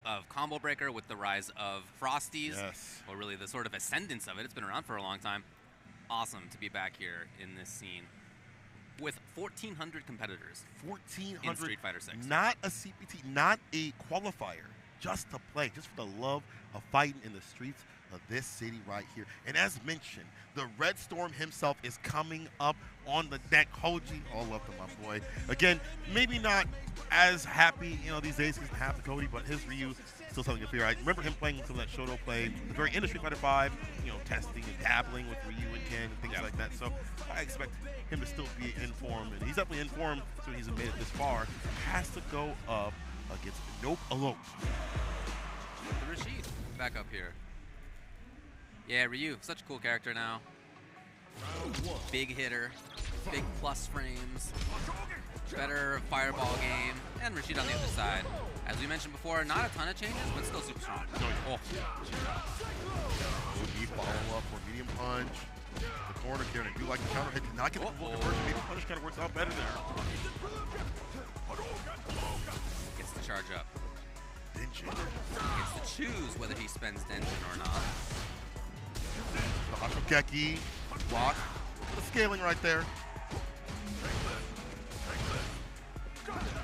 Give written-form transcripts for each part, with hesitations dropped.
of Combo Breaker with the rise of Frosties. Yes. Or really the sort of ascendance of it. It's been around for a long time. Awesome to be back here in this scene with 1,400 competitors. 1,400. In Street Fighter 6. Not a CPT, not a qualifier, just to play, just for the love of fighting in the streets of this city right here. And as mentioned, the Red Storm himself is coming up on the deck. Hoji, all love to my boy. Again, maybe not as happy, you know, these days because half the Cody, but his Ryu still something to fear. I remember him playing some of that Shoto play, the very end of Street Fighter 5, you know, testing and dabbling with Ryu and Ken and things like that. So I expect him to still be in form, and he's definitely in form, so he's made it this far. Has to go up against Nopealope. Rashid back up here. Yeah, Ryu, such a cool character now. Big hitter, big plus frames, better fireball game, and Rashid on the other side. As we mentioned before, not a ton of changes, but still super strong. Oh. Deep follow up for medium punch. The corner here, and I do like the counter hit. Did not get the full conversion. Medium punch kind of works out better there. Gets the charge up. Denjin. Gets to choose whether he spends Denjin or not. The Hashokeki block. The scaling right there.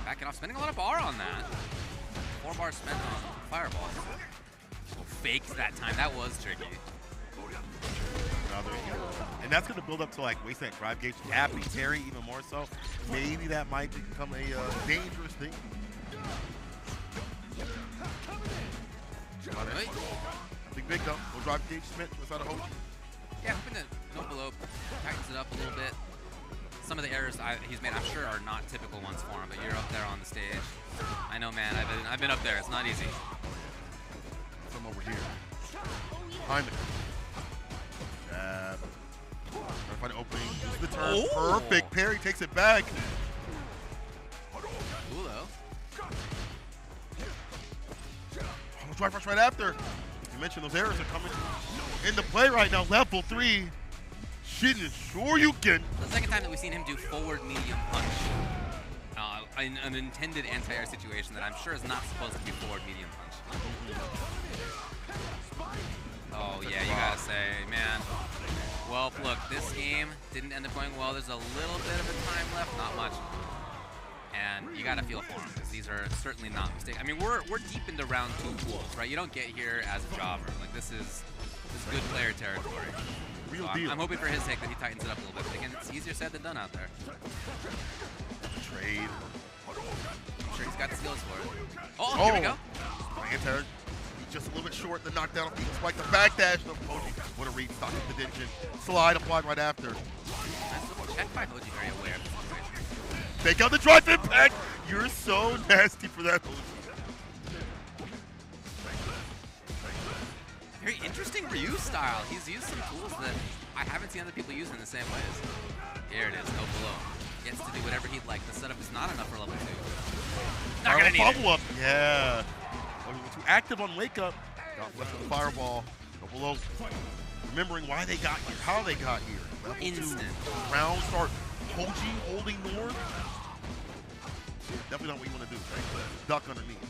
Backing off, spending a lot of bar on that. 4 bars spent on fireballs. Oh, faked that time. That was tricky. And that's going to build up to like wasting that drive gauge. Happy Terry even more so. Maybe that might become a dangerous thing. Right. Big though. No drive gauge Smith inside of Hoji. Yeah, hoping that Nopealope tightens it up a little bit. Some of the errors he's made, I'm sure, are not typical ones for him, but you're up there on the stage. I know, man. I've been up there. It's not easy. Some over here. Behind it. Jab. Trying to find an opening. Use the turn. Oh. Perfect. Parry takes it back. Cool, though. Oh, drive rush right after. You mentioned those errors are coming into play right now. Level 3. Shitting sure you can. The second time that we've seen him do forward medium punch in an intended anti-air situation that I'm sure is not supposed to be forward medium punch. Oh yeah, you gotta say, man. Well, look, this game didn't end up going well. There's a little bit of a time left, not much. And you gotta feel for him, because these are certainly not mistakes. I mean, we're deep into round 2 pools, right? You don't get here as a jobber. Like this is good player territory. Real So deal. I'm hoping for his sake that he tightens it up a little bit. But again, it's easier said than done out there. Trade. I'm sure he's got the skills for it. Oh, here we go. Anti-air. He's just a little bit short. The knockdown. He can spike the backdash. No, Hoji. What a read. Stock the Denjin. Slide applied right after. Nice little check by Hoji, very aware of the situation. Take out the drive impact. You're so nasty for that, Hoji. Very interesting Ryu style. He's used some tools that I haven't seen other people use in the same ways. Here it is, Nopealope. Gets to do whatever he'd like. The setup is not enough for level 2. Not gonna need it. Follow up. Yeah. Too active on wake up. Got left with the fireball. Nopealope. Remembering why they got here, how they got here. Level Instant. 2. Round start. Hoji holding north. Definitely not what you want to do. Right? Duck underneath.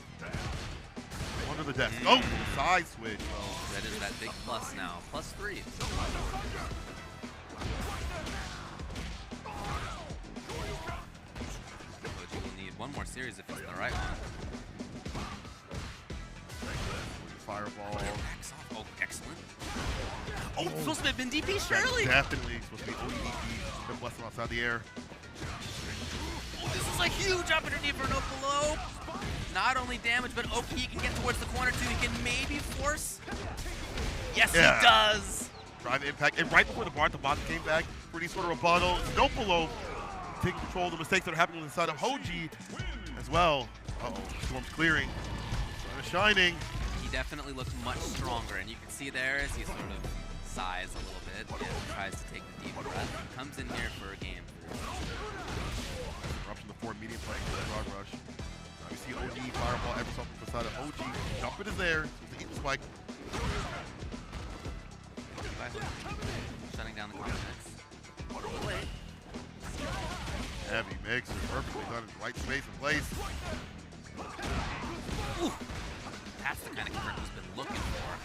Under the desk. Oh, side switch. Oh, that is that big plus now. +3. Hoji will need one more series if it's the right one. Fireball. Oh, excellent. Oh, It's supposed to have been DP, surely. Definitely supposed to be ODP. Been blessed outside the air. Oh, this is a huge opportunity for Nopealope. Not only damage, but Oki, he can get towards the corner too. He can maybe force. Yes, he does. Drive impact. And right before the bar at the bottom came back, pretty sort of rebuttal. Nopealope taking control of the mistakes that are happening inside of Hoji as well. Uh-oh, Storm's clearing. Sun is shining. He definitely looks much stronger, and you can see there as he sort of sighs a little bit and tries to take the deep breath. He comes in here for a game. Eruption the 4 medium play. Broad rush. Now we see OG fireball ever something to the side of OG. Jumper is there. The equal spike. Shutting down the corner next. Heavy mixer. Perfectly done in the right space and place. Ooh. That's the kind of confirm he's been looking for.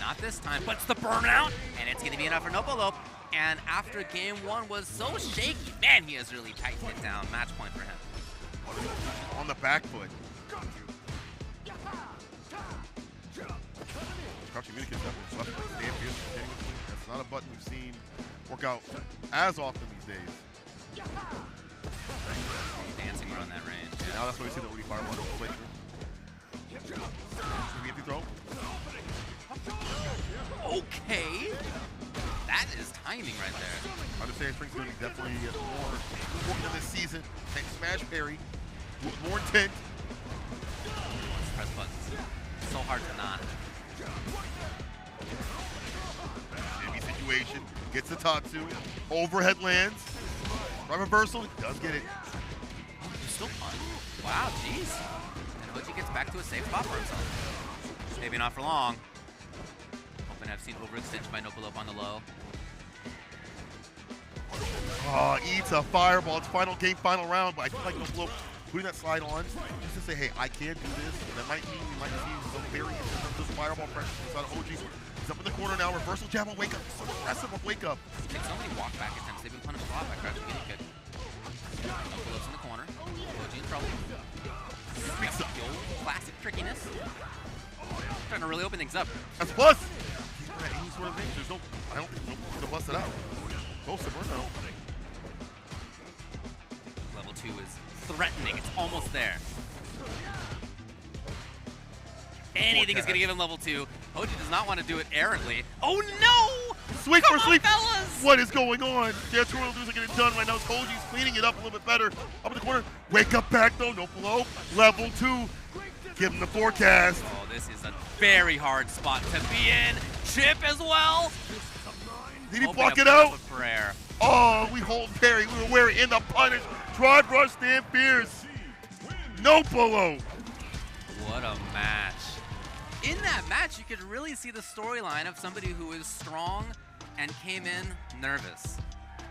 Not this time, but it's the burnout, and it's going to be enough for Nopealope. And after game 1 was so shaky, man, he has really tightened it down. Match point for him. On the back foot. Crouching mini kicks left foot stand continuously. That's not a button we've seen work out as often these days. Dancing around that range. Yeah, now that's why we see the Rudy Fireball play through. Maybe empty throw. Okay. That is timing right there. I understand Spring's going to be definitely more important in this season. And smash parry. More intent. Press buttons. So hard to not. Jimmy situation. Gets the Tatsu. Overhead lands. Right reversal. He does get it. Oh, he's still fun. Wow, jeez. And Hoji gets back to a safe spot for himself. Maybe not for long. Hoping I've seen overextension by Nopealope on the low. Oh, eats a fireball. It's final game, final round. But I feel like Nopealope putting that slide on just to say, hey, I can do this. That might mean we might see some variance in terms of fireball pressure inside of OG. He's up in the corner now. Reversal jab on wake up. So aggressive on wake up. Take so many walk back attempts. They've been punished a lot by crouching guinea kick. Nopealope's in the corner. OG in trouble. The old classic trickiness. Trying to really open things up. That's a plus. Any sort of thing. There's no, I don't think Nopealope could have busted out. Close to burnout. Level 2 is threatening. It's almost there. Anything is going to give him level 2. Hoji does not want to do it errantly. Oh no! Sweep Come for on, sweep. Fellas! What is going on? Yeah, Toronto doesn't get it done right now. Hoji's cleaning it up a little bit better. Up in the corner. Wake up back though. Nopealope. Level 2. Give him the forecast. Oh, this is a very hard spot to be in. Chip as well. Did he block it out? Prayer. Oh, we hold parry. We were wearing in the punish. Drive rush, stand fierce. Nopealope. What a match. In that match, you could really see the storyline of somebody who is strong and came in nervous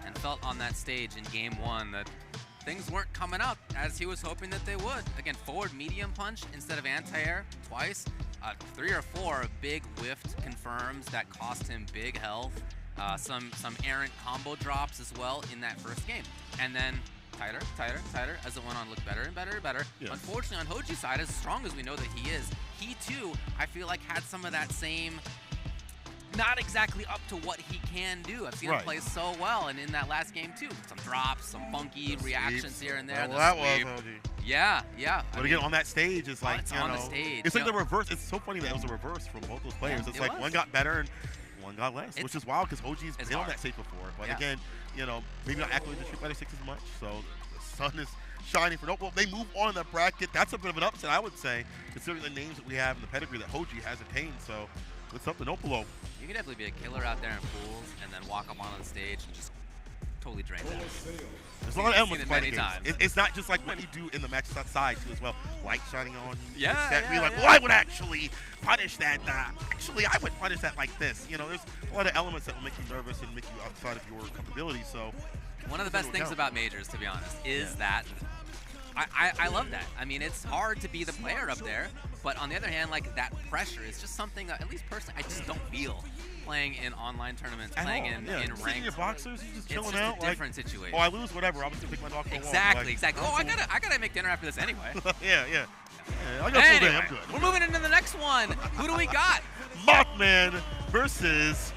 and felt on that stage in game 1 that things weren't coming up as he was hoping that they would. Again, forward medium punch instead of anti-air twice. 3 or 4 big whiffed confirms that cost him big health. Some errant combo drops as well in that first game. And then tighter as it went on, looked better and better and better. Yeah. Unfortunately, on Hoji's side, as strong as we know that he is, he too, I feel like, had some of that same, not exactly up to what he can do. I've seen him play so well, and in that last game too, some drops, some funky reactions here and there. Well, that was Hoji. Yeah. But again, on that stage, it's like, it's on the stage. It's like the reverse. It's so funny that it was a reverse from both those players. It's like one got better and one got less, which is wild because OG's been on that stage before. But again, you know, maybe not accolade the Street Fighter 6 as much. So the sun is shining for Nopealope. They move on in the bracket. That's a bit of an upset, I would say, considering the names that we have in the pedigree that Hoji has attained. So what's up to Nopealope? You could definitely be a killer out there in pools and then walk up on the stage and just totally drain that. There's a lot of elements fighting games. It's not just like what you do in the match side too as well. Light shining on you. Well, I would actually punish that. Actually, I would punish that like this. You know, there's a lot of elements that will make you nervous and make you outside of your comfortability. So one of the best things about majors, to be honest, is that I love that. I mean, it's hard to be the player up there, but on the other hand, like that pressure is just something that, at least personally, I just don't feel playing in online tournaments, playing in ranked. Your boxers, you're just chilling it's out. It's a different situation. Oh, I lose, whatever. I'm just gonna take my dog for a walk. Exactly. Oh, I gotta make dinner after this anyway. Yeah. I got anyway, I'm good. We're moving into the next one. Who do we got? Mothman versus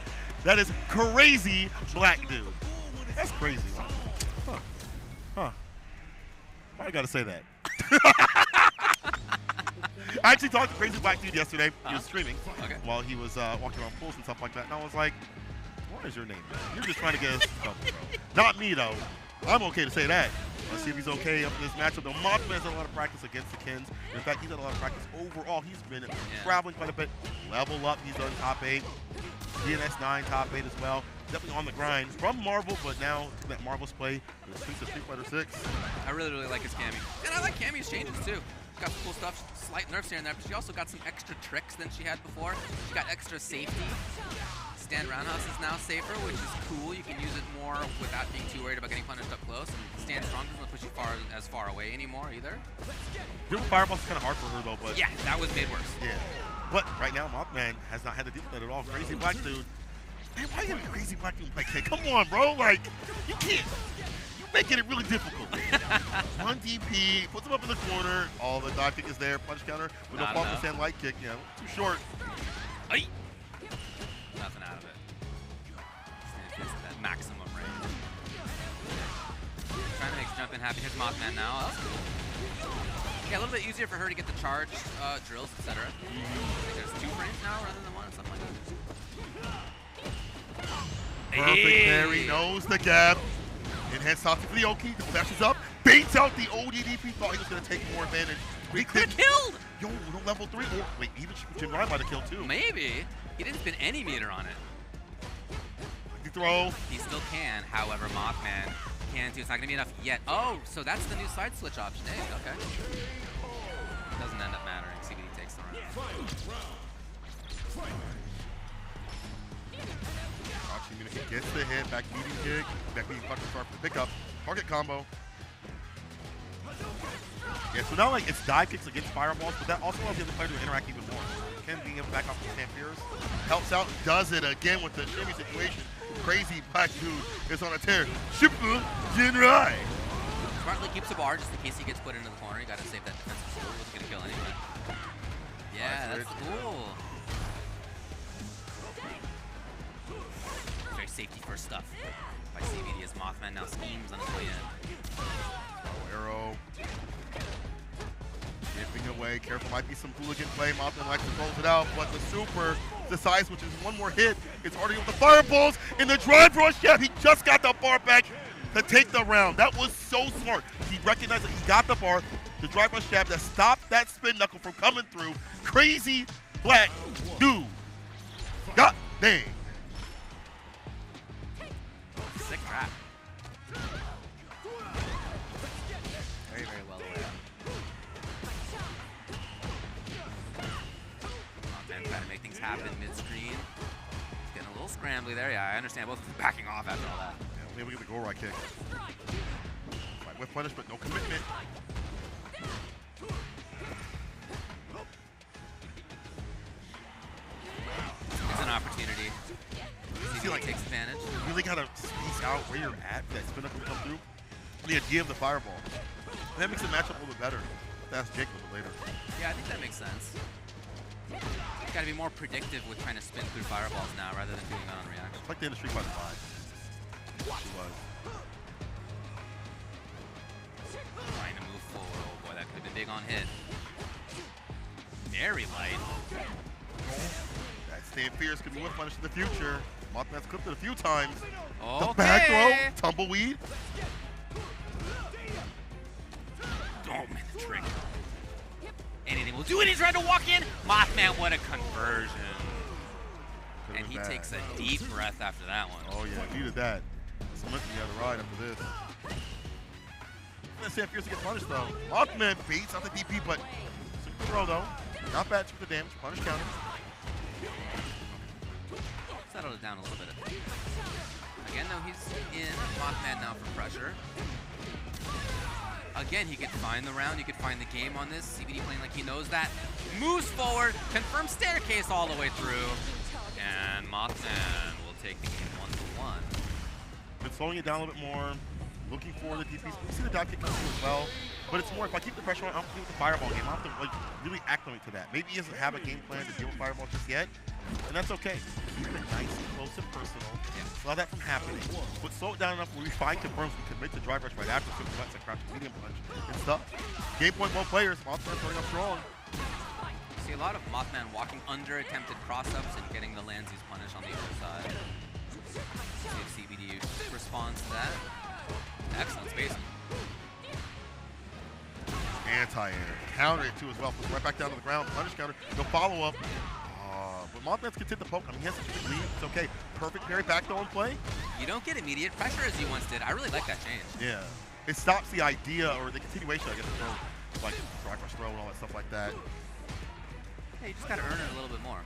that is crazy black dude. That's crazy. Huh. Why I gotta say that? I actually talked to Crazy Black Dude yesterday. He was streaming while he was walking around pools and stuff like that. And I was like, what is your name, man? You're just trying to get us trouble, bro. Not me, though. I'm okay to say that. Let's see if he's okay up in this matchup. Though Mothman has had a lot of practice against the Kins. In fact, he's had a lot of practice overall. He's been traveling quite a bit. Level up. He's done top 8. DNS 9 top 8 as well. Definitely on the grind from Marvel, but now to that marvelous play in the streets of Street Fighter 6. I really like his Cammy. And I like Cammy's changes too. got some cool stuff, slight nerfs here and there, but she also got some extra tricks than she had before. She got extra safety. Stand roundhouse is now safer, which is cool. You can use it more without being too worried about getting punished up close. And stand strong doesn't push you as far away anymore either. Doing fireballs is kind of hard for her though, but yeah, that was made worse. Yeah, but right now Mothman has not had to deal with that at all. Crazy black dude. Man, why you have a crazy black dude like, hey, come on, bro, like you can't. You making it really difficult. One DP puts him up in the corner. All the dive kick is there. Punch counter with no false stand light kick. Yeah, too short. Aye. Nothing out of it. That maximum range. Trying to make jump in happy. Here's Mothman now. That was cool. Yeah, a little bit easier for her to get the charge drills, etc. I think there's 2 frames now rather than 1 or something like that. Perfect parry, knows the gap. Enhanced top for the Oki. Flashes up, baits out the ODDP. Thought he was going to take more advantage. He could have killed! Yo, no level 3. Or, wait, even Jim Ryan might have killed too. Maybe. He didn't spend any meter on it. The throw. He still can, however, Mothman can too. It's not going to be enough yet. Oh, so that's the new side switch option. Hey, okay. Doesn't end up mattering. CBD takes the round. He gets the hit, back beating kick, back beating fucking start for the pickup. Target combo. Yeah, so now like it's dive kicks against fireballs, but that also allows the other player to interact even more. Ken being able to back off the Stampears helps out, does it again with the shimmy situation. Crazy black dude is on a tear. Shippu Jinrai. Smartly keeps the bar just in case he gets put into the corner. You gotta save that defensive skill. He wasn't gonna kill anyway. Yeah, that's cool. Very safety first stuff by CBD as Mothman now schemes on his way in. Arrow. Chipping away. Careful, might be some hooligan play. Mothman likes to close it out, but the super decides, which is one more hit. It's already with the fireballs in the drive rush. Yeah, he just got the bar back to take the round. That was so smart. He recognized that he got the bar, the drive rush jab that stopped that spin knuckle from coming through. Crazy black dude. God dang. Sick trap. Very, very well aware. Mothman trying to make things happen mid-screen. Getting a little scrambly there. Yeah, I understand. Both backing off after all that. Yeah, maybe we get the goal right kick. Right with punishment, no commitment. It's an opportunity. See, like, takes advantage. You really gotta space out where you're at for that spin up to come through. The idea of the fireball. And that makes the matchup a little bit better. That's Jake a little bit later. Yeah, I think that makes sense. You gotta be more predictive with trying to spin through fireballs now rather than doing that on reaction. It's like the industry by 5. She was. Trying to move forward. Oh boy, that could have been big on hit. Very light. That stand fierce could be one punish in the future. Mothman's clipped it a few times. Okay. The back throw, tumbleweed. Oh man, the trick. Anything will do it. He's trying to walk in. Mothman, what a conversion. And he takes a deep breath after that one. Oh yeah, needed that. Cementing the other ride after this. Let's see if Fierce gets punished though. Mothman beats out the DP, but super throw though. Not bad, super damage. Punish counter. Settled it down a little bit. Again, though, he's in. Mothman now for pressure. Again, he could find the round. He could find the game on this. CBD playing like he knows that. Moves forward. Confirms staircase all the way through. And Mothman will take the game 1-1. Been slowing it down a little bit more. Looking for the DPs. We see the dive kick come through as well. But it's more, if I keep the pressure on, I don't have to deal with the fireball game. I have to like really acclimate to that. Maybe he doesn't have a game plan to deal with fireball just yet. And that's okay. Keep it nice and close and personal. Yeah. Allow that from happening. But slow it down enough where we find confirms we commit to drive rush right after super cuts and crouch medium punch and stuff. Game point both players. Mothman throwing up strong. See a lot of Mothman walking under attempted cross-ups and getting the Landsies punish on the other side. See if CBD responds to that. Excellent spacing. Anti-air. Counter it too as well. Puts right back down to the ground. Punish counter. No follow-up. But Mothman's can hit the poke. I mean, he has such a good lead. It's okay. Perfect parry back throw and play. You don't get immediate pressure as you once did. I really like that change. Yeah. It stops the idea or the continuation, I guess, of like drive rush throw and all that stuff like that. Yeah, you just gotta earn it a little bit more.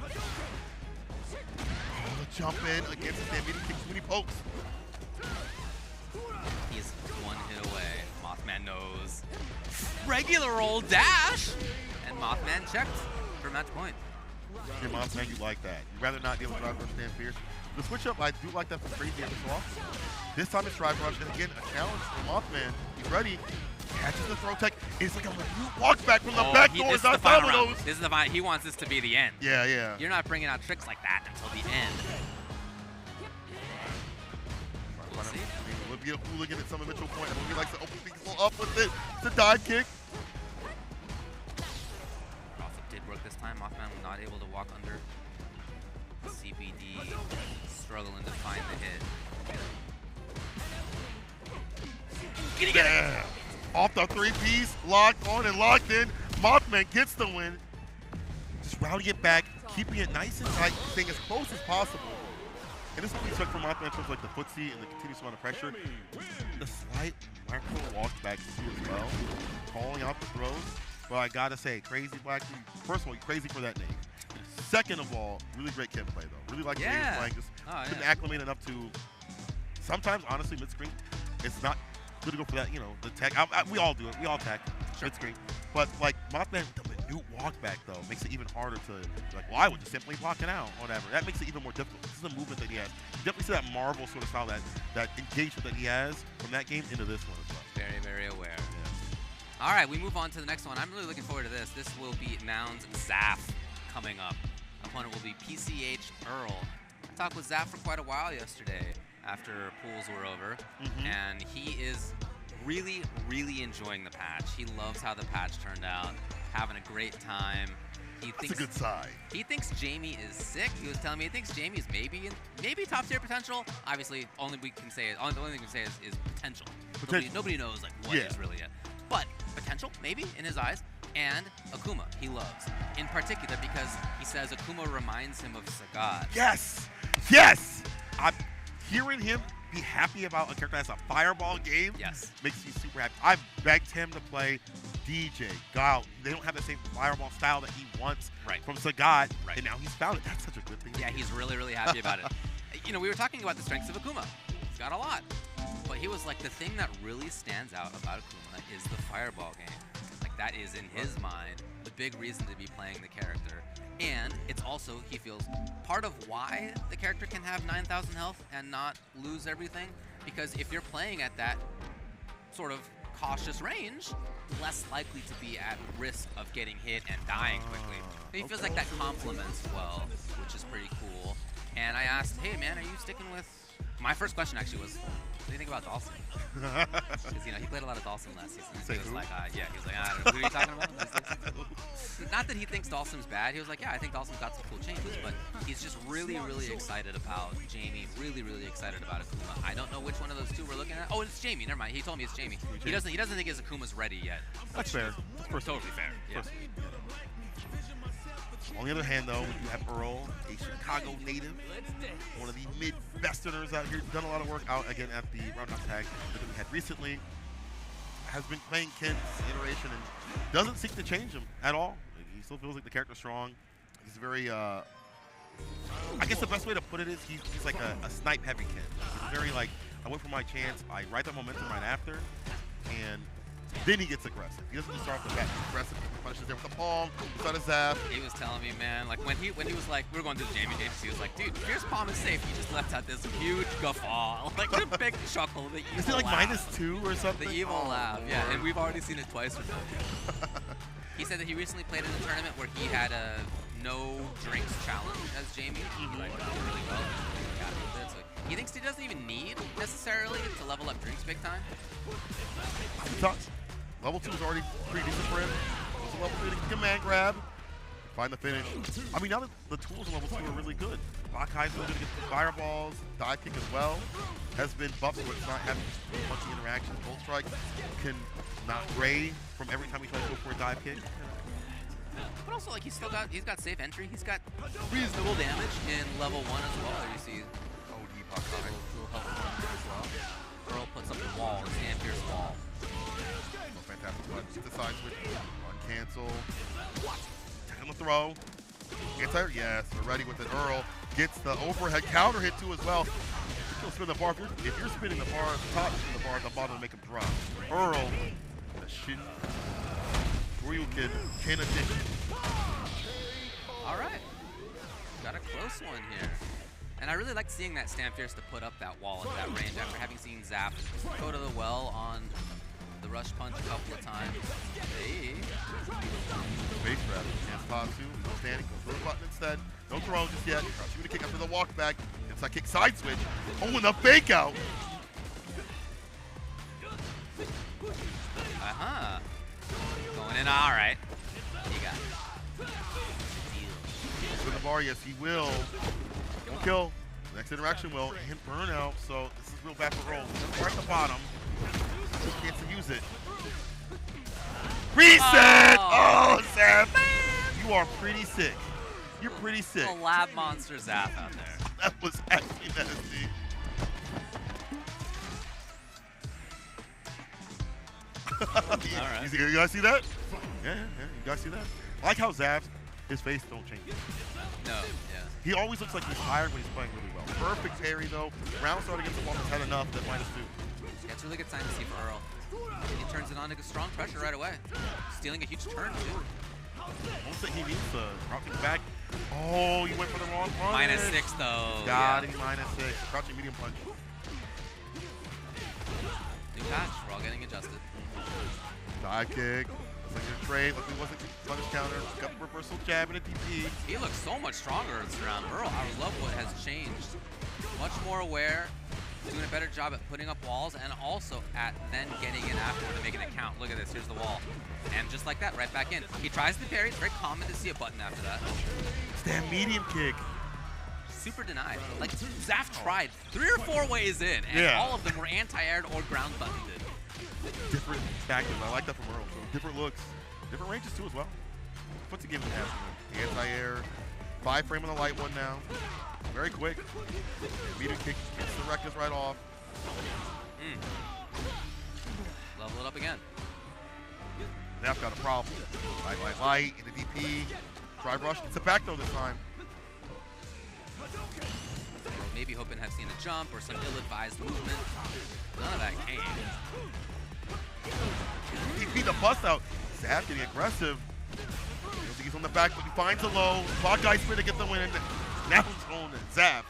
Oh, the jump in against the immediate kick, too many pokes. He's one hit away. Mothman knows. Regular old dash! And Mothman checked for match point. Yeah, Mothman, you like that. You'd rather not deal with drive rush stand fierce. The switch up, I do like that for crazy every so often. This time it's drive rush, and again, a challenge for Mothman. He's ready. Catches the throw tech. It's like a walks back from the back door. This is the final round. This is the final. He wants this to be the end. Yeah, yeah. You're not bringing out tricks like that until the end. We'll see. We'll be a hooligan at some eventual point. He likes to open things up with it. It's a dive kick. Also did work this time. Mothman was not able to walk under. CBD struggling to find the hit. Can he get it? Off the three-piece, locked on and locked in. Mothman gets the win. Just routing it back, keeping it nice and tight, staying as close as possible. And this is what we expect from Mothman in terms of like the footsie and the continuous amount of pressure. The slight micro walk back too as well, calling out the throws. Well, I gotta say, crazy Black. First of all, crazy for that name. Second of all, really great kid play though. Really like the way he's playing. Just couldn't acclimate enough to. Sometimes, honestly, mid-screen, it's not good to go for that. You know, the tech. We all do it. We all tech mid-screen. But like Mothman, the minute walk back though makes it even harder to like. Well, I would just simply block it out, whatever. That makes it even more difficult. This is the movement that he has. You definitely see that Marvel sort of style, that engagement that he has from that game into this one as well. Very, very aware. Yeah. All right, we move on to the next one. I'm really looking forward to this. This will be Noun's Zaf coming up. Opponent will be PCH Earl. I talked with Zaf for quite a while yesterday after pools were over, and he is really, really enjoying the patch. He loves how the patch turned out, having a great time. That's a good sign. He thinks Jamie is sick. He was telling me he thinks Jamie is maybe top tier potential. Obviously, the only thing we can say is potential. Nobody knows like what is really it. But potential, maybe, in his eyes. And Akuma, he loves. In particular because he says Akuma reminds him of Sagat. Yes! Yes! I'm hearing him be happy about a character that's a fireball game. Yes. Makes me super happy. I've begged him to play Dee Jay, Gal. They don't have the same fireball style that he wants from Sagat. Right. And now he's found it. That's such a good thing. Yeah, he's really, really happy about it. You know, we were talking about the strengths of Akuma. He's got a lot. But he was like, the thing that really stands out about Akuma is the fireball game. Like, that is, in his mind, the big reason to be playing the character. And it's also, he feels, part of why the character can have 9,000 health and not lose everything. Because if you're playing at that sort of cautious range, less likely to be at risk of getting hit and dying quickly. So he feels like that complements well, which is pretty cool. And I asked, hey man, are you sticking with... My first question actually was, what do you think about Dhalsim? Because, you know, he played a lot of Dhalsim last season. He was like, I don't know, who are you talking about? Not that he thinks Dhalsim's bad. He was like, yeah, I think Dhalsim's got some cool changes, but he's just really, really excited about Jamie, really, really excited about Akuma. I don't know which one of those two we're looking at. Oh, it's Jamie. Never mind. He told me it's Jamie. He doesn't think his Akuma's ready yet. That's fair. That's totally fair. Yeah. On the other hand, though, you have Earl, a Chicago native, one of the mid-Westerners out here, done a lot of work out again at the Roundhouse tag that we had recently. Has been playing Ken's iteration and doesn't seek to change him at all. He still feels like the character's strong. He's very, I guess the best way to put it is he's like a snipe-heavy Ken. He's very like, I went for my chance, I ride that momentum right after, and then he gets aggressive. He doesn't just start off the bat. He's aggressive. He punishes there with the palm. He's on his zap. He was telling me, man, like when he was like, we were going to the Jamie games, he was like, dude, Fierce Palm is safe. He just left out this huge guffaw. Like a big chuckle. The evil Is it like laugh. -2 or something? The evil laugh, yeah. And we've already seen it twice with him. He said that he recently played in a tournament where he had a no drinks challenge as Jamie. He like did really well. So he thinks he doesn't even need necessarily to level up drinks big time. Level 2 is already pretty decent for him. Level 3 to command grab. Find the finish. I mean, now that the tools in level 2 are really good. Bakai's really good to get the fireballs. Dive kick as well. Has been buffed so it's not having much interaction. Bolt strike can not ray from every time he tries to go for a dive kick. But also, like, he's got safe entry. He's got reasonable damage in level 1 as well. You see, OD Bakai. will help him as well. Earl puts up the wall, the Stand Fierce wall. Oh, fantastic. Gets the side switch. On cancel. Take on the throw. Anti-air, yes, we're ready with it. Earl gets the overhead counter hit too as well. He'll spin the bar. If you're spinning the bar at the top, spin the bar at the bottom to make him drop. Earl, the shin. Ryu can addition. All right. Got a close one here. And I really like seeing that Stand Fierce to put up that wall at that range after having seen Zap go to the well on the rush punch a couple of times. Hey. Base grab. Hands top two. No standing. Goes for the button instead. No throw just yet. Shooting a kick after the walk back. Inside kick side switch. Oh, and the fake out. Going in. All right. You got it. Spin the bar. Yes, he will. Won't kill. Next interaction will. And burnout. So this is real bad for Earl. Right at the bottom. Chance to use it. Reset! Oh, Zap! You are pretty sick. You're pretty sick. A lab monster Zap out there. That was actually nasty. Alright. You guys see that? Yeah, you guys see that? I like how Zap, his face don't change. No, yeah. He always looks like he's tired when he's playing really well. Perfect parry though. Round start against the wall has had enough. That -2. Yeah, it's a really good sign to see for Earl. He turns it on to strong pressure right away. Stealing a huge turn, too. Almost that he needs to crouching back. Oh, you went for the wrong punch. -6, though. Got him, -6. Crouching medium punch. New patch. We're all getting adjusted. Dive kick. Looks like a trade. Looks like it wasn't punish counter. Got the reversal jab and a DP. He looks so much stronger this round. Earl, I love what has changed. Much more aware. Doing a better job at putting up walls and also at then getting in afterward to make an account. Look at this, here's the wall. And just like that, right back in. He tries the parry, it's very common to see a button after that. Stand medium kick. Super denied. Like, Zaf tried 3 or 4 ways in, and all of them were anti-aired or ground buttoned. Different tactics, I like that from Earl. So different looks, different ranges too as well. Puts a give and pass. Anti-air, 5 frame on the light one now. Very quick. Medium kick gets the reckless right off. Level it up again. Zap got a problem. Light, into DP. Drive rush. It's a back though this time. Maybe hoping to have seen a jump or some ill-advised movement. None of that came. DP the bust out. Zap getting aggressive. He's on the back, but he finds a low. Bot guy spin to get the win. Now he's on and Zap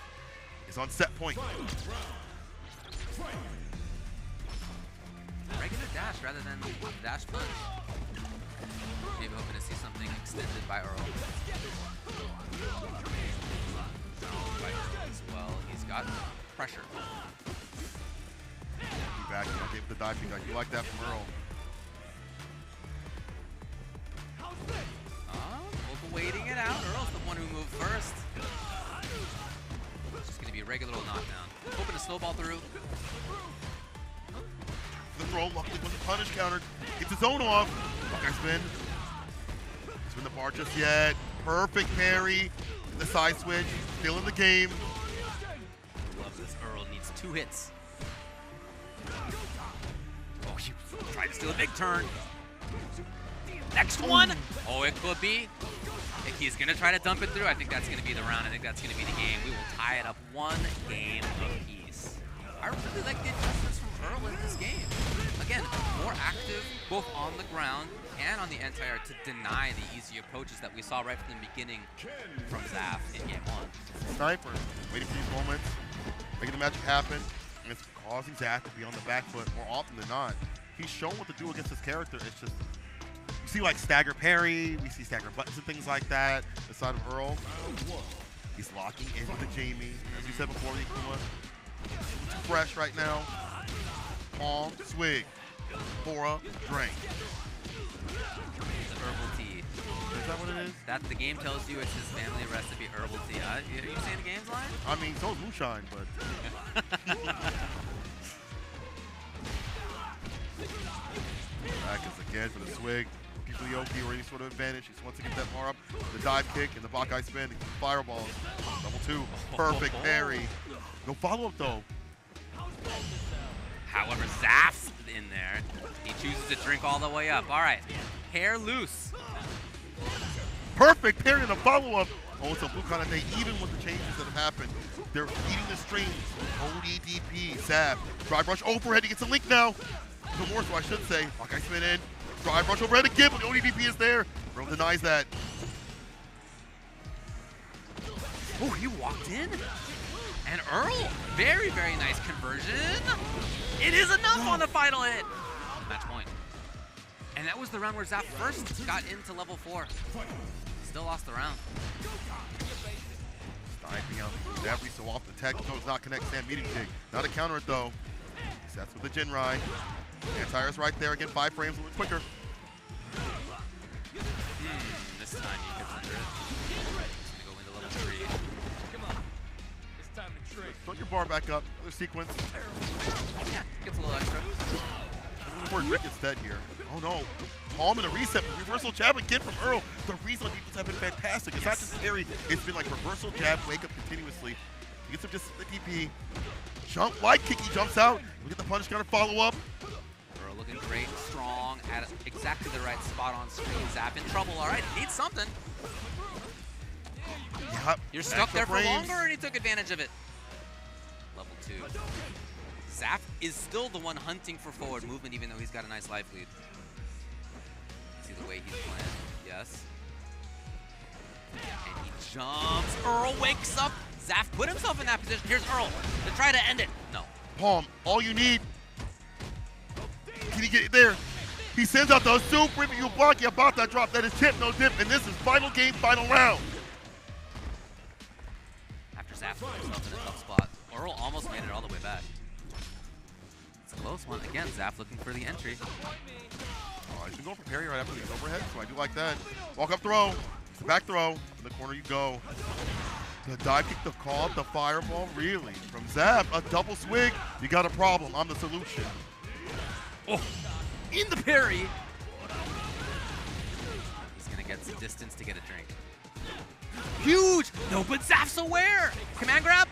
is on set point. Regular dash rather than dash punch. Maybe hoping to see something extended by Earl. As well, he's got pressure. Back, I gave the dive kick. You like that from Earl? Waiting it out. Earl's the one who moved first. It's just going to be a regular old knockdown. Hoping to snowball through. The throw, luckily wasn't punish countered. Gets his own off. Buckeye spin. Spin the bar just yet. Perfect parry. The side switch. Still in the game. Love this. Earl needs 2 hits. Oh, he tried to steal a big turn. Next one. Oh, it could be. He's going to try to dump it through. I think that's going to be the round. I think that's going to be the game. We will tie it up 1 game apiece. I really like the adjustments from Earl in this game. Again, more active, both on the ground and on the anti-air to deny the easy approaches that we saw right from the beginning from Zaf in game 1. Sniper, waiting for these moments, making the magic happen, and it's causing Zaf to be on the back foot more often than not. He's shown what to do against his character. It's just, we see like stagger parry, we see stagger buttons and things like that. The side of Earl, he's locking into the Jamie. As we said before, the Akuma, too fresh right now. Palm, swig, Bora, drink. The herbal tea. Is that what it is? That the game tells you it's his family recipe herbal tea. Are you saying the game's line? I mean, so is moonshine, but. Back is again for the swig. Looking for the Oki or any sort of advantage. He just wants to get that bar up. The dive kick and the Buckeye spin. Fireballs. Double 2. Perfect parry. No follow up though. However, Zaf's in there. He chooses to drink all the way up. All right, hair loose. Perfect parry and a follow-up. Oh, it's a blue kind of thing. Even with the changes that have happened, they're eating the strings. ODDP, Zaf, drive rush overhead. He gets a link now. No more, so I should say. Hawkeye spin in. Drive rush overhead again, but the ODDP is there. Earl denies that. Oh, he walked in. And Earl, very, very nice conversion. It is enough on the final hit. Match point. And that was the round where Zaf first got into level 4. Still lost the round. Sniping out every so often. Tech does not connect Sam meeting dig. Not a counter it though. That's with the Jinrai. Anti-air's right there again. 5 frames a little quicker. This time you get under it. Gonna go into level 3. Come on. It's time to trick. Throw your bar back up. Another sequence. Yeah, gets a little extra. More Rick instead here. Oh no. Palm and a reset. Reversal jab again from Earl. The reason defense have been fantastic. It's not just parry. It's been like reversal jab, wake up continuously. He gets him just the DP. Jump light kick. He jumps out. We get the punish counter follow up. Earl looking great, strong, at exactly the right spot on screen. Zap in trouble. All right, needs something. Yep. You're stuck there for longer, and he took advantage of it. Level 2. Zap is still the one hunting for forward movement, even though he's got a nice life lead. See the way he's playing. Yes. And he jumps. Earl wakes up. Zaf put himself in that position. Here's Earl to try to end it. No. Palm, all you need. Can he get it there? He sends out the super you block. You about that drop. That is tip, no dip. And this is final game, final round. After Zaf put himself in a tough spot, Earl almost made it all the way back. It's a close one. Again, Zaf looking for the entry. Oh, he's been going for parry right after the overhead, so I do like that. Walk up throw. It's a back throw. In the corner you go. The dive kick, the call, the fireball, really. From Zap, a double swig. You got a problem. I'm the solution. Oh, in the parry. He's going to get some distance to get a drink. Huge! No, but Zaf's aware. Command grab.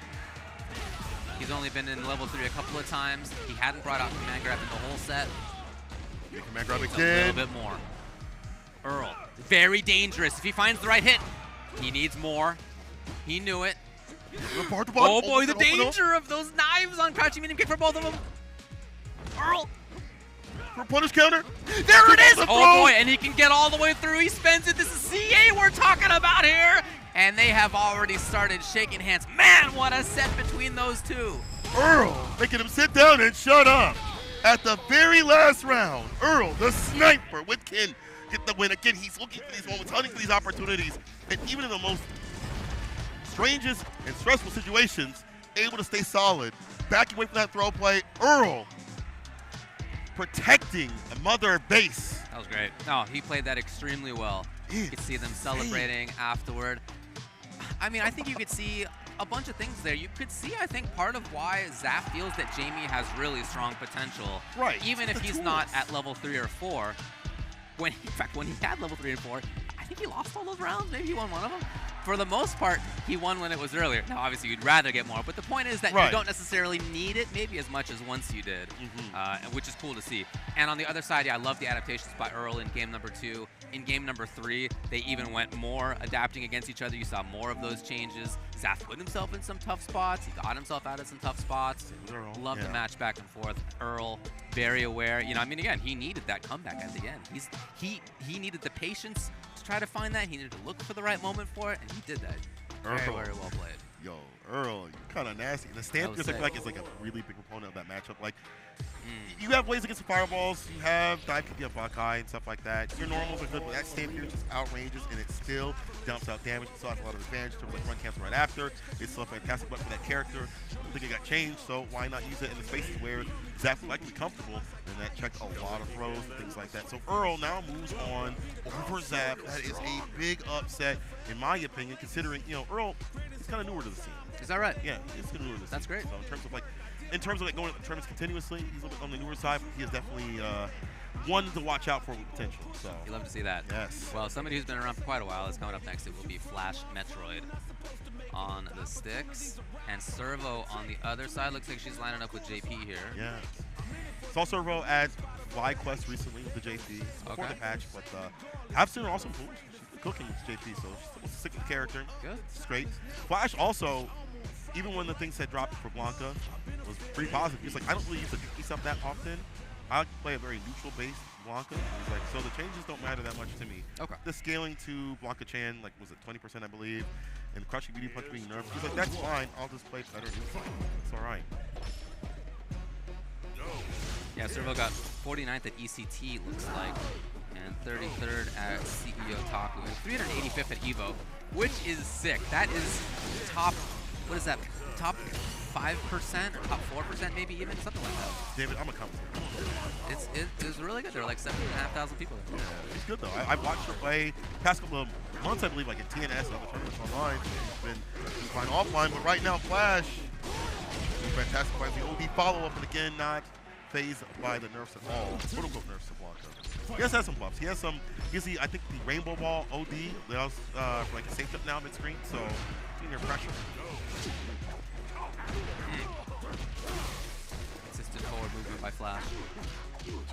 He's only been in level 3 a couple of times. He hadn't brought out command grab in the whole set. Command grab A again. little bit more. Earl, very dangerous. If he finds the right hit, he needs more. He knew it. Oh boy, the danger of those knives on crouching medium kick for both of them. Earl. For a punish counter. There it is! Oh boy, and he can get all the way through. He spends it. This is CA we're talking about here. And they have already started shaking hands. Man, what a set between those two. Earl making him sit down and shut up. At the very last round, Earl, the sniper with Kin, get the win. Again, he's looking for these moments, hunting for these opportunities. And even in the most strangest and stressful situations, able to stay solid. Backing away from that throw play. Earl protecting the mother base. That was great. No, he played that extremely well. You could see them celebrating afterward. I mean, I think you could see a bunch of things there. You could see, I think, part of why Zaf feels that Jamie has really strong potential. Right. Even if he's not at level 3 or 4. In fact, when he had level 3 and 4, I think he lost all those rounds. Maybe he won one of them. For the most part, he won when it was earlier. Now, obviously, you'd rather get more, but the point is that you don't necessarily need it, maybe as much as once you did, which is cool to see. And on the other side, yeah, I love the adaptations by Earl in game number 2. In game number 3, they even went more adapting against each other. You saw more of those changes. Zaf put himself in some tough spots. He got himself out of some tough spots. Love the match back and forth. Earl, very aware. You know, I mean, again, he needed that comeback at the end. He needed the patience to try to find that. He needed to look for the right moment for it, and he did that. Very, very well played. Yo, Earl, you're kind of nasty. And the stamp just like is like a really big proponent of that matchup. Like, you have ways against the fireballs. You have dive kick, you have Buckeye and stuff like that. Your normals are good, but that stamp here just outranges, and it still dumps out damage. It still has a lot of advantage in terms of like run cancel right after. It's still a fantastic button for that character. I think it got changed, so why not use it in the spaces where Zaf is likely comfortable, and that checked a lot of throws and things like that. So Earl now moves on over Zaf. That is a big upset, in my opinion, considering, you know, Earl is kind of newer to the scene. Is that right? Yeah, he's kind of newer to the scene. That's great. So in terms of like going to tournaments continuously, he's a little bit on the newer side, but he is definitely one to watch out for with potential. So you love to see that. Yes. Well, somebody who's been around for quite a while is coming up next. It will be FlashMetroid on the sticks, and Servo on the other side. Looks like she's lining up with JP here. Yeah. Saw Servo add Fly Quest recently with the JP before the patch, but have seen her also she's been cooking with JP, so she's a sick character. Good. Straight. Flash also, even when the things had dropped for Blanka, was pretty positive. He's like, I don't really use the tricky stuff that often. I like to play a very neutral-based Blanka. He's like, so the changes don't matter that much to me. Okay. The scaling to Blanka-chan, like, was it 20%, I believe, and the crushing medium punch being nerfed. He's like, that's fine. I'll just play better neutral. It's all right. Yeah, Servo got 49th at ECT, looks like, and 33rd at CEO Taku, and 385th at EVO, which is sick. That is top, what is that, top 5% or top 4% maybe even, something like that. David, I'm a come. It's really good. There are like 7,500 people there. Yeah, she's good though. I've watched her play past couple of months, I believe, like in TNS and other tournaments online. She's been fine offline, but right now, Flash, fantastic by the OD follow-up, and again, not phased by the nerfs at all. Quote unquote nerfs to Blanka. He has some buffs. He has some. He's the, I think, the Rainbow Ball OD. That was like a safe jump now mid-screen, so senior pressure. Consistent forward movement by Flash.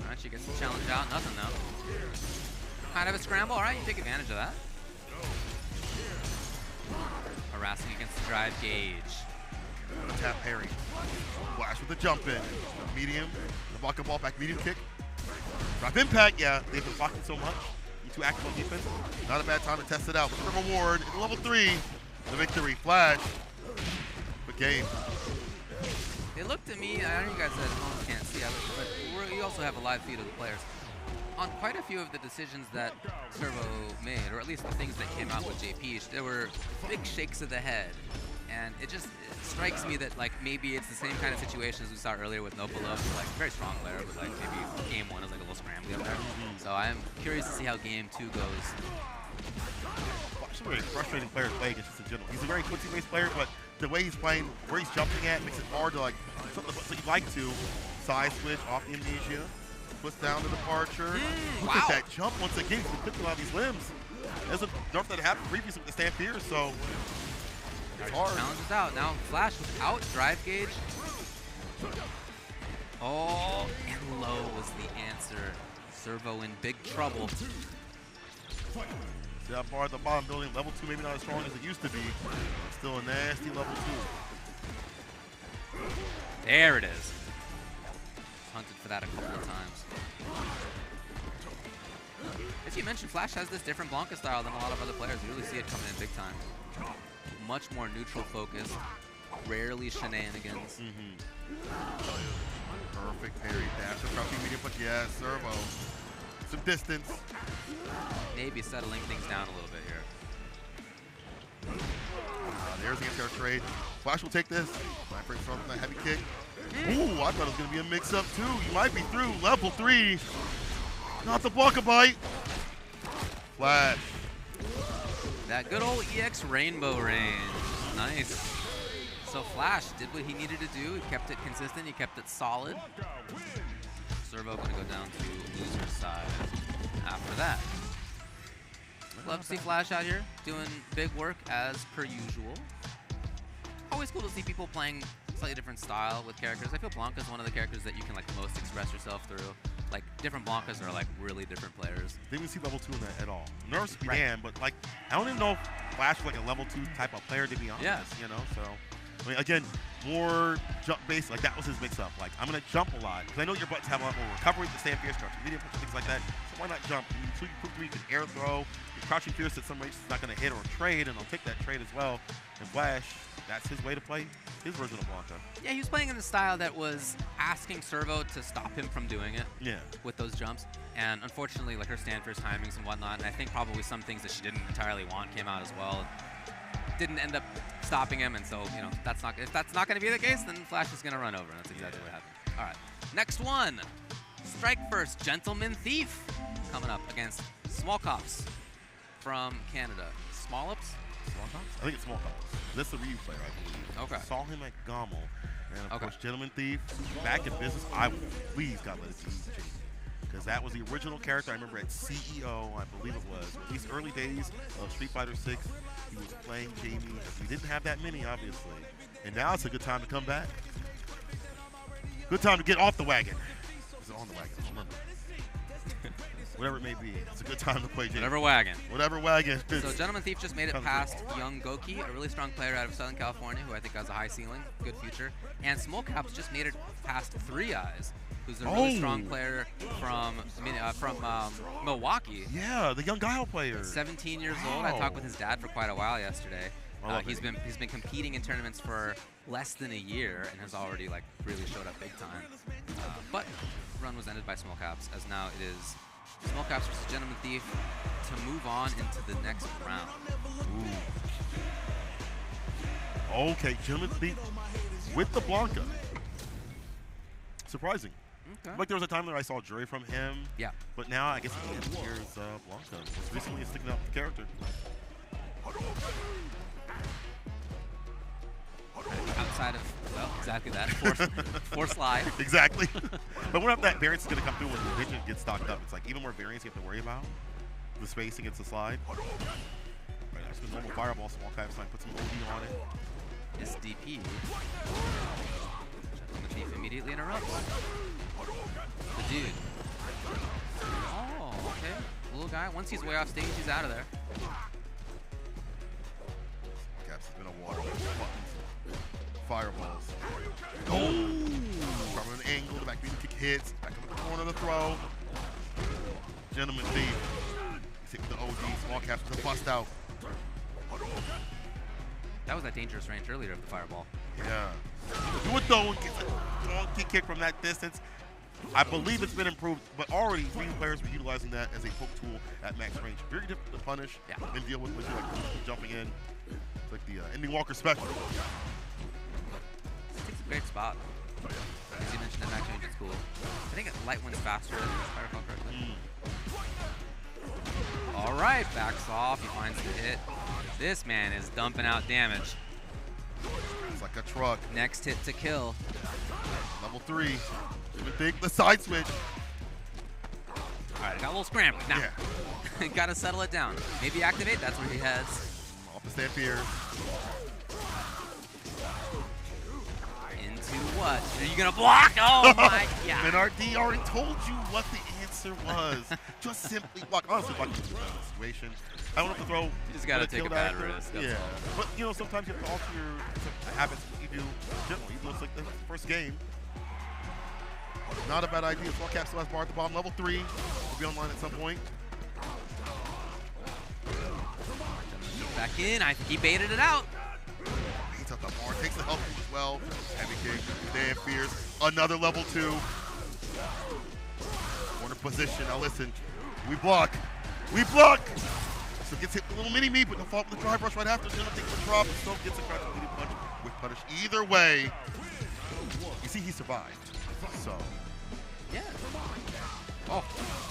Alright, she gets the challenge out. Nothing though. Kind of a scramble. Alright, you take advantage of that. Harassing against the drive gauge. Tap parry. Flash with the jump in. Medium. The block ball back medium kick. Drop impact. Yeah, they've been blocking so much. You too active on defense. Not a bad time to test it out. For the reward in level 3. The victory. Flash. Good game. It looked to me, I know you guys at home can't see, but we also have a live feed of the players. On quite a few of the decisions that Servo made, or at least the things that came out with JP, there were big shakes of the head. And it strikes me that like maybe it's the same kind of situation as we saw earlier with Nopealope, like very strong player, but like maybe game 1 is like a little scrambly up there. So I'm curious to see how game 2 goes. He's a very frustrating player to play against just in general. He's a very footsie-based player, but the way he's playing, where he's jumping at, makes it hard to like something that you'd like to. Side switch off the amnesia, puts down the departure. Look at that jump once again. He's been clipping a lot of these limbs. There's a nerf that happened previously with the stand fear, so it's hard. Challenges out. Now Flash without drive gauge. Oh, and low was the answer. Servo in big trouble. That bar at the bottom building, level 2 maybe not as strong as it used to be. Still a nasty level 2. There it is. Hunted for that a couple of times. As you mentioned, Flash has this different Blanka style than a lot of other players. You really see it coming in big time. Much more neutral focused, rarely shenanigans. Perfect parry dash, crouching medium punch. Yeah, Servo. Some distance. Maybe settling things down a little bit here. There's the anti-air trade. Flash will take this. Flash breaks from that heavy kick. Ooh, I thought it was going to be a mix-up too. You might be through. Level 3. Not the Blanka bite. Flash. That good old EX rainbow range. Nice. So Flash did what he needed to do. He kept it consistent. He kept it solid. Servo going to go down to loser's side after that. Love to see Flash out here doing big work as per usual. Always cool to see people playing slightly different style with characters. I feel Blanka is one of the characters that you can like most express yourself through. Like different Blankas are like really different players. Didn't see level 2 in that at all. Nerfs began, but like I don't even know if Flash was like a level 2 type of player to be honest. Yeah. You know, so I mean again, more jump based. Like that was his mix up. Like I'm gonna jump a lot because I know your buttons have a lot more recovery, the stand fear structure, medium punch, things like that. So why not jump? So you prove to me you can air throw. Your crouching fierce at some races is not gonna hit or trade, and I'll take that trade as well. And Flash, that's his way to play his version of Blanka. Yeah, he was playing in a style that was asking Servo to stop him from doing it. Yeah. With those jumps. And unfortunately, like her stand fierce timings and whatnot, and I think probably some things that she didn't entirely want came out as well. Didn't end up stopping him, and so, you know, if that's not going to be the case, then Flash is going to run over, and that's exactly what happened. All right, next one. Strike first, Gentlemanthief coming up against Smolcaps from Canada. Smolcaps? Smolcaps? I think it's Smolcaps. This is a Ryu player, I believe. Okay. Saw him at Gommel. And of course, Gentlemanthief, back in business. Please, God, let it be Dee Jay. Because that was the original character I remember at CEO, I believe it was. At least early days of Street Fighter 6. He was playing Jamie. We didn't have that many, obviously. And now it's a good time to come back. Good time to get off the wagon. Is it on the wagon? I don't remember. Whatever it may be, it's a good time to play JAK. Whatever wagon. Whatever wagon. So Gentlemanthief just made it past young Goki, a really strong player out of Southern California who I think has a high ceiling, good future. And Smolcaps just made it past 3 Eyes, who's a really strong player from Milwaukee. Yeah, the young Guile player. 17 years old. I talked with his dad for quite a while yesterday. He's been competing in tournaments for less than a year and has already like really showed up big time. But run was ended by Smolcaps, as now it is Smolcaps versus Gentlemanthief to move on into the next round. Ooh. Okay, Gentlemanthief with the Blanka. Surprising. Okay. Like there was a time that I saw Juri from him. Yeah. But now I guess here's Blanka. Most recently is sticking out with the character. Outside of, well, exactly that. Force slide. Exactly. But whenever that variance is going to come through when the vision gets stocked up, it's like even more variance you have to worry about. The space against the slide. Right, that's the normal fireball. Smolcaps put some OD on it. This DP. Gentlemanthief immediately interrupts. The dude. Oh, okay. Little guy. Once he's way off stage, he's out of there. Smolcaps has been a water. Fireballs. Oh! From an angle, the back beat kick hits. Back up in the corner of the throw. Gentlemanthief. He's hit with the OD. Smolcaps with the bust out. That was that dangerous range earlier of the fireball. Yeah. Do it though and gets a donkey kick from that distance. I believe it's been improved, but already green players were utilizing that as a poke tool at max range. Very difficult to punish and deal with when you're like jumping in. It's like the Ending Walker special. It's a great spot. As you mentioned, at max range at school. I think light wins faster, if I recall correctly. All right, backs off. He finds the hit. This man is dumping out damage. It's like a truck. Next hit to kill. Level 3. Think the side switch. All right, got a little scramble. Now, got to settle it down. Maybe activate. That's where he heads. Off the stand here. Into what? Are you gonna block? Oh my god! And our D already told you what the answer was. Just simply block. Honestly, block the situation. I don't have to throw. You just gotta take a bad risk. Yeah. But you know, sometimes you have to alter your habits. What you do generally. Even though it's like the first game. Not a bad idea. Smolcaps still has bar at the bottom. Level 3. Will be online at some point. Back in. I think he baited it out. Beats up the bar. Takes the health as well. Heavy kick. Damn fierce. Another level 2. Corner position. Now listen. We block. We block. So gets hit with a little mini-me, but no fault with the drive rush right after. Gentlemanthief the drop. And still gets a crash punch with punish. Either way, you see he survived. So. Yeah. Oh,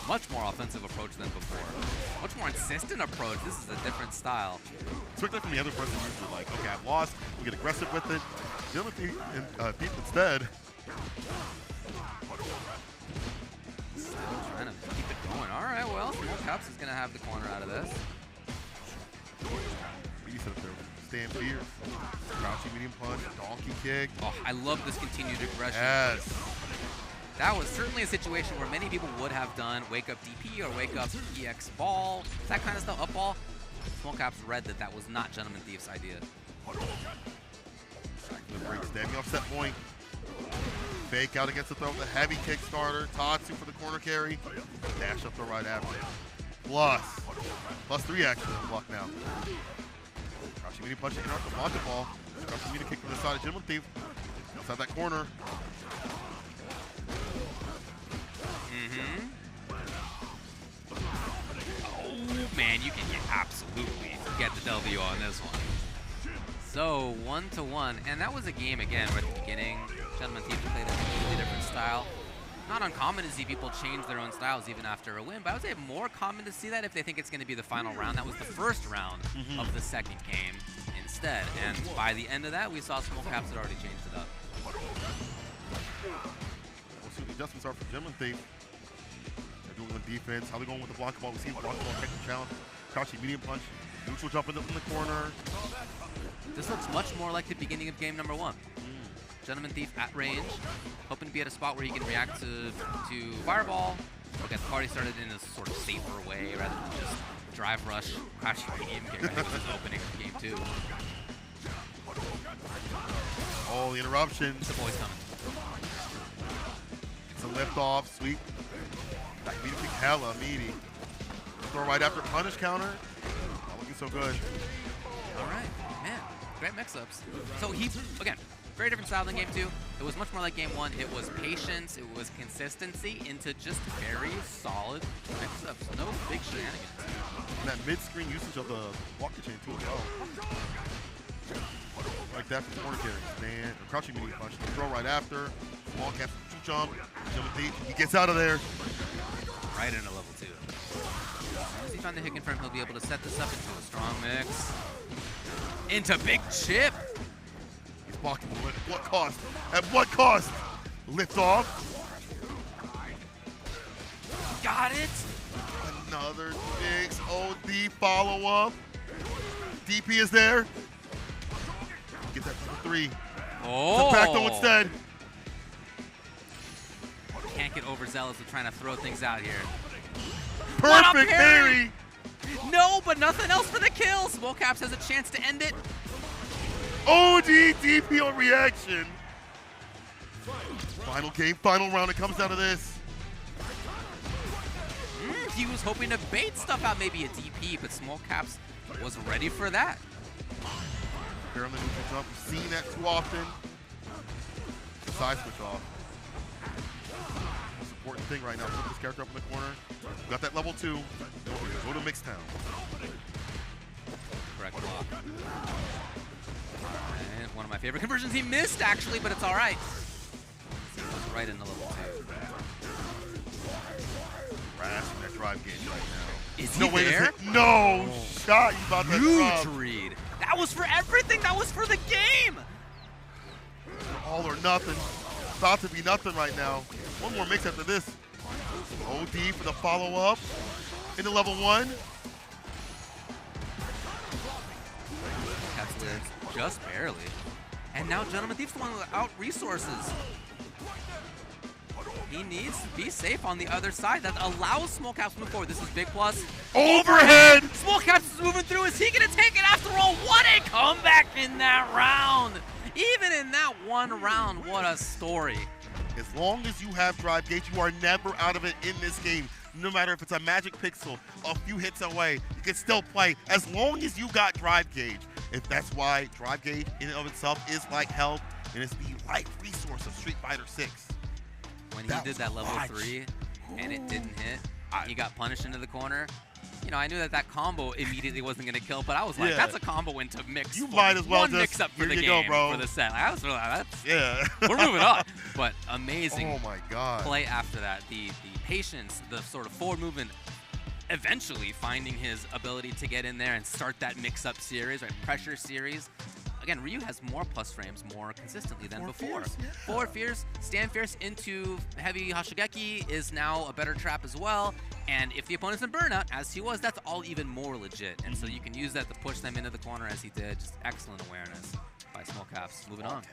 much more offensive approach than before. Much more insistent approach. This is a different style. Expect that from the other person usually like, okay, I've lost. We'll get aggressive with it. Gentlemanthief instead. Still trying to keep it going. All right, well, Smolcaps is going to have the corner out of this. Set up there. Stand fierce. Crouching medium punch. Donkey kick. Oh, I love this continued aggression. Yes. That was certainly a situation where many people would have done wake up DP or wake up EX ball, that kind of stuff, up ball. Smolcaps read that that was not Gentlemanthief's idea. Standing off set point. Fake out against the throw with a heavy Kickstarter. Tatsu for the corner carry. Dash up the right after. Plus 3 action on the block now. Crouching medium punch, interrupt the Blanka ball. Crouching medium kick from the side of Gentlemanthief. Outside that corner. Oh man, you can absolutely get the W on this one. So 1-1, and that was a game again where at the beginning, Gentlemanthief played a completely different style. Not uncommon to see people change their own styles even after a win, but I would say more common to see that if they think it's going to be the final round. That was the first round of the second game instead, and by the end of that, we saw Smolcaps had already changed it up. We'll see what the adjustments are for Gentlemanthief. They're doing on defense. How they going with the Blanka ball? We see the Blanka ball technical challenge. Crouching medium punch. Neutral jumping up in the corner. This looks much more like the beginning of game number 1. Gentlemanthief at range, hoping to be at a spot where he can react to Fireball, or get the party started in a sort of safer way rather than just drive rush, crash game. I think it was his opening game too. Oh, the interruptions. The boy's coming. It's a lift off, sweep. That meaty kick, hella meaty. Throw right after punish counter. Not looking so good. All right, man, great mix-ups. So he, again, very different style than game 2. It was much more like game 1. It was patience, it was consistency into just very solid mix-ups. No big shenanigans. And that mid-screen usage of the walker chain too as well. Like that for corner carries, man. A crouching mini punch. Throw right after. Smolcaps, jump. He gets out of there. Right into level 2. As he found the hick in front, he'll be able to set this up into a strong mix. Into big chip. He's blocking. At what cost? At what cost? Lift off. Got it. Another big OD follow-up. DP is there. Get that for 3. Oh. It's a back though instead. Can't get overzealous with trying to throw things out here. Perfect parry. No, but nothing else for the kill. Smolcaps has a chance to end it. OD DP on reaction. Final game, final round. It comes down to this. He was hoping to bait stuff out, maybe a DP, but Smolcaps was ready for that. Here on the neutral jump, we've seen that too often. Side switch off. Most important thing right now, put this character up in the corner. We got that level 2. Go to Mixtown. Correct block. And one of my favorite conversions he missed, actually, but it's all right. He was right in the level 2. Rasping that drive gauge right now. Is he there? No shot. You about that Huge drop. read. That was for everything. That was for the game. All or nothing. About to be nothing right now. One more mix after this. OD for the follow-up. Into level 1. That's weird. Just barely. And now Gentlemanthief's the one without resources. He needs to be safe on the other side. That allows Smolcaps to move forward. This is big plus. Overhead! Smolcaps is moving through. Is he going to take it after all? What a comeback in that round. Even in that one round, what a story. As long as you have drive gauge, you are never out of it in this game. No matter if it's a magic pixel, a few hits away, you can still play as long as you got drive gauge. If that's why drive gauge in and of itself is like health, and it's the life resource of Street Fighter 6. When he did that level 3 and it didn't hit, he got punished into the corner. You know, I knew that that combo immediately wasn't going to kill, but I was like, that's a combo into mix. You might as well one just mix up for the game, go, bro. for the set. Like, I was really like, yeah. We're moving on. But amazing oh my God. play after that. The patience, the sort of forward movement, eventually finding his ability to get in there and start that mix-up series, right? Pressure series. Again, Ryu has more plus frames more consistently than before. Fierce, yeah. Forward fierce, stand fierce into heavy Hashigeki is now a better trap as well. And if the opponent's in burnout, as he was, that's all even more legit. And so you can use that to push them into the corner as he did. Just excellent awareness by Smolcaps. Moving on.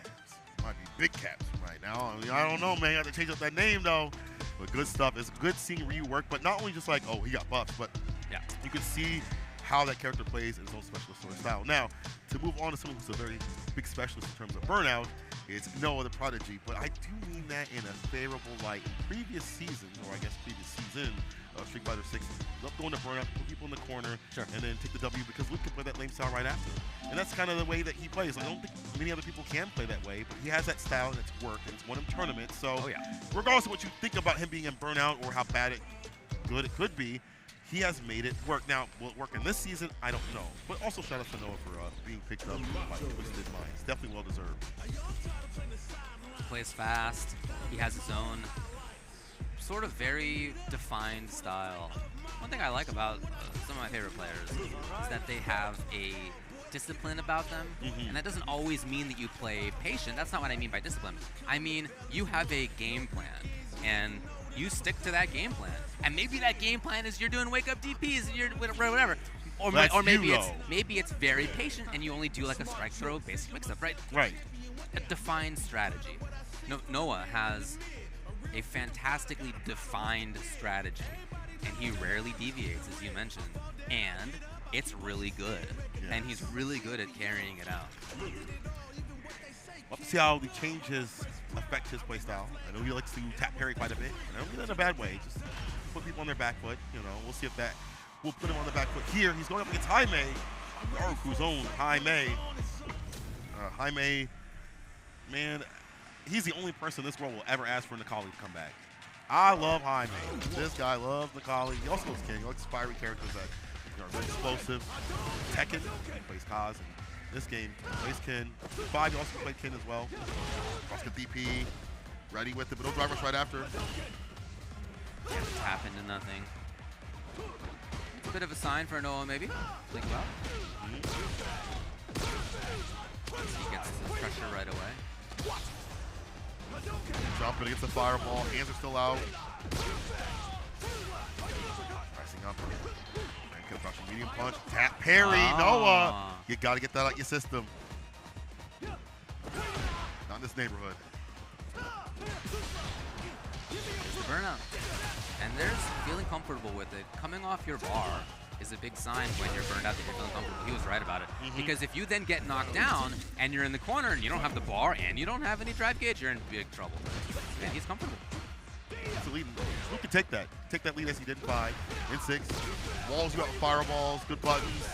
Might be big caps right now. I mean, I don't know, man. You have to change up that name, though. But good stuff. It's good seeing Ryu work, but not only just like, oh, he got buffs, but yeah, you can see how that character plays in his own specialist sort of style. Now, to move on to someone who's a very big specialist in terms of burnout, it's Noahtheprodigy, but I do mean that in a favorable light. In previous seasons, or I guess previous season of Street Fighter 6, love going to burnout, put people in the corner, and then take the W because Luke can play that lane style right after. And that's kind of the way that he plays. I don't think many other people can play that way, but he has that style and it's worked, and it's won him tournaments. So regardless of what you think about him being in burnout or how bad good it could be, he has made it work. Now, will it work in this season? I don't know. But also shout out to Noah for being picked up by Twisted Minds. Definitely well deserved. Plays fast. He has his own sort of very defined style. One thing I like about some of my favorite players is that they have a discipline about them. And that doesn't always mean that you play patient. That's not what I mean by discipline. I mean, you have a game plan. And you stick to that game plan. And maybe that game plan is you're doing wake-up DPs and you're whatever. Or maybe it's very patient and you only do like a strike throw basic mix-up, right? Right. A defined strategy. Noah has a fantastically defined strategy, and he rarely deviates, as you mentioned, and it's really good. Yes. And he's really good at carrying it out. Let's see how the changes affect his playstyle. I know he likes to tap parry quite a bit. I don't mean that in a bad way. Just put people on their back foot. You know, we'll see if that will put him on the back foot here. He's going up against Jaime. Garuku's own Jaime. Jaime, man, he's the only person in this world will ever ask for Necalli to come back. I love Jaime. This guy loves Necalli. He also loves King. He likes fiery characters that are really explosive. Tekken plays Kaz. This game, plays Ken. 5, he also played Ken as well. Cross the DP, ready with it, but no drive rush right after. Tap into nothing. It's a bit of a sign for Noah, maybe. Think about. He gets the pressure right away. Dropping against the fireball, hands are still out. Pricing up. Medium punch, tap parry, Noah. You got to get that out your system. Not in this neighborhood. It's the burnout. And there's feeling comfortable with it. Coming off your bar is a big sign when you're burned out that you're feeling comfortable. He was right about it. Because if you then get knocked down and you're in the corner and you don't have the bar and you don't have any drive gauge, you're in big trouble. And he's comfortable. That's a lead. Who can take that? Take that lead as he did in 5, in 6. Walls you out with fireballs, good buttons.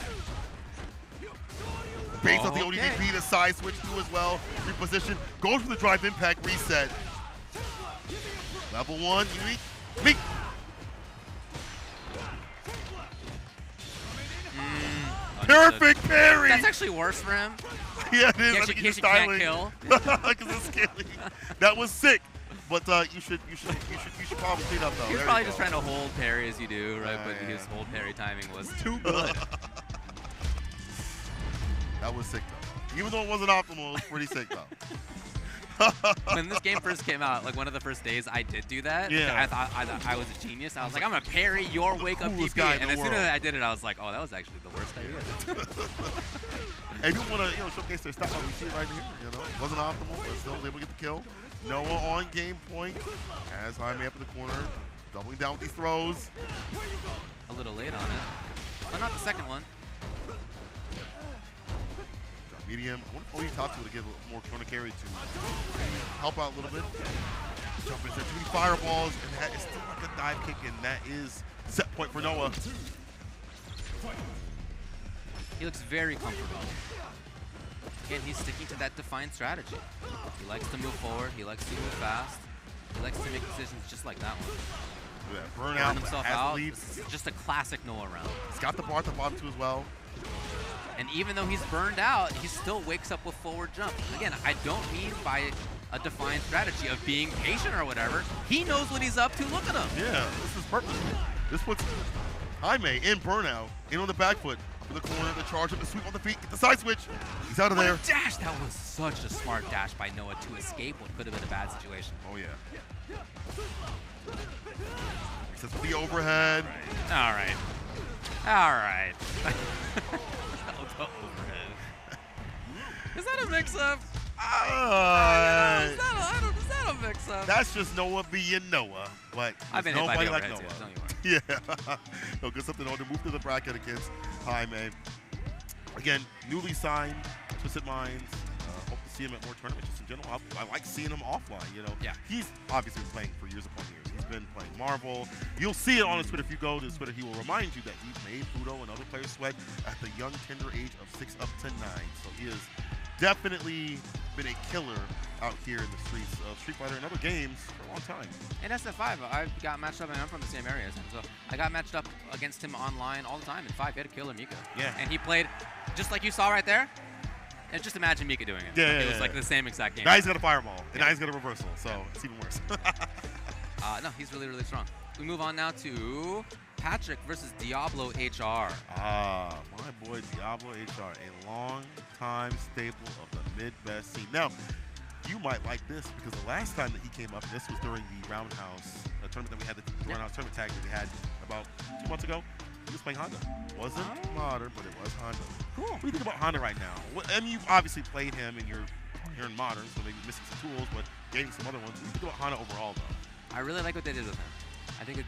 Baits out the ODDP, the side switch too as well. Reposition, goes for the drive impact, reset. Level 1, unique. Perfect parry! That's actually worse for him. Yeah, it is. He I think actually he's can't styling. kill. Because it's scaly. That was sick. But you should probably clean up though. He was probably just trying to hold parry as you do, right? But his hold parry timing was too good. That was sick though. Even though it wasn't optimal, it was pretty sick though. When this game first came out, like one of the first days I did do that. Yeah. I thought I was a genius. I was like, I'm gonna parry your wake up DP. And as soon as I did it, I was like, oh, that was actually the worst idea. And you want to showcase their stuff, we see it right here. It wasn't optimal, but still able to get the kill. Noah on game point, as Jaime up in the corner, doubling down with these throws. A little late on it, but not the second one. Drop medium. I wonder if Oitatsu would give a little more corner carry to help out a little bit. Jump into too many fireballs, and that is still like a dive kick, and that is set point for Noah. He looks very comfortable. Again, he's sticking to that defined strategy. He likes to move forward. He likes to move fast. He likes to make decisions just like that one. Yeah, burn Burn himself out. Lead. This is just a classic Noah round. He's got the bar at the bottom too as well. And even though he's burned out, he still wakes up with forward jump. Again, I don't mean by a defined strategy of being patient or whatever. He knows what he's up to. Look at him. Yeah, this is purposeful. This puts Jaime in burnout, in on the back foot. In the corner, the charge up, the sweep on the feet, get the side switch. He's out of there. Dash! That was such a smart dash by Noah to escape what could have been a bad situation. Oh, yeah. Resets with the overhead. All right. All right. The overhead. Is that a mix-up? Is that a mix-up? That's just Noah being Noah. But I've been hit by the like overhead Noah. too, don't you worry. Yeah. No, good something on to move to the bracket against Jaime. Again, newly signed, Twisted Minds. Hope to see him at more tournaments just in general. I like seeing him offline, Yeah. He's obviously been playing for years upon years. He's been playing Marvel. You'll see it on his Twitter. If you go to his Twitter, he will remind you that he made Pluto and other players sweat at the young, tender age of 6 up to 9. So he has definitely been a killer out here in the streets of Street Fighter and other games for a long time. In SF5, I got matched up, and I'm from the same area as him, so I got matched up against him online all the time. In 5, he had a killer Mika. Yeah. And he played, just like you saw right there, and just imagine Mika doing it. Yeah, It was like the same exact game. Now he's got a fireball, and now he's got a reversal, so it's even worse. No, he's really, really strong. We move on now to Patryk versus Diablohr HR. My boy Diablohr HR, a long-time staple of the mid-best scene. Now, you might like this because the last time that he came up, this was during the Roundhouse tournament that we had, the Roundhouse tournament tag that we had about 2 months ago. He was playing Honda. Wasn't modern, but it was Honda. Cool. What do you think about Honda right now? I mean, you've obviously played him, and you're in modern, so maybe missing some tools, but gaining some other ones. What do you think about Honda overall, though? I really like what they did with him. I think it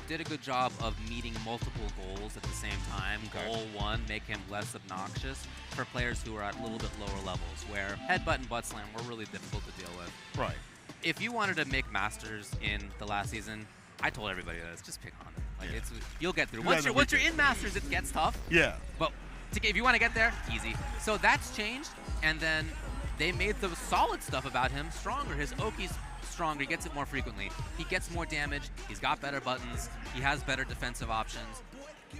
did a good job of meeting multiple goals at the same time. Goal one, make him less obnoxious for players who are at a little bit lower levels, where headbutt and butt slam were really difficult to deal with. Right. If you wanted to make Masters in the last season, I told everybody this, just pick Honda. Like you'll get through. Once you're in Masters, it gets tough. Yeah. But if you want to get there, easy. So that's changed, and then they made the solid stuff about him stronger. His Oki's stronger, he gets it more frequently. He gets more damage, he's got better buttons, he has better defensive options.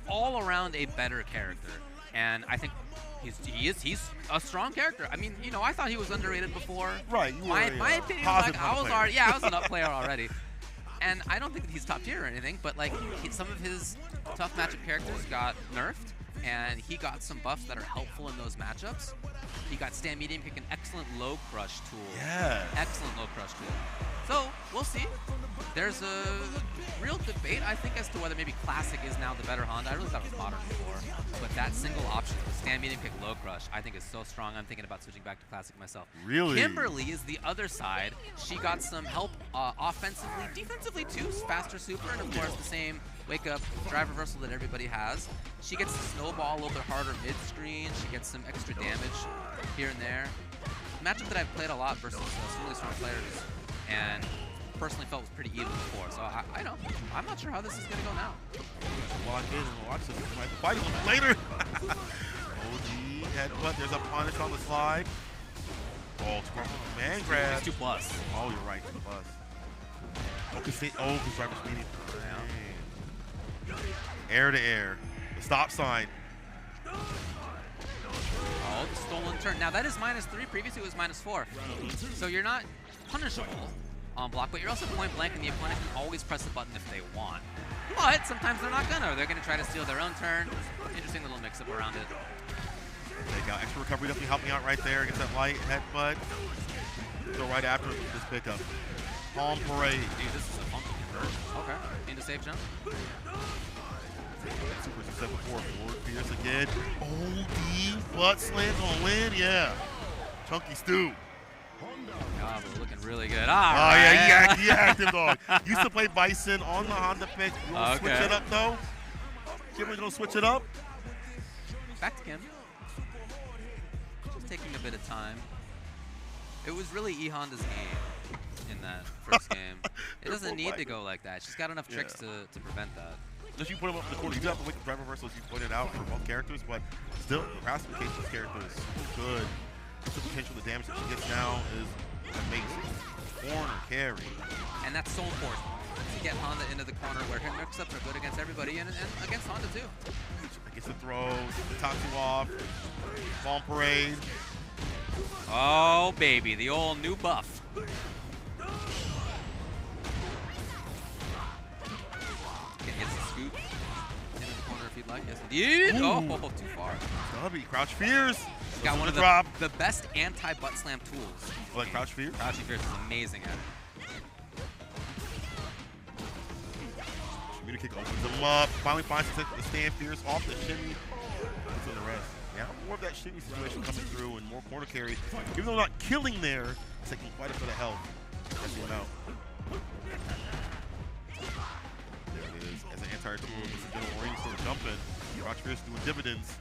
All around a better character. And I think he's a strong character. I mean, you know, I thought he was underrated before. Right. My opinion was like, I was an up player already. And I don't think that he's top tier or anything, but like some of his tough matchup characters got nerfed, and he got some buffs that are helpful in those matchups. He got stand medium kick, an excellent low crush tool. Yeah. Excellent low crush tool. So we'll see. There's a real debate, I think, as to whether maybe Classic is now the better Honda. I really thought it was Modern before. But that single option, the stand medium kick low crush, I think is so strong. I'm thinking about switching back to Classic myself. Really? Kimberly is the other side. She got some help offensively, defensively too. Faster super, and of course the same wake up drive reversal that everybody has. She gets to snowball a little bit harder mid-screen. She gets some extra damage here and there. Matchup that I've played a lot versus some really strong players, and personally felt was pretty even before. So I know. I'm not sure how this is going to go now. Lock in and watch this. Might fight a little later. OG headbutt. There's a punish on the slide. Oh, man grab. It's 2+. Oh, you're right. 2+. Okay, because driver's medium. Air to air. The stop sign. Oh, the stolen turn. Now that is -3. Previously it was -4. So you're not punishable on block, but you're also point blank, and the opponent can always press the button if they want. But sometimes they're not gonna. They're gonna try to steal their own turn. Interesting little mix-up around it. Take out extra recovery, definitely helping out right there against that light headbutt. Go right after this pickup. Palm parade. Dude, this is a funky conversion. Okay. Into safe jump. Super success before forward Pierce again. OD butt slam gonna win, yeah. Chunky Stew. God, we're looking really good. Yeah, he active dog. Used to play Bison on the Honda pick. You want to switch it up though? Kimberly gonna switch it up? Back to Kim. Just taking a bit of time. It was really E-Honda's game in that first game. It doesn't need to go like that. She's got enough tricks to prevent that. Unless you put him up in the corner, you do have to wake the drive reversal, as you pointed out, for both characters, but still, the classification of this character is so good. The potential, the damage that she gets now is amazing. Corner carry. And that's so important to get Honda into the corner where her mix-ups are good against everybody and against Honda too. Gets the throw, the top two off, bomb parade. Oh baby, the old new buff. Gets the scoop into the corner if you'd like. Yes, indeed. Oh, too far. Stubby, crouch fears. Got one of the best anti-butt slam tools. Like Crouch Fear? Crouching Fierce is amazing at it. Shimmy kick opens him up. Finally finds the stand Fierce off the shimmy. That's the rest. Yeah, more of that shimmy situation coming through and more corner carry. Even though not killing there, it's taking quite a bit of health. Pressing him out. There it is. As an anti-tool, this is going to range sort of jumping. Crouch Fierce doing dividends.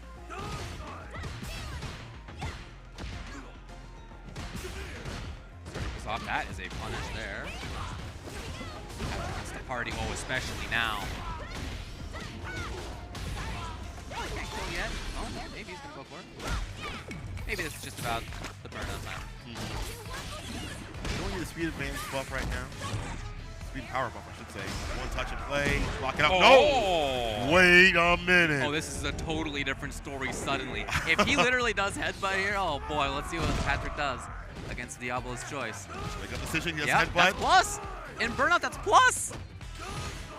Off. That is a punish there. That's the party, especially now. Oh, he can't kill yet. Oh, maybe he's gonna go for it. Maybe this is just about the burnout time. You don't need the speed advantage buff right now. Speed power buff, I should say. One touch and play. Lock it up. Oh. No! Wait a minute. Oh, this is a totally different story suddenly. If he literally does headbutt here, oh boy, let's see what Patryk does against Diablohr's choice. Make a decision. Yes, yep, headbutt. That's plus. In burnout, that's plus.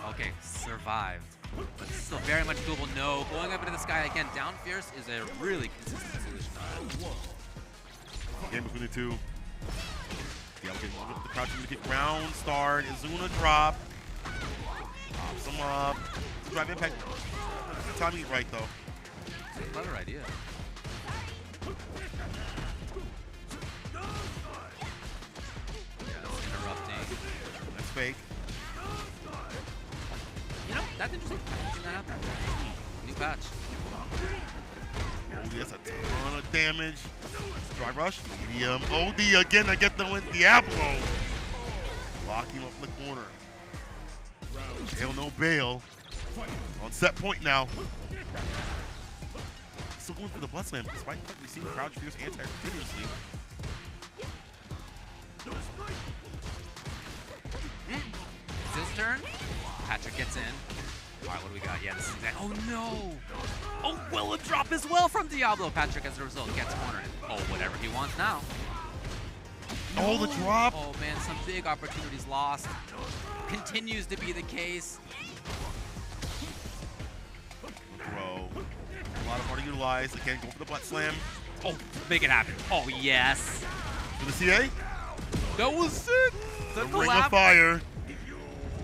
Okay, survived. But still very much doable. No, going up into the sky again. Down Fierce is a really consistent solution. Game between the two. Diablohr the crouch kick round start. Izuna drop. Pops him up. Drive impact. timing it right, though. Clever idea. Yeah, interrupting. That's fake. You know, that's interesting. I haven't seen that happen. New patch. Oh, that's a ton of damage. Dry rush. Medium. OD again. I get the win. Diablohr. Lock him up in the corner. Jail no bail. On set point now. Still going for the blood slam despite the fact we've seen Crouch Fierce anti continuously. It's his turn. Patryk gets in. All right, what do we got? Yeah, this is exactly. Oh no! Oh, will a drop as well from Diablohr. Patryk, as a result, gets cornered. Oh, whatever he wants now. Oh, the drop. Oh man, some big opportunities lost. Continues to be the case. Bro, a lot of hard to utilize. Again, go for the butt slam. Oh, make it happen. Oh yes. For the CA. That was it. The ring of fire.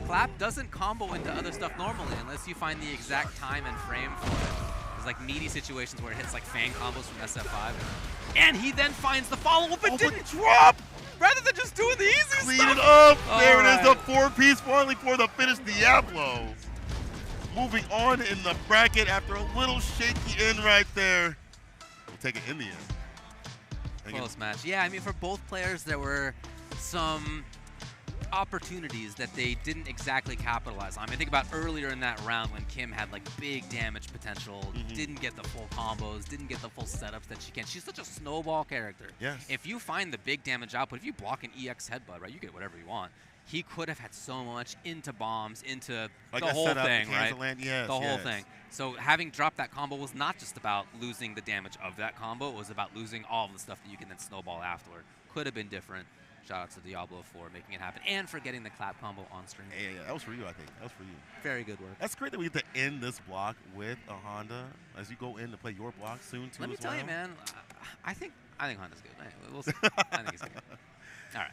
Clap doesn't combo into other stuff normally unless you find the exact time and frame for it. There's like meaty situations where it hits like fan combos from SF5. And he then finds the follow-up but didn't drop! Rather than just doing the easy stuff. Clean it up! All there right. it is, the 4-piece finally for the finish. Diablohr. Moving on in the bracket after a little shaky end right there. We'll take it in the end. Close match. Yeah, I mean, for both players, there were some opportunities that they didn't exactly capitalize on. I mean, think about earlier in that round when Kim had like big damage potential, didn't get the full combos, didn't get the full setups that she can. She's such a snowball character. Yes. If you find the big damage output, if you block an EX headbutt, right, you get whatever you want. He could have had so much into bombs, into like the whole thing, right? Yes, the whole thing. So having dropped that combo was not just about losing the damage of that combo, it was about losing all of the stuff that you can then snowball afterward. Could have been different. Shout out to Diablohr for making it happen and for getting the clap combo on stream. Yeah, that was for you, I think. That was for you. Very good work. That's great that we get to end this block with a Honda as you go in to play your block soon, too. Let me tell you, man, I think Honda's good. We'll see. I think he's good. All right.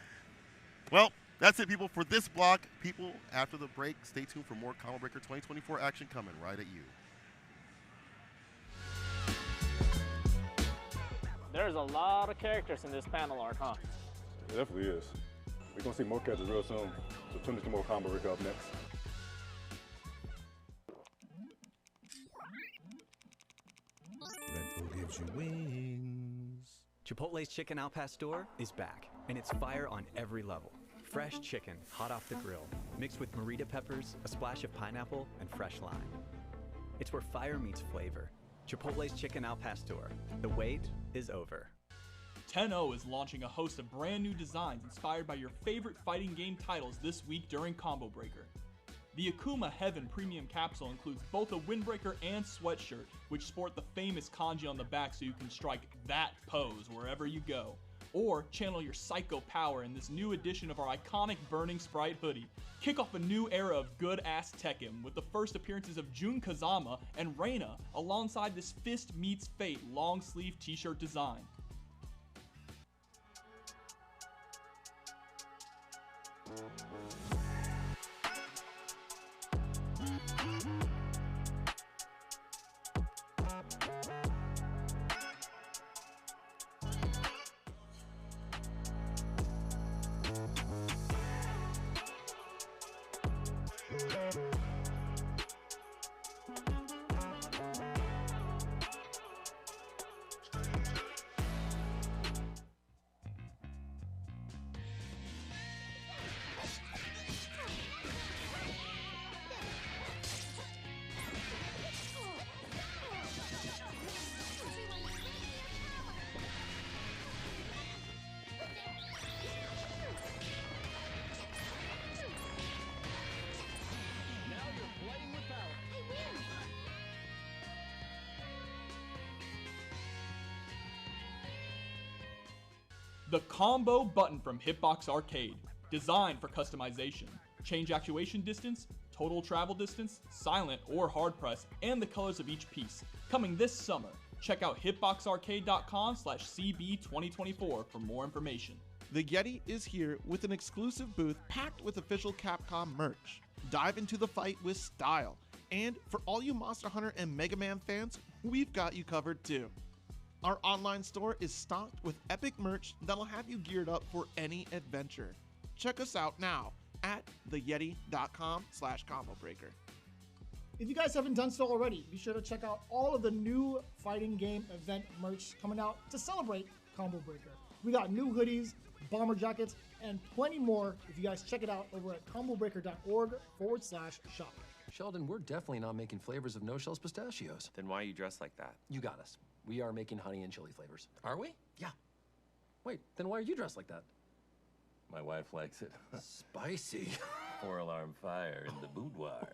Well, that's it, people, for this block. People, after the break, stay tuned for more Combo Breaker 2024 action coming right at you. There's a lot of characters in this panel art, huh? It definitely is. We're going to see more characters real soon, so tune into more Combo Breaker up next. Red Bull gives you wings. Chipotle's Chicken Al Pastor is back, and it's fire on every level. Fresh chicken, hot off the grill, mixed with Marita peppers, a splash of pineapple, and fresh lime. It's where fire meets flavor. Chipotle's Chicken Al Pastor. The wait is over. 10-0 is launching a host of brand new designs inspired by your favorite fighting game titles this week during Combo Breaker. The Akuma Heaven Premium Capsule includes both a windbreaker and sweatshirt, which sport the famous kanji on the back so you can strike that pose wherever you go. Or channel your psycho power in this new edition of our iconic Burning Sprite hoodie. Kick off a new era of good-ass Tekken with the first appearances of Jun Kazama and Reina alongside this Fist Meets Fate long-sleeve t-shirt design. The Combo button from Hitbox Arcade, designed for customization. Change actuation distance, total travel distance, silent or hard press, and the colors of each piece. Coming this summer. Check out hitboxarcade.com/CB2024 for more information. The Yeti is here with an exclusive booth packed with official Capcom merch. Dive into the fight with style. And for all you Monster Hunter and Mega Man fans, we've got you covered too. Our online store is stocked with epic merch that'll have you geared up for any adventure. Check us out now at theyeti.com/combobreaker. If you guys haven't done so already, be sure to check out all of the new fighting game event merch coming out to celebrate Combo Breaker. We got new hoodies, bomber jackets, and plenty more if you guys check it out over at combobreaker.org/shop. Sheldon, we're definitely not making flavors of no-shells pistachios. Then why are you dressed like that? You got us. We are making honey and chili flavors. Are we? Yeah. Wait, then why are you dressed like that? My wife likes it. Spicy. 4-alarm fire in the boudoir.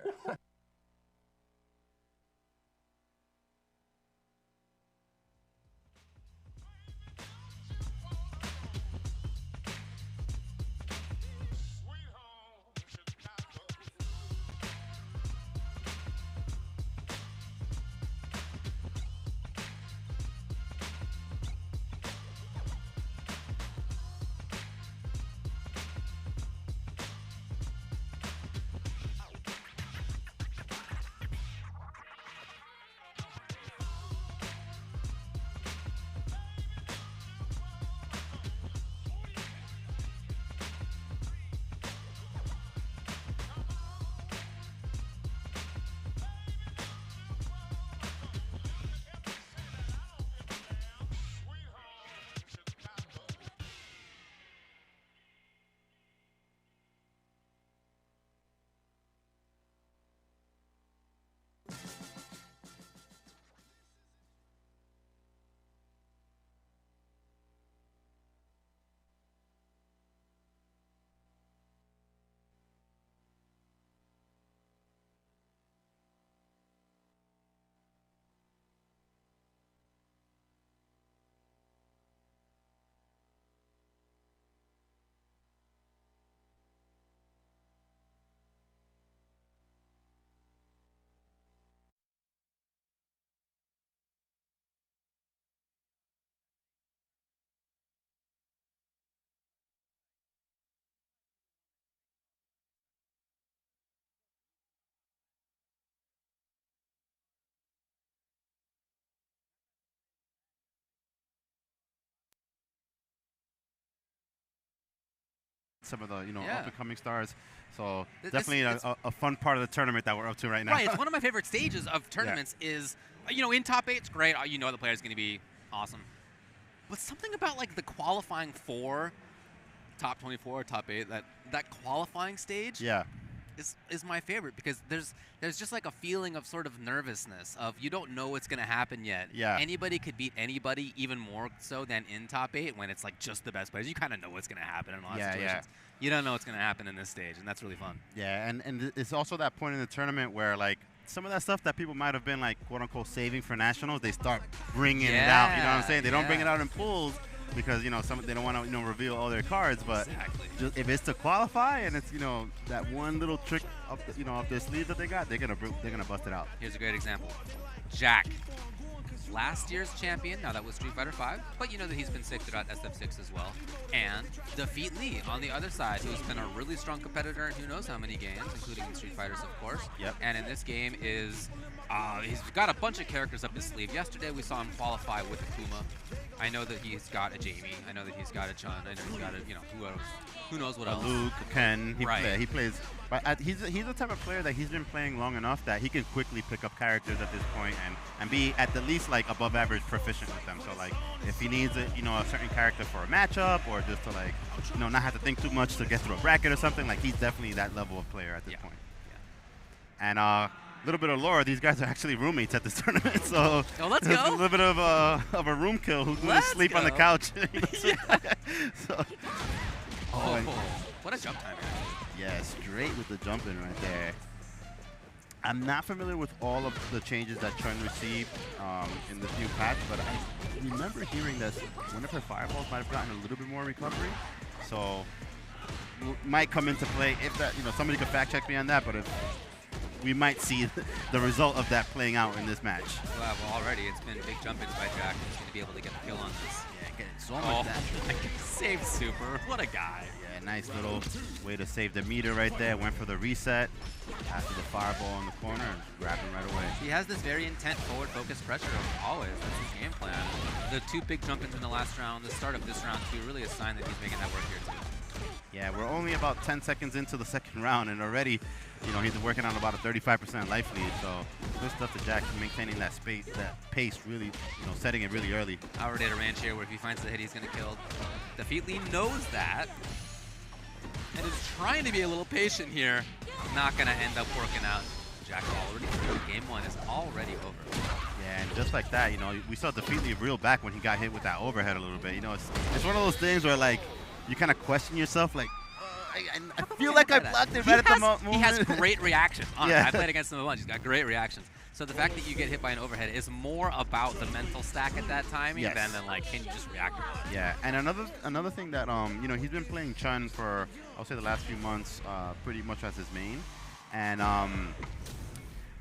some of the up and coming stars. So definitely a fun part of the tournament that we're up to right now. Right, it's one of my favorite stages of tournaments. Is in top 8 it's great. The player's going to be awesome. But something about like the qualifying 4, top 24, top 8, that qualifying stage. Yeah. Is my favorite because there's just like a feeling of sort of nervousness of you don't know what's going to happen yet. Yeah. Anybody could beat anybody, even more so than in top 8 when it's like just the best players. You kind of know what's going to happen in a lot of situations. Yeah. You don't know what's going to happen in this stage, and that's really fun. Yeah, and it's also that point in the tournament where like some of that stuff that people might have been like quote unquote saving for nationals, they start bringing it out. You know what I'm saying? They don't bring it out in pools because they don't want to reveal all their cards, but just if it's to qualify and it's that one little trick up up their sleeve that they got, they're gonna bust it out. Here's a great example: JAK, last year's champion. Now that was Street Fighter V, but you know that he's been sick throughout SF6 as well. And Dafeetlee on the other side, who's been a really strong competitor in who knows how many games, including in Street Fighters, of course. Yep. And in this game is he's got a bunch of characters up his sleeve. Yesterday we saw him qualify with Akuma. I know that he's got a Jamie. I know that he's got a Chun. I know he's got a who knows what else. Luke, Ken. He plays. But he's the type of player that he's been playing long enough that he can quickly pick up characters at this point and be at the least like above average proficient with them. So like if he needs a certain character for a matchup or just to like not have to think too much to get through a bracket or something, like he's definitely that level of player at this point. Yeah. And little bit of lore, these guys are actually roommates at this tournament, so let's go. A little bit of a room kill who's going to sleep on the couch. What a jump time! Yeah, straight with the jump in right there. I'm not familiar with all of the changes that Chun received in this new patch, but I remember hearing that one of her fireballs might have gotten a little bit more recovery, so might come into play if that somebody could fact check me on that, but if we might see the result of that playing out in this match. Well, already it's been big jump-ins by JAK. He's going to be able to get the kill on this. Yeah, getting so much damage. saved super. What a guy. Yeah, nice little way to save the meter right there. Went for the reset after the fireball in the corner and grabbed him right away. He has this very intent forward-focused pressure always. That's his game plan. The 2 big jump-ins in the last round, the start of this round too, really a sign that he's making that work here too. Yeah, we're only about 10 seconds into the second round, and already, you know, he's working on about a 35% life lead. So good stuff to JAK, maintaining that pace, really, you know, setting it really early. Our data range here, where if he finds the hit, he's going to kill. Dafeetlee knows that, and is trying to be a little patient here. Not going to end up working out. JAK already through. Game 1 is already over. Yeah, and just like that, you know, we saw Dafeetlee reel back when he got hit with that overhead a little bit. You know, it's one of those things where, like, you kind of question yourself, like, I feel like I blocked it right at the moment. He has great reactions. Honestly, Yeah. I played against him a bunch. He's got great reactions. So the fact that you get hit by an overhead is more about the mental stack at that timing than like, can you just react? Yeah, and another thing that you know, he's been playing Chun for, I'll say, the last few months, pretty much as his main, and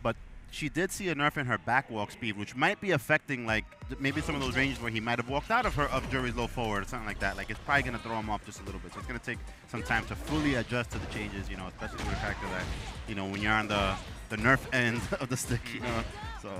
but she did see a nerf in her back walk speed, which might be affecting like maybe some of those ranges where he might have walked out of Juri's low forward or something like that. Like, it's probably going to throw him off just a little bit. So it's going to take some time to fully adjust to the changes, you know, especially with a character that, you know, when you're on the nerf end of the stick, you know. So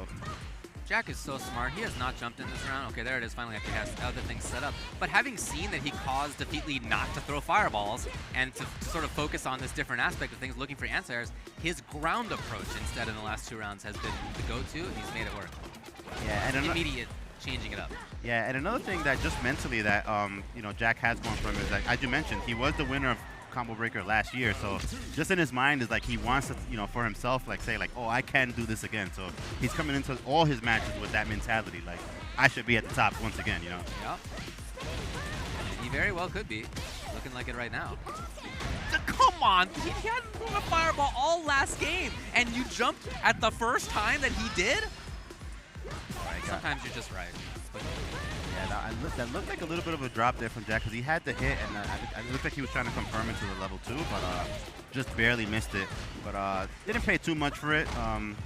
JAK is so smart. He has not jumped in this round. Okay, there it is. Finally, after he has other things set up. But having seen that he caused Dafeetlee not to throw fireballs and to sort of focus on this different aspect of things, looking for answers, his ground approach instead in the last 2 rounds has been the go-to, and he's made it work. Yeah, and immediate changing it up. Yeah, and another thing that just mentally that you know, JAK has going for him is, like, as you mentioned, he was the winner of Combo Breaker last year, so just in his mind is like he wants to, you know, for himself, like, say like, oh, I can do this again. So he's coming into all his matches with that mentality, like, I should be at the top once again, you know. Yep. He very well could be. Looking like it right now. Come on! He hadn't thrown a fireball all last game, and you jumped at the first time that he did? Sometimes you're just right. But yeah, that looked like a little bit of a drop there from JAK, because he had the hit, and it looked like he was trying to confirm it to the level 2, but just barely missed it. But didn't pay too much for it. And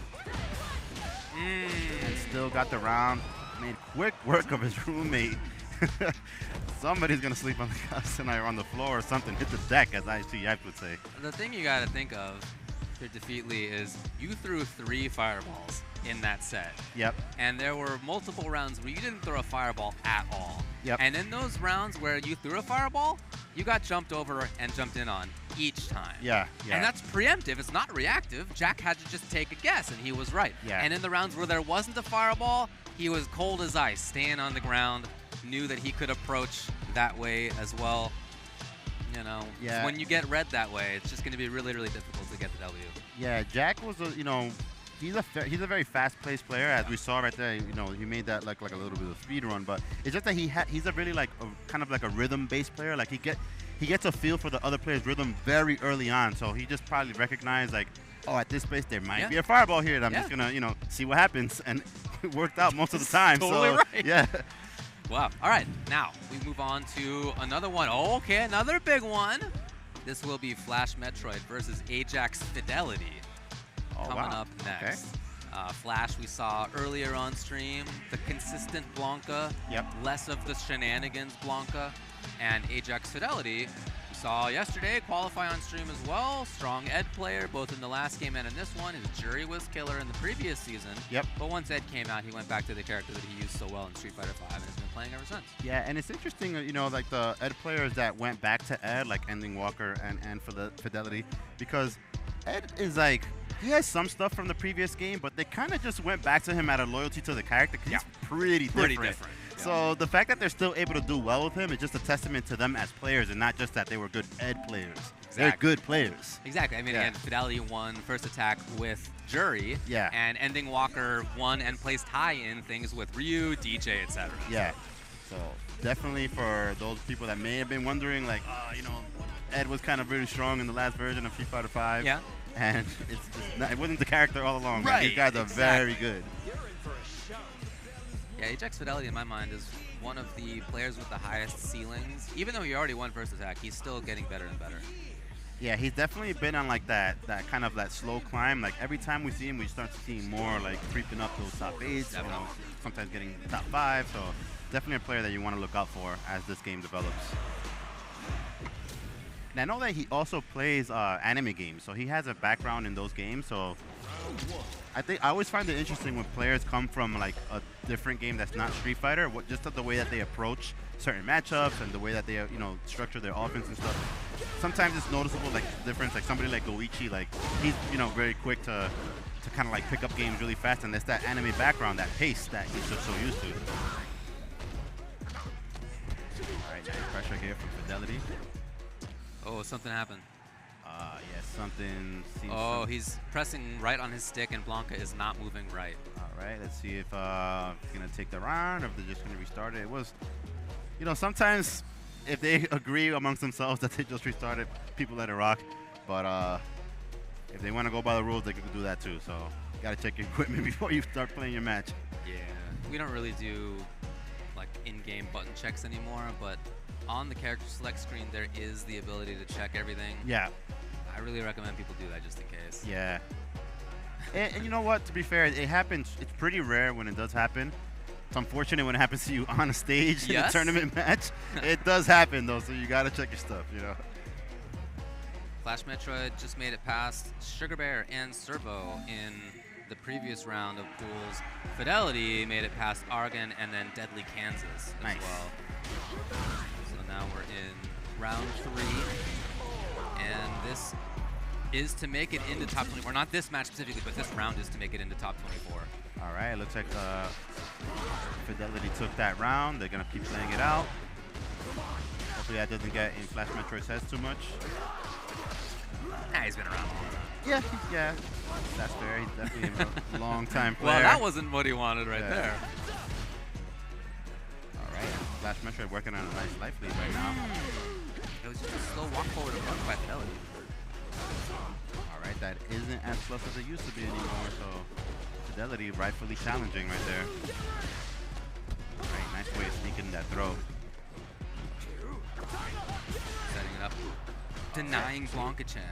still got the round. Made quick work of his roommate. Somebody's gonna sleep on the couch tonight or on the floor or something. Hit the deck, as ICF would say. The thing you gotta think of for Dafeetlee is you threw 3 fireballs in that set. Yep. And there were multiple rounds where you didn't throw a fireball at all. Yep. And in those rounds where you threw a fireball, you got jumped over and jumped in on each time. Yeah, yeah. And that's preemptive. It's not reactive. JAK had to just take a guess, and he was right. Yeah. And in the rounds where there wasn't a fireball, he was cold as ice, staying on the ground, knew that he could approach that way as well. You know, yeah. When you get read that way, it's just going to be really, really difficult to get the W. Yeah, JAK was a, you know, he's a very fast-paced player, as we saw right there. You know, he made that like a little bit of speed run, but it's just that he's a really kind of like a rhythm-based player. Like he gets a feel for the other player's rhythm very early on, so he just probably recognized, like, oh, at this space there might be a fireball here, and I'm just gonna, you know, see what happens, and it worked out most of the time. Totally so, right. Yeah. Wow. All right, now we move on to another one. Oh, okay, another big one. This will be FlashMetroid versus Ajax Fidelity. Coming up next. Okay. Flash we saw earlier on stream, the consistent Blanka, less of the shenanigans Blanka, and Ajax Fidelity we saw yesterday qualify on stream as well. Strong Ed player, both in the last game and in this one. His Juri was killer in the previous season. Yep. But once Ed came out, he went back to the character that he used so well in Street Fighter V and has been playing ever since. Yeah, and it's interesting, you know, like the Ed players that went back to Ed, like Ending Walker and for the Fidelity, because Ed is like, he has some stuff from the previous game, but they kind of just went back to him out of loyalty to the character, because he's pretty different. So the fact that they're still able to do well with him is just a testament to them as players, and not just that they were good Ed players. Exactly. They're good players. Exactly. I mean, and Fidelity won first attack with Juri, and Ending Walker won and placed high in things with Ryu, Dee Jay, etc. Yeah. So definitely for those people that may have been wondering, like, you know, Ed was kind of really strong in the last version of Street Fighter V. Yeah. And it's just not, it wasn't the character all along. Right. These guys are very good. Yeah, Ajax Fidelity in my mind is one of the players with the highest ceilings. Even though he already won first attack, he's still getting better and better. Yeah, he's definitely been on like that kind of that slow climb. Like every time we see him, we start seeing more like creeping up those top 8s. You know, sometimes getting top 5. So definitely a player that you want to look out for as this game develops. And I know that he also plays anime games, so he has a background in those games. So I always find it interesting when players come from like a different game that's not Street Fighter. Just the way that they approach certain matchups and the way that they structure their offense and stuff. Sometimes it's noticeable, like the difference. Like somebody like Goichi, like he's very quick to kind of like pick up games really fast, and that's that anime background, that pace that he's just so used to. All right, nice pressure here from Fidelity. Oh, something happened. Yes, something. Oh, he's pressing right on his stick, and Blanka is not moving right. All right, let's see if he's gonna take the round, or if they're just gonna restart it. It was, sometimes if they agree amongst themselves that they just restarted, people let it rock. But if they want to go by the rules, they can do that too. So you gotta check your equipment before you start playing your match. Yeah, we don't really do like in-game button checks anymore, but on the character select screen, there is the ability to check everything. Yeah. I really recommend people do that just in case. Yeah. And you know what? To be fair, it happens. It's pretty rare when it does happen. It's unfortunate when it happens to you on a stage in a tournament match. It does happen, though, so you got to check your stuff, FlashMetroid just made it past Sugar Bear and Servo in the previous round of pools. Fidelity made it past Argon and then Deadly Kansas as well. So now we're in round 3, and this is to make it into top 24. Not this match specifically, but this round is to make it into top 24. All right, looks like Fidelity took that round. They're going to keep playing it out. Hopefully that doesn't get in FlashMetroid's heads too much. Nah, he's been around a long time. Yeah, that's fair. He's definitely a long-time player. Well, that wasn't what he wanted right there. All right, FlashMetroid working on a nice life lead right now. It was just a slow walk forward approach by Fidelity. All right, that isn't as close as it used to be anymore, so Fidelity rightfully challenging right there. All right, nice way of sneaking that throw. Setting it up. Denying Blanka-chan.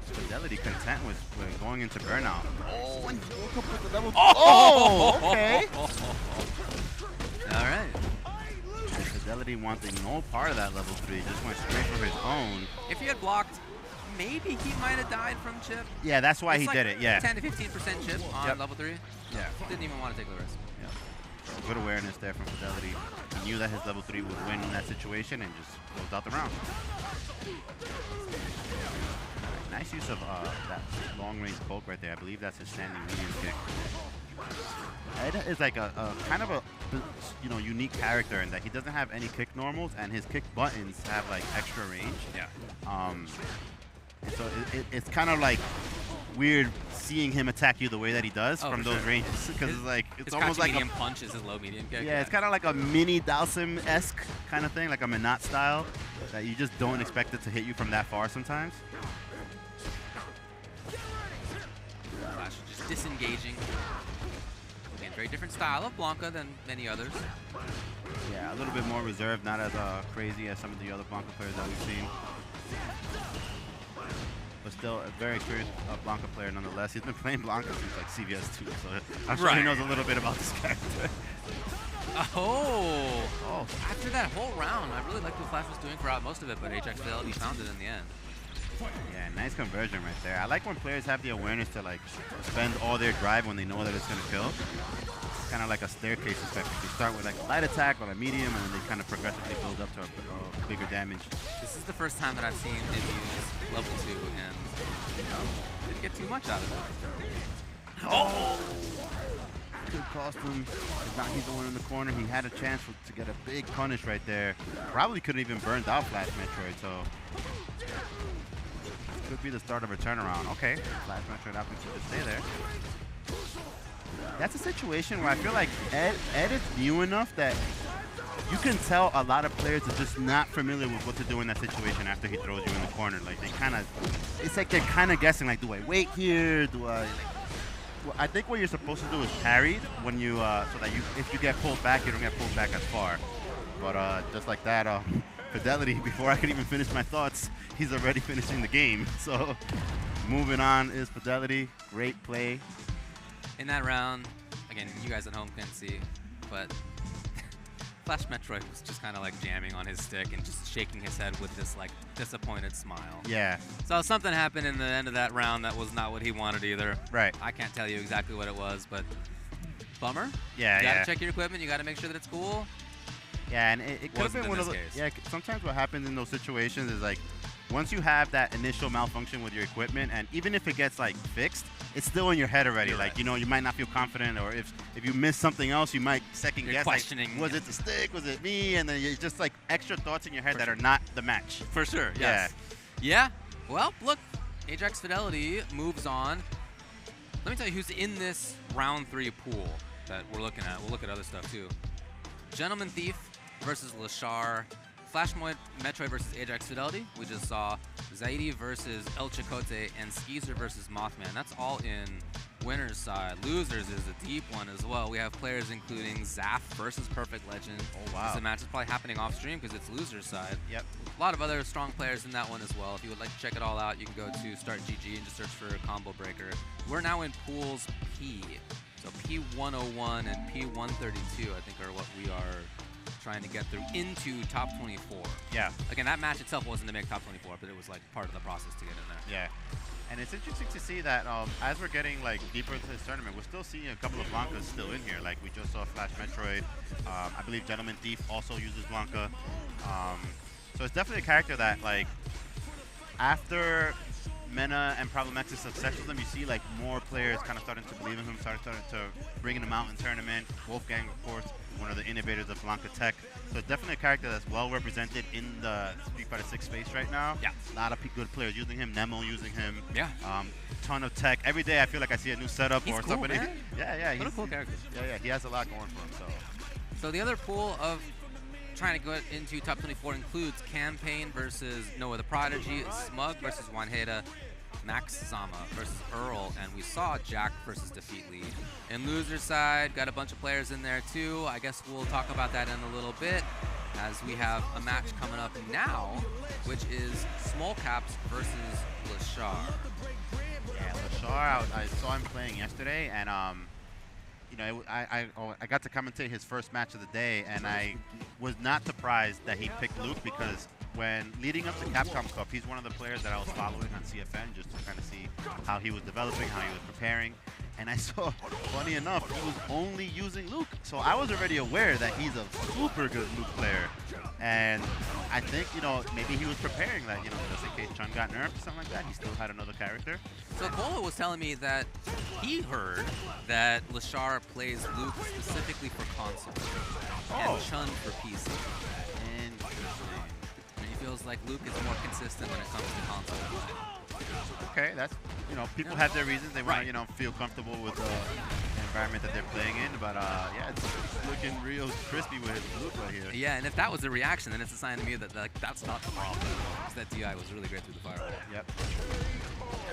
Fidelity content with going into burnout. Oh, and woke up with the level. Oh, okay. All right. And Fidelity wanting no part of that level 3, just went straight for his own. If he had blocked, maybe he might have died from chip. Yeah, that's why he like did it. Yeah. 10 to 15% chip on level 3. Yeah. Didn't even want to take the risk. Yeah. So good awareness there from Fidelity. He knew that his level 3 would win in that situation and just closed out the round. Nice use of that long-range poke right there. I believe that's his standing medium kick. Ed is like a kind of a unique character in that he doesn't have any kick normals, and his kick buttons have like extra range. Yeah. And so it's kind of like weird seeing him attack you the way that he does from those ranges, because it's almost like medium punch is his low medium kick. Yeah, it's kind of like a mini Dhalsim-esque kind of thing, like a Minot style, that you just don't expect it to hit you from that far sometimes. Flash just disengaging. Again, very different style of Blanka than many others. Yeah, a little bit more reserved, not as crazy as some of the other Blanka players that we've seen. But still a very experienced Blanka player nonetheless. He's been playing Blanka since like CVS 2, so I'm sure he knows a little bit about this character. Oh! After that whole round, I really liked what Flash was doing throughout most of it, but Ajax Fidelity found it in the end. Yeah, nice conversion right there. I like when players have the awareness to like spend all their drive when they know that it's going to kill. It's kind of like a staircase effect. They start with like a light attack or a medium, and then they kind of progressively build up to a bigger damage. This is the first time that I've seen him use level 2, and didn't get too much out of it. Oh! Could cost him. Now he's the one in the corner. He had a chance to get a big punish right there. Probably couldn't even burned out FlashMetroid, so could be the start of a turnaround. Okay, FlashMetroid opting to just stay there. That's a situation where I feel like Ed is new enough that you can tell a lot of players are just not familiar with what to do in that situation after he throws you in the corner. Like they kind of, it's like they're kind of guessing. Like, do I wait here? Do I? Well, I think what you're supposed to do is parry when you, so that if you get pulled back, you don't get pulled back as far. But just like that, Fidelity, before I could even finish my thoughts, he's already finishing the game. So moving on is Fidelity. Great play. In that round, again, you guys at home couldn't see, but FlashMetroid was just kind of like jamming on his stick and just shaking his head with this like disappointed smile. Yeah. So something happened in the end of that round that was not what he wanted either. Right. I can't tell you exactly what it was, but bummer. Yeah, You gotta check your equipment. You gotta make sure that it's cool. Yeah, and it could have been one of those. Yeah, sometimes what happens in those situations is like, once you have that initial malfunction with your equipment, and even if it gets like fixed, it's still in your head already. You're like, right. you know, you might not feel confident, or if you miss something else, you might second You're guess. questioning. Like, was it the stick? Was it me? And then it's just like extra thoughts in your head that are not the match. For sure. Yes. Yeah. Well, look, Ajax Fidelity moves on. Let me tell you who's in this round 3 pool that we're looking at. We'll look at other stuff too. Gentlemanthief versus Leshar. FlashMetroid versus Ajax Fidelity. We just saw Zaidi versus Elchakotay and Skeezer versus Mothman. That's all in winner's side. Losers is a deep one as well. We have players including Zaf versus Perfect Legend. Oh, wow. This match is probably happening off stream because it's loser's side. Yep. A lot of other strong players in that one as well. If you would like to check it all out, you can go to Start GG and just search for Combo Breaker. We're now in pools P. So P101 and P132, I think, are what we are trying to get through into top 24. Yeah. Again, that match itself wasn't to make top 24, but it was like part of the process to get in there. Yeah. And it's interesting to see that as we're getting like deeper into this tournament, we're still seeing a couple of Blankas still in here. Like we just saw FlashMetroid. I believe Gentlemanthief also uses Blanka. So it's definitely a character that like after Mena and Problemex's success with him, you see like more players kind of starting to believe in him, starting to bringing him out in tournament. Wolfgang, of course, one of the innovators of Blanka Tech. So it's definitely a character that's well represented in the Street Fighter 6 space right now. Yeah. A lot of good players using him. Nemo using him. Yeah. Ton of tech. Every day I feel like I see a new setup He's or cool, somebody. Man. Yeah. What a cool character. Yeah. He has a lot going for him. So the other pool of trying to go into top 24 includes Campaine versus Noahtheprodigy, Smug versus Wanheda, Macssama versus Earl, and we saw JAK versus Dafeetlee. In loser side, got a bunch of players in there too. I guess we'll talk about that in a little bit as we have a match coming up now, which is Smolcaps versus Leshar. Yeah, Leshar, I saw him playing yesterday, and you know, I got to commentate his first match of the day, and I was not surprised that he picked Luke because when leading up to Capcom Cup, he's one of the players that I was following on CFN just to kind of see how he was developing, how he was preparing. And I saw, funny enough, he was only using Luke. So I was already aware that he's a super good Luke player. And I think, you know, maybe he was preparing that, you know, just in case Chun got nerfed or something like that, he still had another character. So Bolo was telling me that he heard that Leshar plays Luke specifically for console and Chun for PC. And he feels like Luke is more consistent when it comes to console. Okay, that's, you know, people have their reasons. They want to, you know, feel comfortable with the environment that they're playing in. But yeah, it's looking real crispy with his Luke right here. Yeah, and if that was a reaction, then it's a sign to me that like that's not the problem. Because that DI was really great through the firewall. Yep.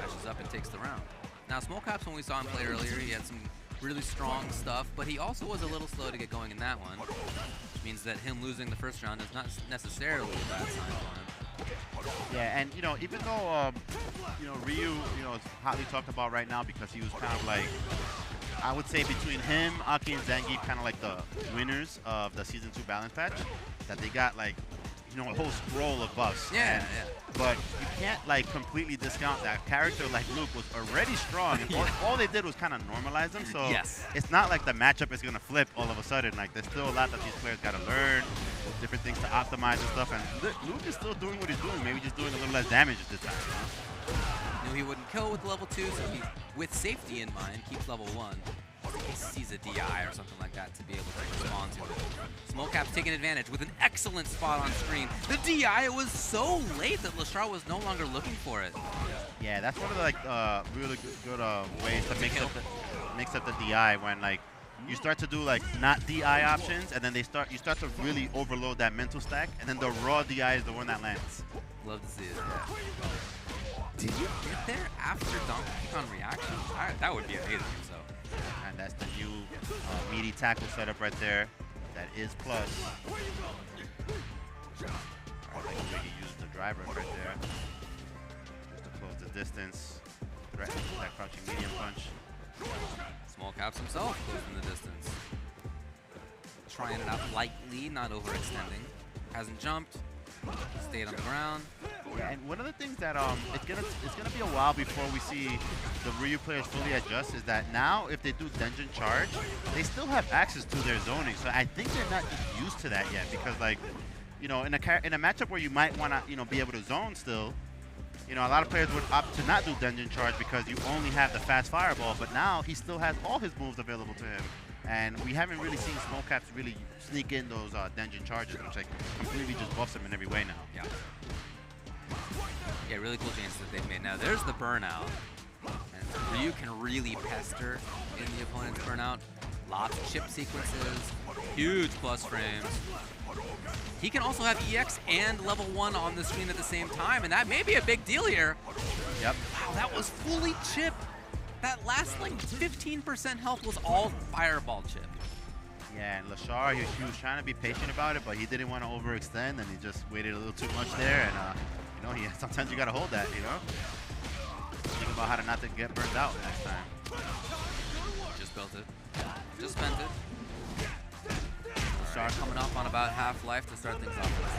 Dashes up and takes the round. Now, Smolcaps, when we saw him play earlier, he had some really strong stuff, but he also was a little slow to get going in that one, which means that him losing the first round is not necessarily a bad sign for him. Yeah, and you know, even though you know, Ryu, you know, is hotly talked about right now because he was kind of like, I would say between him, Aki, and Zangief, kind of like the winners of the Season 2 balance patch, that they got like, you know, a whole scroll of buffs. Yeah, and, but you can't like completely discount that character like Luke was already strong, and all they did was kind of normalize him. So it's not like the matchup is gonna flip all of a sudden. Like there's still a lot that these players gotta learn, different things to optimize and stuff. And Luke is still doing what he's doing, maybe just doing a little less damage at this time. Knew he wouldn't kill with level 2, so he, with safety in mind, keeps level 1. He sees a DI or something like that to be able to respond to it. Smolcaps taking advantage with an excellent spot on screen. The DI was so late that Leshar was no longer looking for it. Yeah, that's one of the like really good ways to mix up the DI when like you start to do like not DI options, and then you start to really overload that mental stack, and then the raw DI is the one that lands. Love to see it. Yeah. Did you get there after Donkey Kong reaction? That would be amazing. So. And that's the new meaty tackle setup right there. That is plus. driver right there. Just to close the distance. Threatening that crouching medium punch. Smolcaps himself closing the distance. Trying it out lightly, not overextending. Hasn't jumped. Stayed on the ground. Yeah, and one of the things that it's gonna be a while before we see the Ryu players fully adjust is that now if they do dungeon charge, they still have access to their zoning. So I think they're not just used to that yet because like, you know, in a matchup where you might wanna be able to zone still, you know, a lot of players would opt to not do dungeon charge because you only have the fast fireball. But now he still has all his moves available to him. And we haven't really seen Smolcaps really sneak in those dungeon charges, which like completely just buffs him in every way now. Yeah. Yeah, really cool changes that they've made. Now there's the burnout. And Ryu can really pester in the opponent's burnout. Lots of chip sequences, huge plus frames. He can also have EX and level 1 on the screen at the same time, and that may be a big deal here. Yep. Wow, that was fully chip. That last like 15% health was all fireball chip. Yeah, and Leshar, he was trying to be patient about it, but he didn't want to overextend, and he just waited a little too much there. And you know, sometimes you gotta hold that. You know, think about how to not to get burned out next time. Just built it. Just spent it. Leshar coming up on about half life to start things off this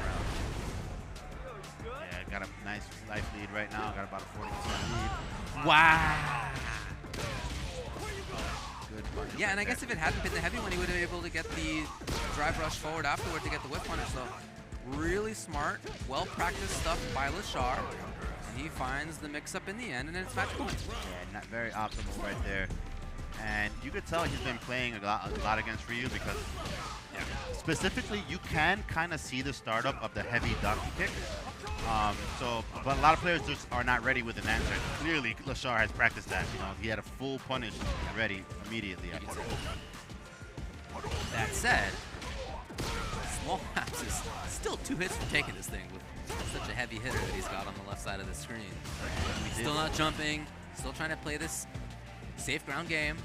round. Yeah, got a nice life lead right now. Got about a 40% lead. Wow. Good. Yeah, and I guess if it hadn't been the heavy one, he would have been able to get the drive rush forward afterward to get the whip punish. So really smart, well-practiced stuff by Leshar. And he finds the mix-up in the end, and then it's match point. Yeah, not very optimal right there. And you could tell he's been playing a lot against Ryu because specifically you can kind of see the startup of the heavy donkey kick. But a lot of players just are not ready with an answer. Clearly, Leshar has practiced that. You know, he had a full punish ready immediately. That said, Smolcaps is still 2 hits from taking this thing with such a heavy hitter that he's got on the left side of the screen. Still not jumping, still trying to play this safe ground game.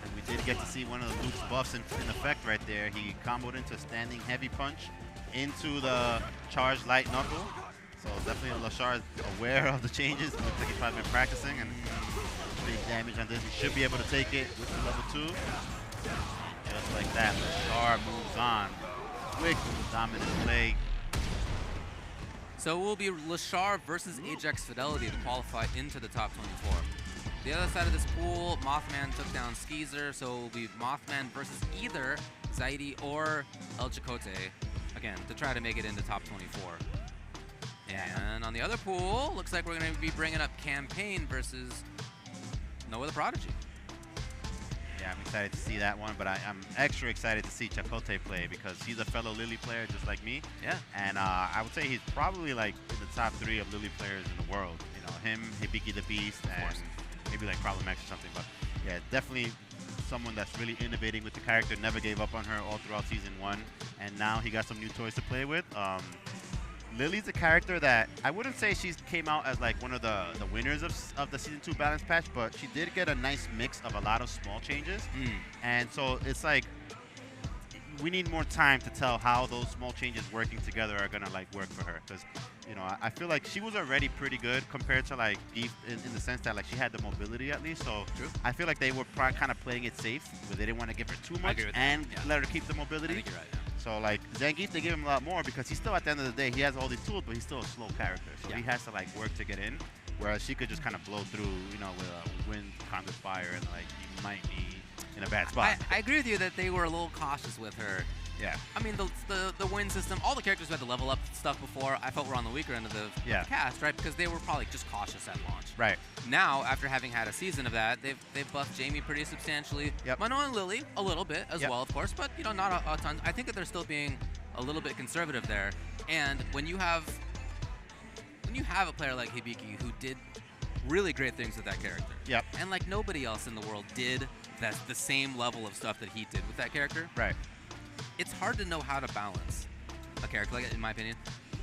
And we did get to see one of the Luke's buffs in effect right there. He comboed into a standing heavy punch into the charged light knuckle. So definitely Leshar is aware of the changes. Looks like he's probably been practicing and big damage on this. He should be able to take it with the level 2. Just like that, Leshar moves on. Quick, dominant play. So it will be Leshar versus Ajax Fidelity to qualify into the top 24. The other side of this pool, Mothman took down Skeezer, so it will be Mothman versus either Zaidi or Elchakotay, again, to try to make it into top 24. And on the other pool, looks like we're going to be bringing up Campaine versus Noahtheprodigy. Yeah, I'm excited to see that one, but I'm extra excited to see Chakotay play because he's a fellow Lily player just like me. Yeah. And I would say he's probably like in the top 3 of Lily players in the world. You know, him, Hibiki the Beast, and maybe like Problem X or something. But yeah, definitely someone that's really innovating with the character, never gave up on her all throughout Season 1. And now he got some new toys to play with. Lily's a character that I wouldn't say she came out as like one of the winners of the Season 2 balance patch, but she did get a nice mix of a lot of small changes. And so it's like we need more time to tell how those small changes working together are gonna like work for her, because you know I feel like she was already pretty good compared to like Deep in the sense that like she had the mobility at least. So I feel like they were kind of playing it safe, where they didn't want to give her too much and let her keep the mobility. I think you're right. So like Zangief, they give him a lot more because he's still at the end of the day he has all these tools, but he's still a slow character. So he has to like work to get in, whereas she could just kind of blow through, you know, with wind, conquer fire, and like you might be in a bad spot. I agree with you that they were a little cautious with her. Yeah. I mean, the win system, all the characters who had the level up stuff before, I felt were on the weaker end of the cast, right? Because they were probably just cautious at launch. Right. Now, after having had a season of that, they've buffed Jamie pretty substantially. Yep. Mano and Lily a little bit as well, of course, but you know, not a ton. I think that they're still being a little bit conservative there. And when you have a player like Hibiki who did really great things with that character, and like nobody else in the world did the same level of stuff that he did with that character, right? It's hard to know how to balance a character like it, in my opinion.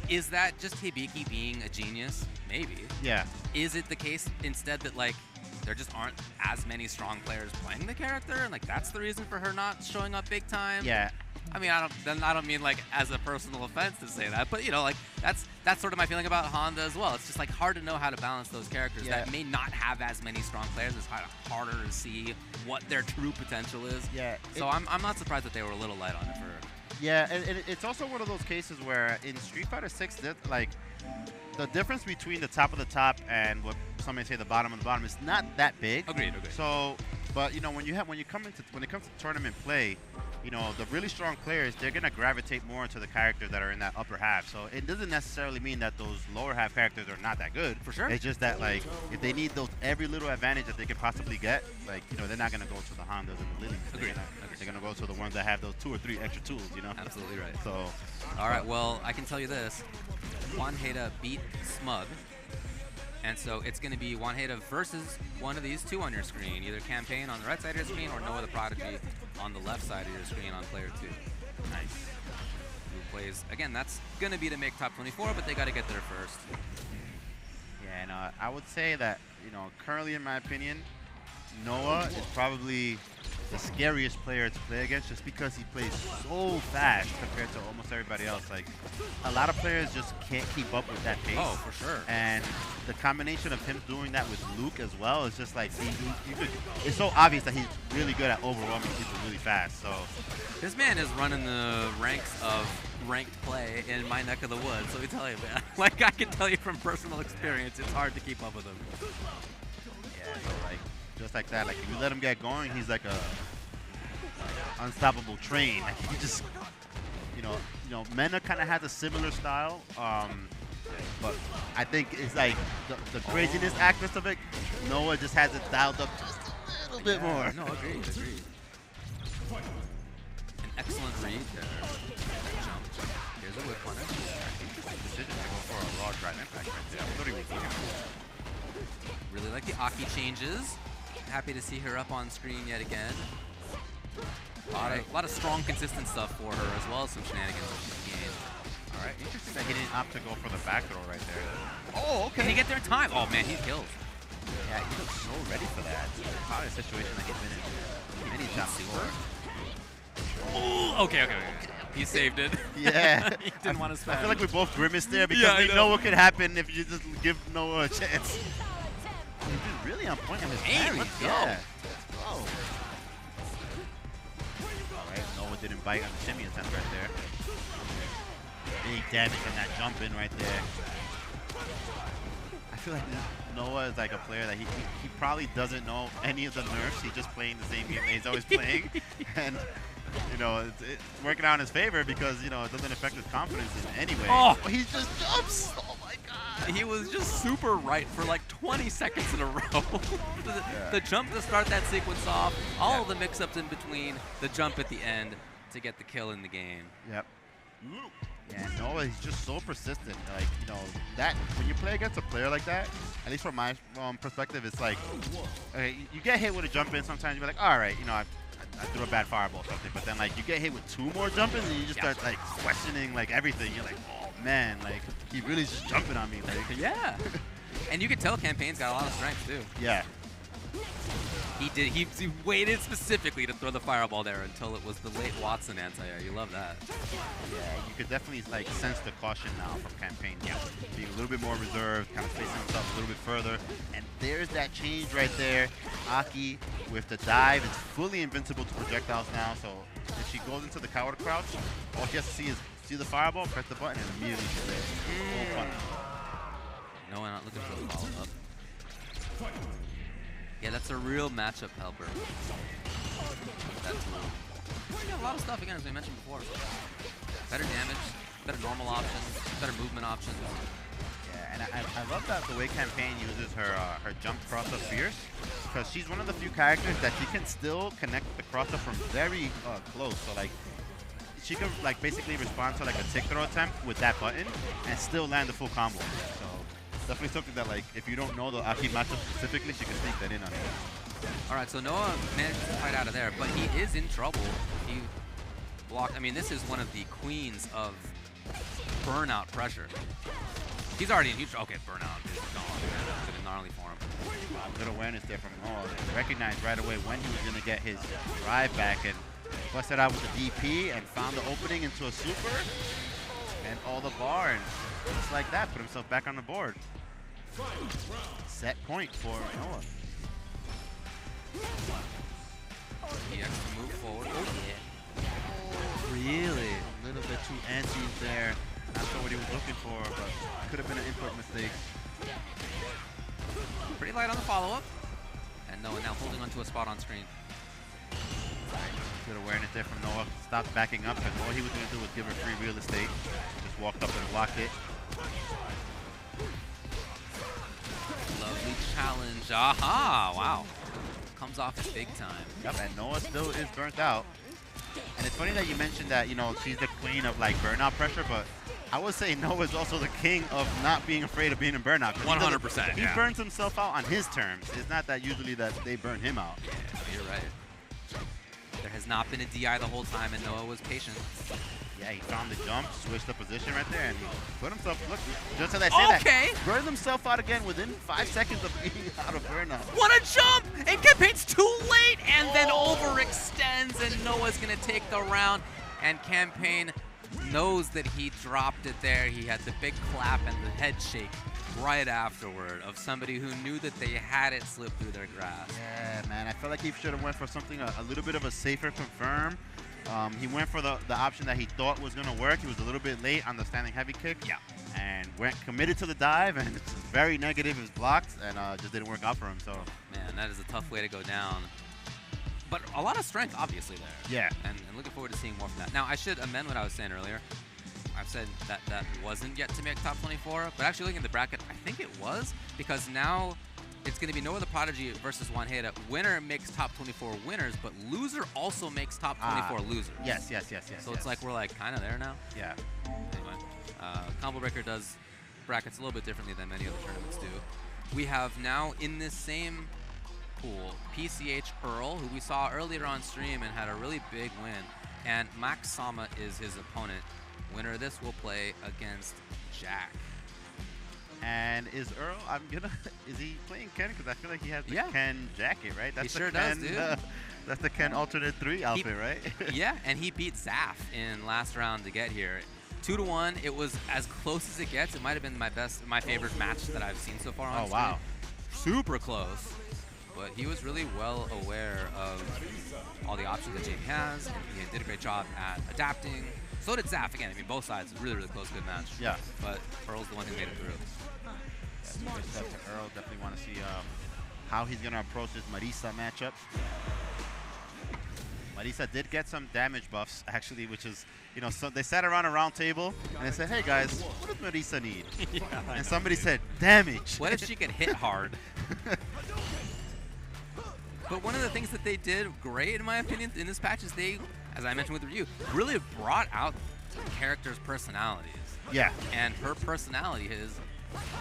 Is that just Hibiki being a genius? Maybe. Yeah. Is it the case instead that like there just aren't as many strong players playing the character, and like that's the reason for her not showing up big time? Yeah. I mean, I don't mean like as a personal offense to say that, but you know, like that's sort of my feeling about Honda as well. It's just like hard to know how to balance those characters that may not have as many strong players. It's harder to see what their true potential is. Yeah. So I'm not surprised that they were a little light on it for. Yeah, and it's also one of those cases where in Street Fighter 6, like the difference between the top of the top and what some may say the bottom of the bottom is not that big. Agreed. So, but you know, when it comes to tournament play, you know, the really strong players, they're gonna gravitate more into the characters that are in that upper half. So it doesn't necessarily mean that those lower half characters are not that good. For sure. It's just that like if they need every little advantage that they can possibly get, like, you know, they're not gonna go to the Hondas and the Lilies. Agreed. They're gonna go to the ones that have those 2 or 3 extra tools. You know. Absolutely right. So. All right. Well, I can tell you this: Wanheda beat Smug. And so it's going to be Wanheda versus one of these two on your screen, either Campaine on the right side of your screen or Noahtheprodigy on the left side of your screen on player 2. Nice. Who plays, again, that's going to be to make top 24, but they got to get there first. Yeah, and I would say that, you know, currently in my opinion, Noah is probably the scariest player to play against just because he plays so fast compared to almost everybody else. Like, a lot of players just can't keep up with that pace. Oh, for sure. And the combination of him doing that with Luke as well is just like, it's so obvious that he's really good at overwhelming people really fast. So this man is running the ranks of ranked play in my neck of the woods. Let me tell you, man. Like, I can tell you from personal experience, it's hard to keep up with him. Yeah, so like, just like that, like if you let him get going, he's like a unstoppable train. Like he just, you know, Mena kind of has a similar style, but I think it's like the craziness aspect of it. Noah just has it dialed up just a little bit more. No, agreed. An excellent read there. Jump. Here's a whip punish. Decision to go for a raw drive impact right there. I thought he was looking. Really like the Aki changes. Happy to see her up on screen yet again. A lot of strong, consistent stuff for her, as well as some shenanigans that she's gained. All right, interesting that he didn't opt to go for the back throw right there. Oh, okay. Can he get there in time? Oh man, he kills. Yeah, he looks so ready for that. It's probably a situation that he's been in many times before. Oh, okay. He saved it. Yeah. He didn't want to spam. I feel like we both grimaced there because we know what could happen if you just give Noah a chance. He's been really on point with his parry. Let's go. Yeah. All right, Noah didn't bite on the shimmy attempt right there. Big damage on that jump in right there. I feel like Noah is like a player that he probably doesn't know any of the nerfs. He's just playing the same game that he's always playing. And, you know, it's working out in his favor because, you know, it doesn't affect his confidence in any way. Oh, he just jumps. Oh, my God. He was just super right for like 20 seconds in a row. The jump to start that sequence off, all of the mix-ups in between, the jump at the end to get the kill in the game. Yep. Yeah, Noah, he's just so persistent. Like, you know, that when you play against a player like that, at least from my perspective, it's like, okay, you get hit with a jump in sometimes, you're like, all right, you know, I threw a bad fireball or something, but then like you get hit with 2 more jump-ins and you just start like questioning like everything. You're like, oh man, like he really is just jumping on me. Like, yeah. And you can tell Campaign's got a lot of strength too. Yeah. He waited specifically to throw the fireball there until it was the late Watson anti-air. You love that. Yeah, you could definitely like sense the caution now from Campaine. Yeah. Being a little bit more reserved, kind of spacing himself a little bit further. And there's that change right there. Aki with the dive is fully invincible to projectiles now. So if she goes into the coward crouch, all she has to see is see the fireball, press the button, and immediately she's there. No, we're not looking for the follow-up. Yeah, that's a real matchup helper. That tool. We got a lot of stuff again, as we mentioned before. Better damage, better normal options, better movement options. Yeah, and I love that the way Campaine uses her jump cross-up fierce, because she's one of the few characters that she can still connect the cross-up from very close. So like, she can like basically respond to like a tick throw attempt with that button and still land the full combo. So definitely something that, like, if you don't know the Aki matchup specifically, she can sneak that in on you. All right, so Noah managed to fight out of there, but he is in trouble. He blocked. I mean, this is one of the queens of burnout pressure. He's already in huge. Okay, burnout is gone. It's been gnarly for him. Good awareness there from Noah. He recognized right away when he was going to get his drive back, and busted out with the DP and found the opening into a super and all the bar, and just like that, put himself back on the board. Set point for Noah. He has to move forward. Oh, yeah. Oh, really? A little bit too antsy there. Not sure what he was looking for, but could have been an input mistake. Pretty light on the follow-up. And Noah now holding onto a spot on screen. Good awareness there from Noah. Stopped backing up, and all he was going to do was give her free real estate. Just walked up and blocked it. Lovely challenge. Aha! Wow. Comes off as big time. Yep, and Noah still is burnt out. And it's funny that you mentioned that, you know, she's the queen of like burnout pressure, but I would say Noah's also the king of not being afraid of being in burnout. 100%. He burns himself out on his terms. It's not that usually that they burn him out. Yeah, you're right. There has not been a DI the whole time, and Noah was patient. Yeah, he found the jump, switched the position right there, and put himself, look, just as I said that, burned himself out again within 5 seconds of being out of burnout. What a jump! And Campaign's too late, and then overextends, and Noah's gonna take the round, and Campaine knows that he dropped it there. He had the big clap and the head shake right afterward of somebody who knew that they had it slip through their grasp. Yeah, man, I felt like he should have went for something a little bit of a safer confirm. He went for the option that he thought was going to work. He was a little bit late on the standing heavy kick. Yeah. And went committed to the dive, and it's very negative. It was blocked, and just didn't work out for him. So man, that is a tough way to go down. But a lot of strength, obviously, there. Yeah. And looking forward to seeing more from that. Now, I should amend what I was saying earlier. I've said that that wasn't yet to make top 24, but actually looking at the bracket, I think it was, because now it's going to be Noahtheprodigy versus Wanheda. Winner makes top 24 winners, but loser also makes top 24 losers. Yes. So it's like we're like kind of there now. Yeah. Anyway, Combo Breaker does brackets a little bit differently than many other tournaments do. We have now in this same pool PCH Earl, who we saw earlier on stream and had a really big win, and Macssama is his opponent. Winner of this will play against JAK. And is Earl, is he playing Ken? Because I feel like he has the Ken jacket, right? That's He the sure Ken, does, dude. That's the Ken alternate 3 outfit, right? Yeah, and he beat Zaf in last round to get here. 2-1, it was as close as it gets. It might have been my favorite match that I've seen so far on stream. Wow. Super close. But he was really well aware of all the options that JAK has. And he did a great job at adapting. So did Zaf again. I mean, both sides, really, really close, good match. Yeah. But Earl's the one who made it through. Yeah, good stuff to Earl. Definitely want to see how he's going to approach this Marisa matchup. Marisa did get some damage buffs, actually, which is, you know, so they sat around a round table and they said, hey guys, what does Marisa need? And somebody said, damage. What if she could hit hard? But one of the things that they did great, in my opinion, in this patch is they, as I mentioned with the review, really brought out the characters' personalities. Yeah. And her personality is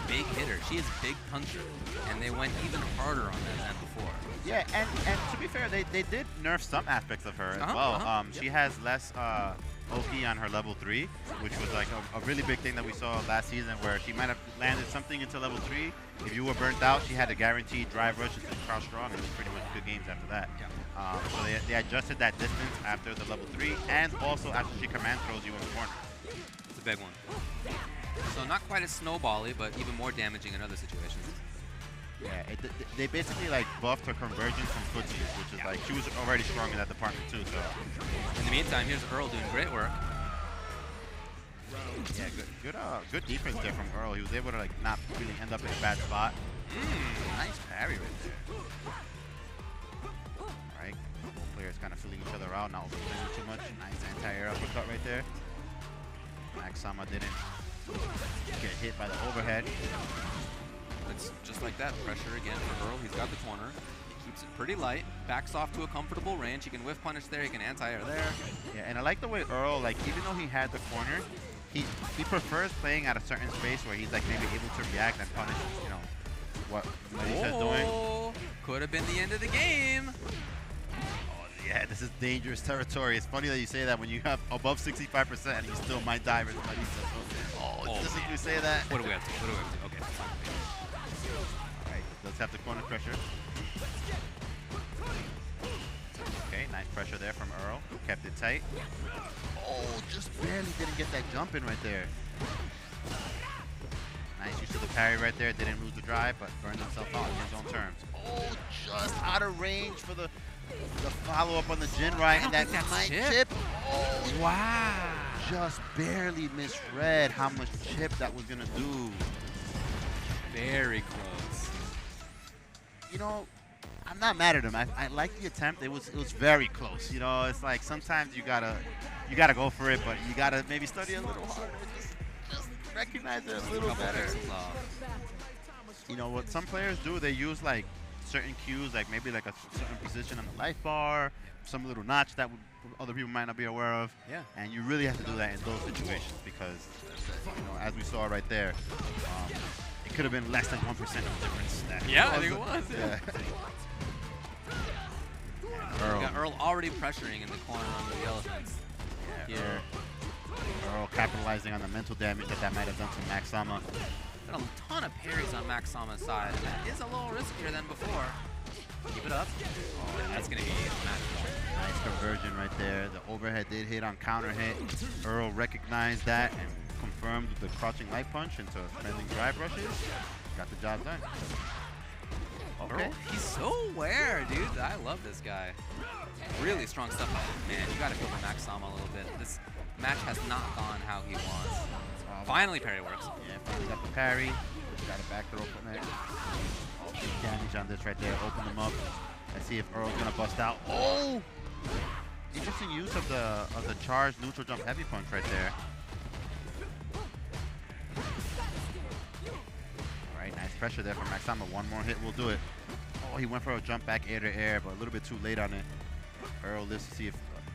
big hitter. She is big puncher. And they went even harder on that than before. Yeah, and to be fair, they did nerf some aspects of her as well. She has less OP on her level 3, which was like a really big thing that we saw last season, where she might have landed something into level 3. If you were burnt out, she had a guaranteed drive rush into Cross Strong, and it was pretty much good games after that. Yeah. So they adjusted that distance after the level 3, and also after she command throws you in the corner. It's a big one. So not quite as snowbally, but even more damaging in other situations. Yeah, they basically like buffed her conversion from footsies, which is like, she was already strong in that department too, so. In the meantime, here's Earl doing great work. Yeah, good defense there from Earl. He was able to like not really end up in a bad spot. Nice parry right there. Alright, both players kind of filling each other out, not overplaying too much. Nice anti-air uppercut right there. Macssama didn't get hit by the overhead. It's just like that. Pressure again for Earl. He's got the corner. He keeps it pretty light. Backs off to a comfortable range. He can whiff punish there. He can anti-air there. Yeah, and I like the way Earl, like, even though he had the corner, he prefers playing at a certain space where he's like maybe able to react and punish, you know, what Marisa's doing. Could have been the end of the game. Oh, yeah, this is dangerous territory. It's funny that you say that when you have above 65% and you still might die versus Marisa. Just like you say that. What do we have to do? Okay. Alright, does have the corner pressure. Okay, nice pressure there from Earl. Kept it tight. Oh, just barely didn't get that jump in right there. Nice use of the parry right there. Didn't lose the drive, but burned himself out on his own terms. Oh, just out of range for the follow-up on the Jinrai, and that might chip. Oh, wow. Just barely misread how much chip that was going to do. Very close. You know, I'm not mad at him. I like the attempt. It was very close. You know, it's like sometimes you gotta go for it, but you gotta maybe study a little harder. Just recognize it a little better. You know what some players do? They use like certain cues, like maybe like a certain position on the life bar, some little notch that other people might not be aware of. Yeah. And you really have to do that in those situations because, you know, as we saw right there, it could have been less than 1% of difference. Yeah, I think it was. Yeah. Earl. Got Earl already pressuring in the corner on the elephants. Yeah, here. Earl capitalizing on the mental damage that might have done to Macssama. Got a ton of parries on Macssama's side. That is a little riskier than before. Keep it up. Oh, that's going to be a match point. Nice conversion right there. The overhead did hit on counter hit. Earl recognized that and confirmed with the crouching light punch into spending drive rushes. Got the job done. Okay. Earl, he's so aware, dude. I love this guy. Really strong stuff. Oh, man, you got to feel for Macssama a little bit. This match has not gone how he wants. Finally, parry works. Yeah, finally got the parry. Got a back throw from there. Big damage on this right there. Open them up. Let's see if Earl's gonna bust out. Oh! Interesting use of the charged neutral jump heavy punch right there. All right, nice pressure there from Macssama. One more hit will do it. Oh, he went for a jump back air to air, but a little bit too late on it. Earl, let's see if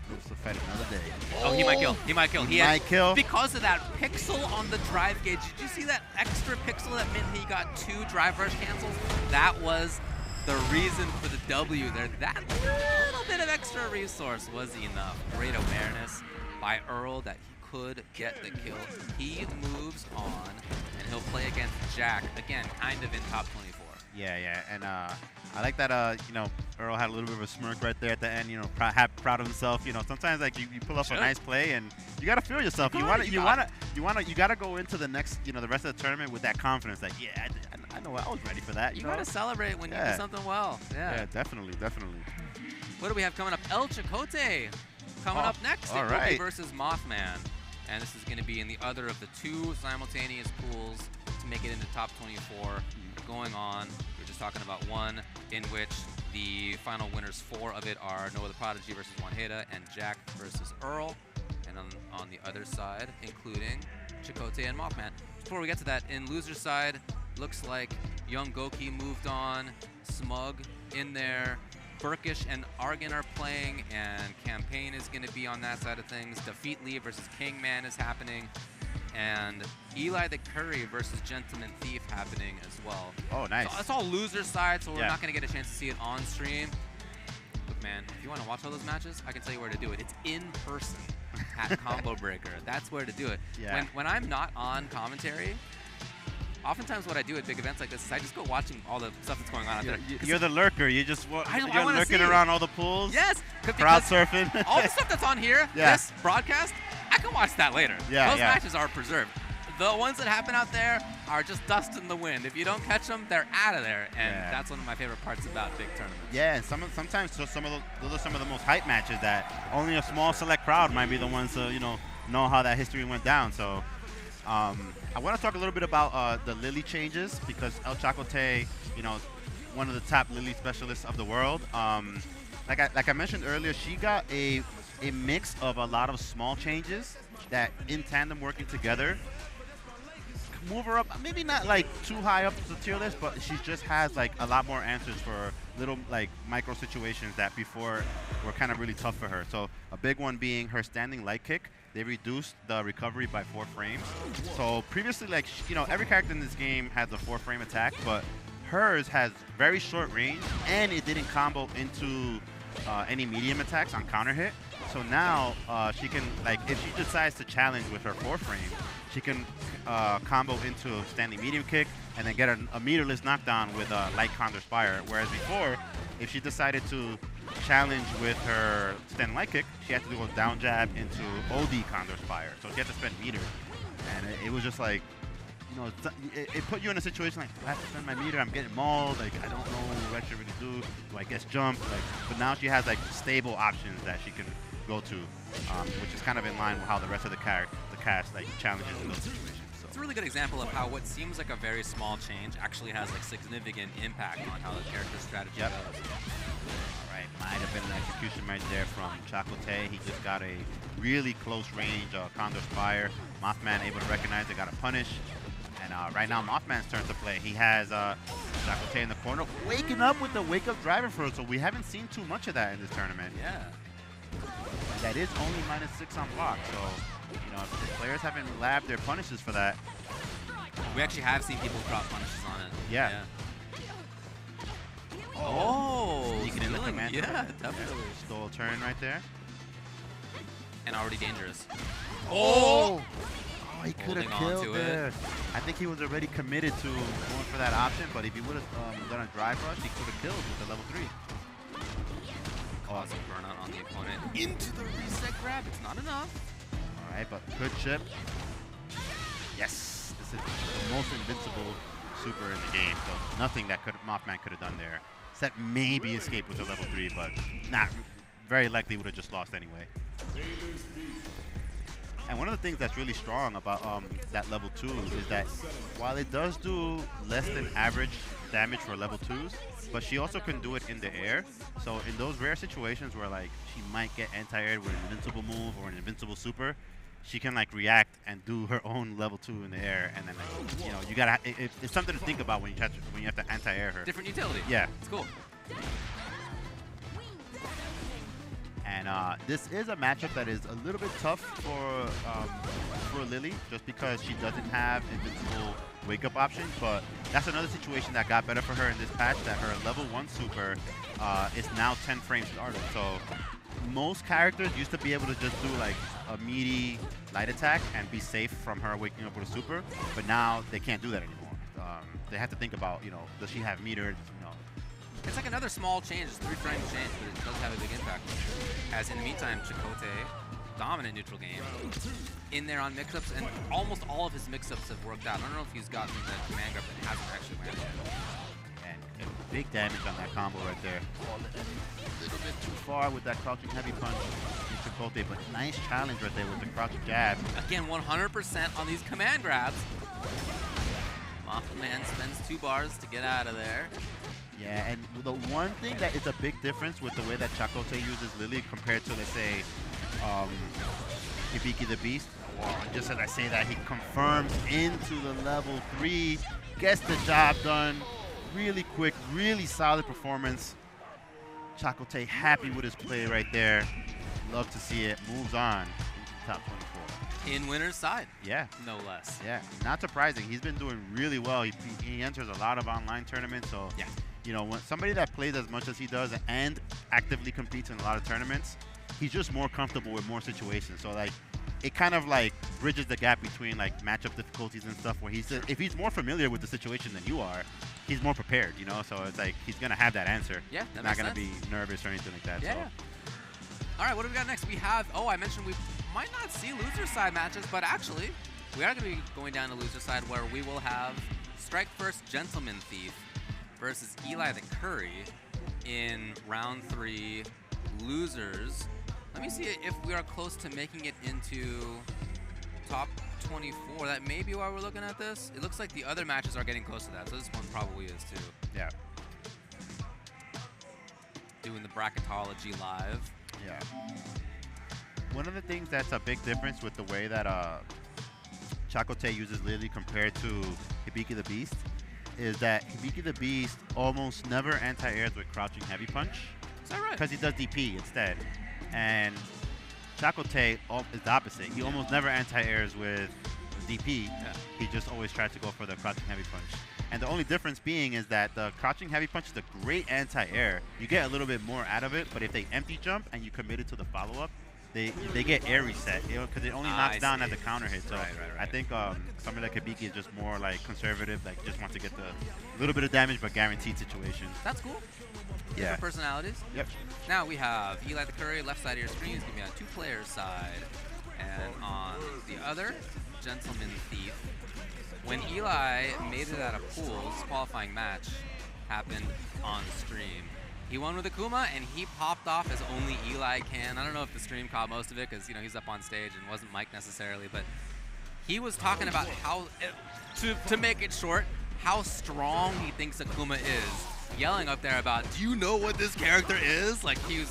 lives to fight another day. Oh, he might kill. He might kill. He might kill. Because of that pixel on the drive gauge. Did you see that extra pixel that meant he got 2 drive rush cancels? That was the reason for the W there. That little bit of extra resource was enough. Great awareness by Earl that he could get the kill. He moves on, and he'll play against JAK, again, kind of in top 24. Yeah, and I like that, you know, Earl had a little bit of a smirk right there at the end, you know, proud of himself. You know, sometimes like you pull off a nice play and you gotta feel yourself. You gotta go into the next, you know, the rest of the tournament with that confidence. Like, yeah, I know I was ready for that. You gotta celebrate when you do something well. Yeah, definitely. What do we have coming up? Elchakotay coming up next. All right. Versus Mothman, and this is going to be in the other of the 2 simultaneous pools to make it into top 24 going on. We're just talking about one in which the final winners 4 of it are Noahtheprodigy versus Wanheda and JAK versus Earl. And on the other side, including Chakotay and Mothman. Before we get to that, in loser side, looks like Young Goki moved on, Smug in there, Burkish and Argan are playing, and Campaine is going to be on that side of things. Dafeetlee versus Kingman is happening, and Elithecurry versus Gentlemanthief happening as well. Oh, nice. So that's all loser side, so we're not going to get a chance to see it on stream. Look, man, if you want to watch all those matches, I can tell you where to do it. It's in person at Combo Breaker. That's where to do it. Yeah. When I'm not on commentary, oftentimes what I do at big events like this is I just go watching all the stuff that's going on out there. You're the lurker. You're I lurking around all the pools. Yes. Crowd surfing. All the stuff that's on here, this broadcast, I can watch that later. Yeah, Those matches are preserved. The ones that happen out there are just dust in the wind. If you don't catch them, they're out of there. And that's one of my favorite parts about big tournaments. Yeah, and sometimes those are some of the most hype matches that only a small select crowd might be the ones to, you know how that history went down. So I want to talk a little bit about the Lily changes because Elchakotay, you know, one of the top Lily specialists of the world. Like I mentioned earlier, she got a mix of a lot of small changes that in tandem working together move her up, maybe not like too high up the tier list, but she just has like a lot more answers for little like micro situations that before were kind of really tough for her. So a big one being her standing light kick. They reduced the recovery by 4 frames. So previously, like, you know, every character in this game has a 4-frame attack, but hers has very short range and it didn't combo into any medium attacks on counter hit. So now she can, like, if she decides to challenge with her 4-frame, she can combo into a standing medium kick and then get a meterless knockdown with a light counter spire. Whereas before, if she decided to challenge with her stand light kick, she had to do a down jab into OD Condor's Fire. So she had to spend meter. And it was just like, you know, it put you in a situation like, do I have to spend my meter? I'm getting mauled. Like, I don't know what I should really do. Do I guess jump? Like, but now she has like stable options that she can go to, which is kind of in line with how the rest of the cast like challenges in those situations. So. It's a really good example of how what seems like a very small change actually has like significant impact on how the character's strategy goes. All right, might have been an execution right there from Elchakotay. He just got a really close range Condor's Fire. Mothman able to recognize it, got a punish. And right now, Mothman's turn to play. He has Elchakotay in the corner, waking up with the wake-up driver for it, so we haven't seen too much of that in this tournament. Yeah. That is only -6 on block, so, you know, if the players haven't labbed their punishes for that. We actually have seen people drop punishes on it. Yeah. Oh, sneaking in the command. Yeah, definitely. Stole a turn right there. And already dangerous. Oh! He could have Holding on killed to there. it. I think he was already committed to going for that option, but if he would have done a drive rush, he could have killed with the level 3. Causing burnout on the opponent. Into the reset grab. It's not enough. All right, but good chip. Yes, this is the most invincible super in the game, so nothing that Mothman could have done there, except maybe escape with the level 3, but not very likely would have just lost anyway. And one of the things that's really strong about that level 2 is that while it does do less than average damage for level 2s, but she also can do it in the air. So in those rare situations where like she might get anti-aired with an invincible move or an invincible super, she can like react and do her own level 2 in the air, and then like, you know, you gotta it's something to think about when you have to anti-air her. Different utility. Yeah, it's cool. And this is a matchup that is a little bit tough for Lily, just because she doesn't have invincible wake-up options. But that's another situation that got better for her in this patch, that her level 1 super is now 10 frames started. So most characters used to be able to just do like a meaty light attack and be safe from her waking up with a super, but now they can't do that anymore. They have to think about, you know, does she have meter? You know, it's like another small change, it's 3 frames change, but it does have a big impact. As in the meantime, Elchakotay, dominant neutral game, in there on mix-ups, and almost all of his mix-ups have worked out. I don't know if he's gotten the command grab, but it hasn't actually landed yet. And big damage on that combo right there. A little bit too far with that crouching heavy punch from Elchakotay, but nice challenge right there with the crouching jab. Again, 100% on these command grabs. Mothman spends 2 bars to get out of there. Yeah, and the one thing that is a big difference with the way that Elchakotay uses Lily compared to, let's say, Hibiki the Beast, just as I say that, he confirms into the level 3, gets the job done, really quick, really solid performance. Elchakotay happy with his play right there. Love to see it. Moves on into the top 24. In winner's side. Yeah. No less. Yeah, not surprising. He's been doing really well. He enters a lot of online tournaments, so yeah. You know, when somebody that plays as much as he does and actively competes in a lot of tournaments, he's just more comfortable with more situations. So like, it kind of like bridges the gap between like matchup difficulties and stuff, where if he's more familiar with the situation than you are, he's more prepared, you know? So it's like, he's gonna have that answer. Yeah, that not makes gonna sense. be nervous or anything like that. Yeah. So. All right, what do we got next? We have, I mentioned we might not see loser side matches, but actually, we are gonna be going down to loser side, where we will have Strike First Gentlemanthief versus Elithecurry in round 3 losers. Let me see if we are close to making it into top 24. That may be why we're looking at this. It looks like the other matches are getting close to that, so this one probably is too. Yeah. Doing the bracketology live. Yeah. One of the things that's a big difference with the way that Elchakotay uses Lily compared to Hibiki the Beast is that Hibiki the Beast almost never anti-airs with crouching heavy punch. Is that right? Because he does DP instead. And Elchakotay is the opposite. He almost never anti-airs with DP. Yeah. He just always tries to go for the crouching heavy punch. And the only difference being is that the crouching heavy punch is a great anti-air. You get a little bit more out of it, but if they empty jump and you commit it to the follow-up, they get air reset, because it only knocks down at the counter hit. So I think something like Hibiki is just more like conservative, like just wants to get the little bit of damage but guaranteed situations. That's cool. Yeah. Different personalities. Yep. Now we have Elithecurry, left side of your screen is going to be on 2 players side. And on the other, Gentlemanthief. When Eli made it out of pools, qualifying match happened on stream. He won with Akuma, and he popped off as only Eli can. I don't know if the stream caught most of it, because he's up on stage and wasn't mic'd necessarily, but he was talking about how, to make it short, how strong he thinks Akuma is. Yelling up there about, do you know what this character is? Like, he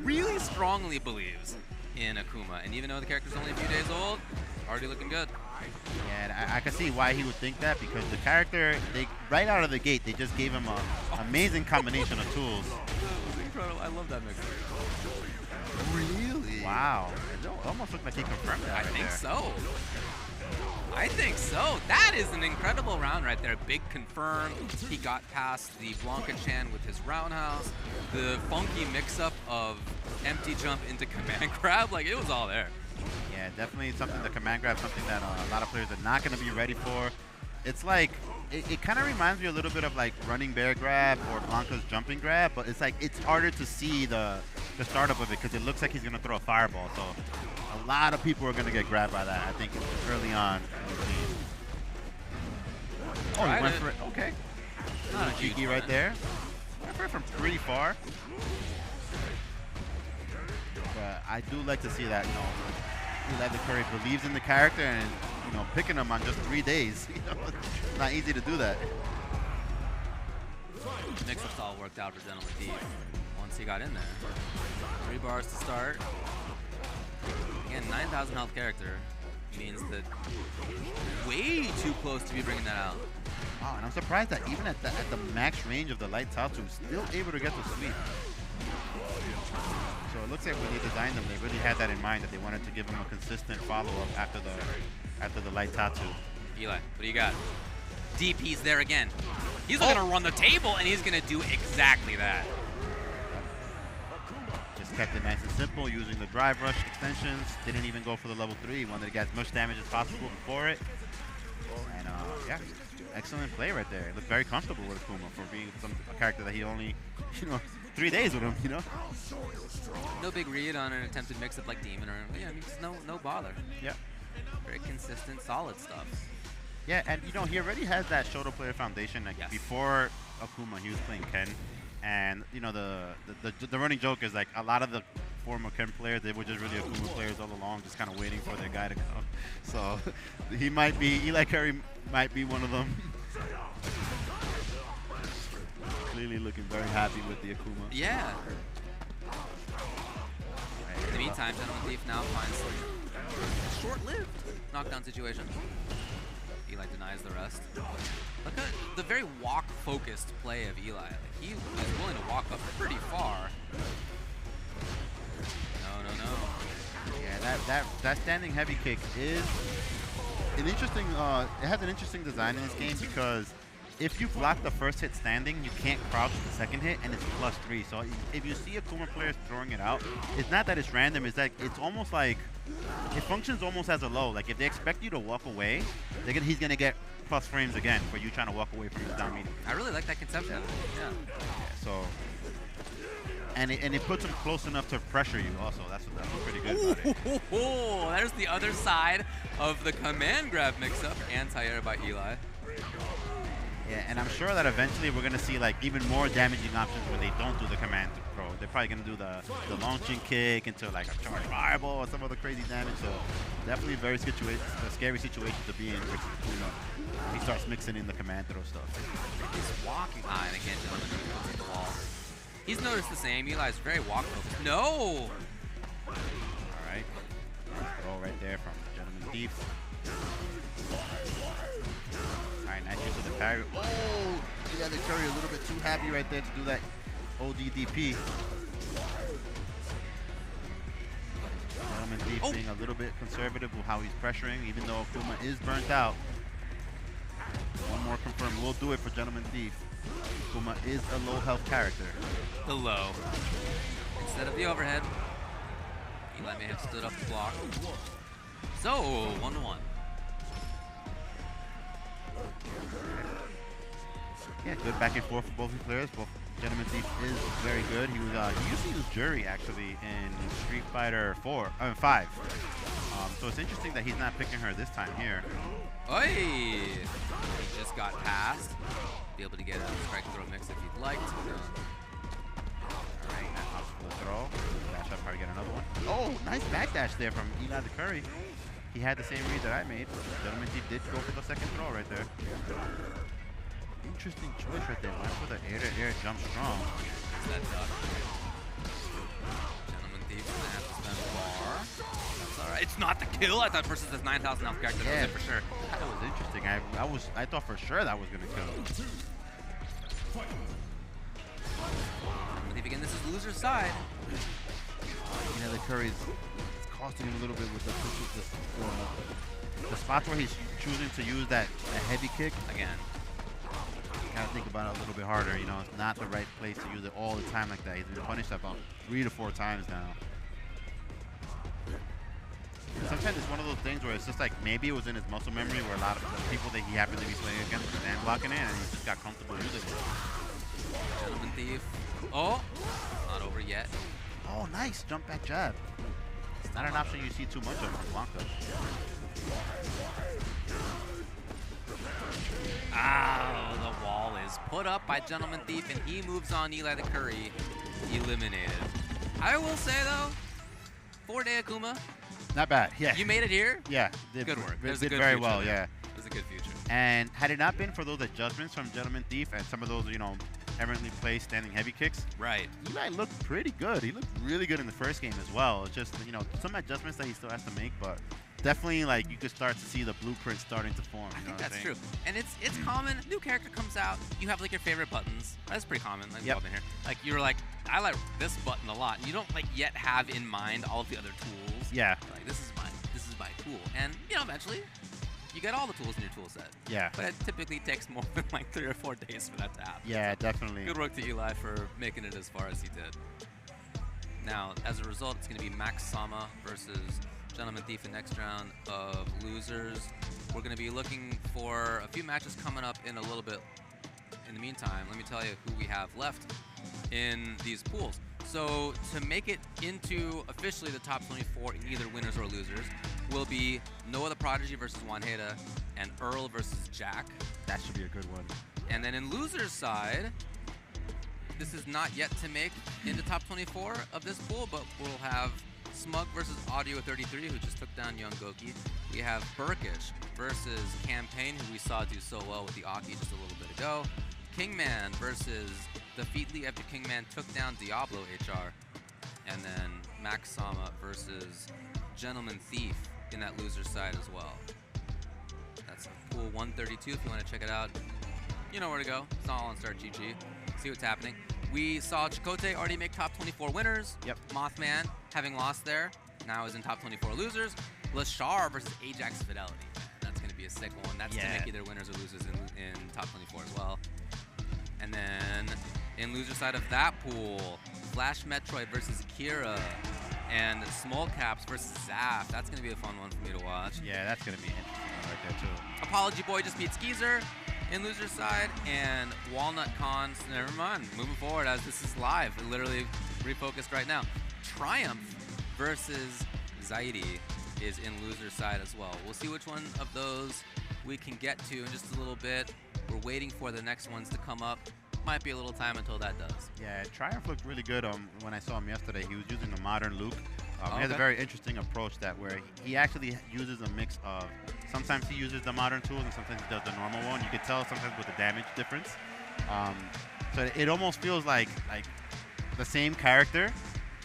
really strongly believes in Akuma, and even though the character's only a few days old, already looking good. Yeah, and I can see why he would think that, because the character, right out of the gate, they just gave him an amazing combination of tools. Incredible. I love that mix. Really? Wow. It almost looked like he confirmed that. I think so. I think so. That is an incredible round right there. Big confirm. He got past the Blanka Chan with his roundhouse. The funky mix-up of empty jump into command grab. Like, it was all there. Yeah, definitely something, the command grab, something that a lot of players are not going to be ready for. It's like, it kind of reminds me a little bit of like running bear grab or Blanka's jumping grab, but it's like, it's harder to see the startup of it because it looks like he's going to throw a fireball. So a lot of people are going to get grabbed by that, I think, early on. Oh, he went for it. Okay. Not a cheeky right there. Went for it from pretty far. But I do like to see that, Elithecurry believes in the character and, picking him on just 3 days. It's not easy to do that. Mix-up's all worked out for Gentlemanthief once he got in there. 3 bars to start. Again, 9,000 health character means that way too close to be bringing that out. Oh, and I'm surprised that even at the max range of the light Tatsu, still able to get the sweep. So it looks like when they designed them, they really had that in mind, that they wanted to give him a consistent follow-up after the light Tatsu. Eli, what do you got? DP's there again. He's going to run the table, and he's going to do exactly that. Just kept it nice and simple, using the drive rush extensions. Didn't even go for the level 3. Wanted to get as much damage as possible before it. And yeah, excellent play right there. Looked very comfortable with Akuma for being a character that he only, 3 days with him, No big read on an attempted mix-up like Demon, or just no bother. Yeah. Very consistent, solid stuff. Yeah, and he already has that Shoto player foundation. Like before Akuma, he was playing Ken, and the running joke is like a lot of the former Ken players, they were just really Akuma players all along, just kind of waiting for their guy to come. So Elithecurry might be one of them. Clearly looking very happy with the Akuma. Yeah. In the meantime, Gentlemanthief now finds some short-lived knockdown situation. Eli denies the rest. Look at the very walk-focused play of Eli. Like, he was willing to walk up pretty far. No. Yeah, that standing heavy kick is an interesting. It has an interesting design in this game, because if you block the first hit standing, you can't crouch the second hit, and it's +3. So if you see Akuma players throwing it out, it's not that it's random. It's that it's almost like it functions almost as a low. Like if they expect you to walk away, he's gonna get plus frames again for you trying to walk away from his down medium. I really like that conception. Yeah. So and it puts him close enough to pressure you. Also, that's pretty good about it. Oh, there's the other side of the command grab mix-up, anti-air by Eli. Yeah, and I'm sure that eventually we're going to see like even more damaging options when they don't do the command throw. They're probably going to do the launching kick into like a charge fireball or some other crazy damage. So definitely a very scary situation to be in versus Akuma. He starts mixing in the command throw stuff. He's walking high, and again, Gentleman goes to the wall. He's noticed the same. Eli's very walk focused. No! All right. Throw right there from Gentlemanthief. Alright, nice use of the parry. Oh! Elithecurry a little bit too happy right there to do that ODDP. Gentlemanthief being a little bit conservative with how he's pressuring, even though Akuma is burnt out. One more confirm. We'll do it for Gentlemanthief. Akuma is a low health character. The low. Instead of the overhead, Eli may have stood up the block. So, 1-1. Yeah, good back and forth for both players. Both Gentlemanthief is very good. He was he used to use Juri actually in Street Fighter 5. So it's interesting that he's not picking her this time here. Oi! He just got past. Be able to get a strike throw mix if you'd like to. Alright, that opts for the throw. Dash up, probably get another one. Oh, nice backdash there from Elithecurry. He had the same read that I made. Gentlemanthief did go for the second throw right there. Interesting choice right there. Went for the air-to-air jump strong. That duck. Gentlemanthief's gonna have to spend a bar. That's alright. It's not the kill. I thought versus this 9,000 health character. Yeah, that was it for sure. That was interesting. I thought for sure that was gonna kill. Gentlemanthief again. This is loser's side. You know, the Curry's costing him a little bit with the spots where he's choosing to use that heavy kick. Again, you gotta think about it a little bit harder. You know, it's not the right place to use it all the time like that. He's been punished about 3 to 4 times now. Sometimes it's one of those things where it's just like maybe it was in his muscle memory where a lot of the people that he happened to be playing against were stand blocking it and he just got comfortable using it. Gentlemanthief. Oh, not over yet. Oh, nice jump back jab. It's not an option you see too much of from Blanka. Ah, the wall is put up by Gentlemanthief, and he moves on Elithecurry, eliminated. I will say, though, 4-day Akuma. Not bad, yeah. You made it here? Yeah. Good work. Did good very future well, there. yeah. It was a good future. And had it not been for those adjustments from Gentlemanthief and some of those, you know, eminently placed standing heavy kicks, right? Eli looked pretty good. He looked really good in the first game as well. It's just, you know, some adjustments that he still has to make, but definitely, like, you could start to see the blueprint starting to form. I think that's true. And it's common. New character comes out. You have, like, your favorite buttons. That's pretty common. Like, we've all been here. Like, you're like, I like this button a lot. You don't, like, yet have in mind all of the other tools. Yeah. Like, this is my tool. And, you know, eventually, you get all the tools in your tool set. Yeah. But it typically takes more than, like, 3 or 4 days for that to happen. Yeah, definitely. Good work to Eli for making it as far as he did. Now, as a result, it's going to be Macssama versus Gentlemanthief in next round of losers. We're going to be looking for a few matches coming up in a little bit. In the meantime, let me tell you who we have left in these pools. So to make it into officially the top 24 in either winners or losers will be Noahtheprodigy versus Wanheda and Earl versus JAK. That should be a good one. And then in losers side, this is not yet to make into top 24 of this pool, but we'll have Smug versus Audio 33, who just took down Young Goki. We have Burkish versus Campaine, who we saw do so well with the Aki just a little bit ago. Kingman versus Dafeetlee after Kingman took down Diablohr HR. And then Macssama versus Gentlemanthief in that loser side as well. That's pool 132 if you want to check it out. You know where to go. It's all on Start GG. See what's happening. We saw Elchakotay already make top 24 winners. Yep. Mothman, having lost there, now is in top 24 losers. Leshar versus Ajax Fidelity. That's going to be a sick one. That's to make either winners or losers in top 24 as well. And then in loser side of that pool, FlashMetroid versus Akira and Smolcaps versus Zaf. That's going to be a fun one for me to watch. Yeah, that's going to be interesting right there too. Apology Boy just beat Skeezer in loser side, and Walnut Cons, never mind, moving forward as this is live, we're literally refocused right now. Triumph versus Zaidi is in loser side as well. We'll see which one of those we can get to in just a little bit. We're waiting for the next ones to come up. Might be a little time until that does. Yeah, Triumph looked really good when I saw him yesterday. He was using the modern Luke. He has a very interesting approach that where he actually uses a mix of, sometimes he uses the modern tools and sometimes he does the normal one. You can tell sometimes with the damage difference. So it almost feels like the same character,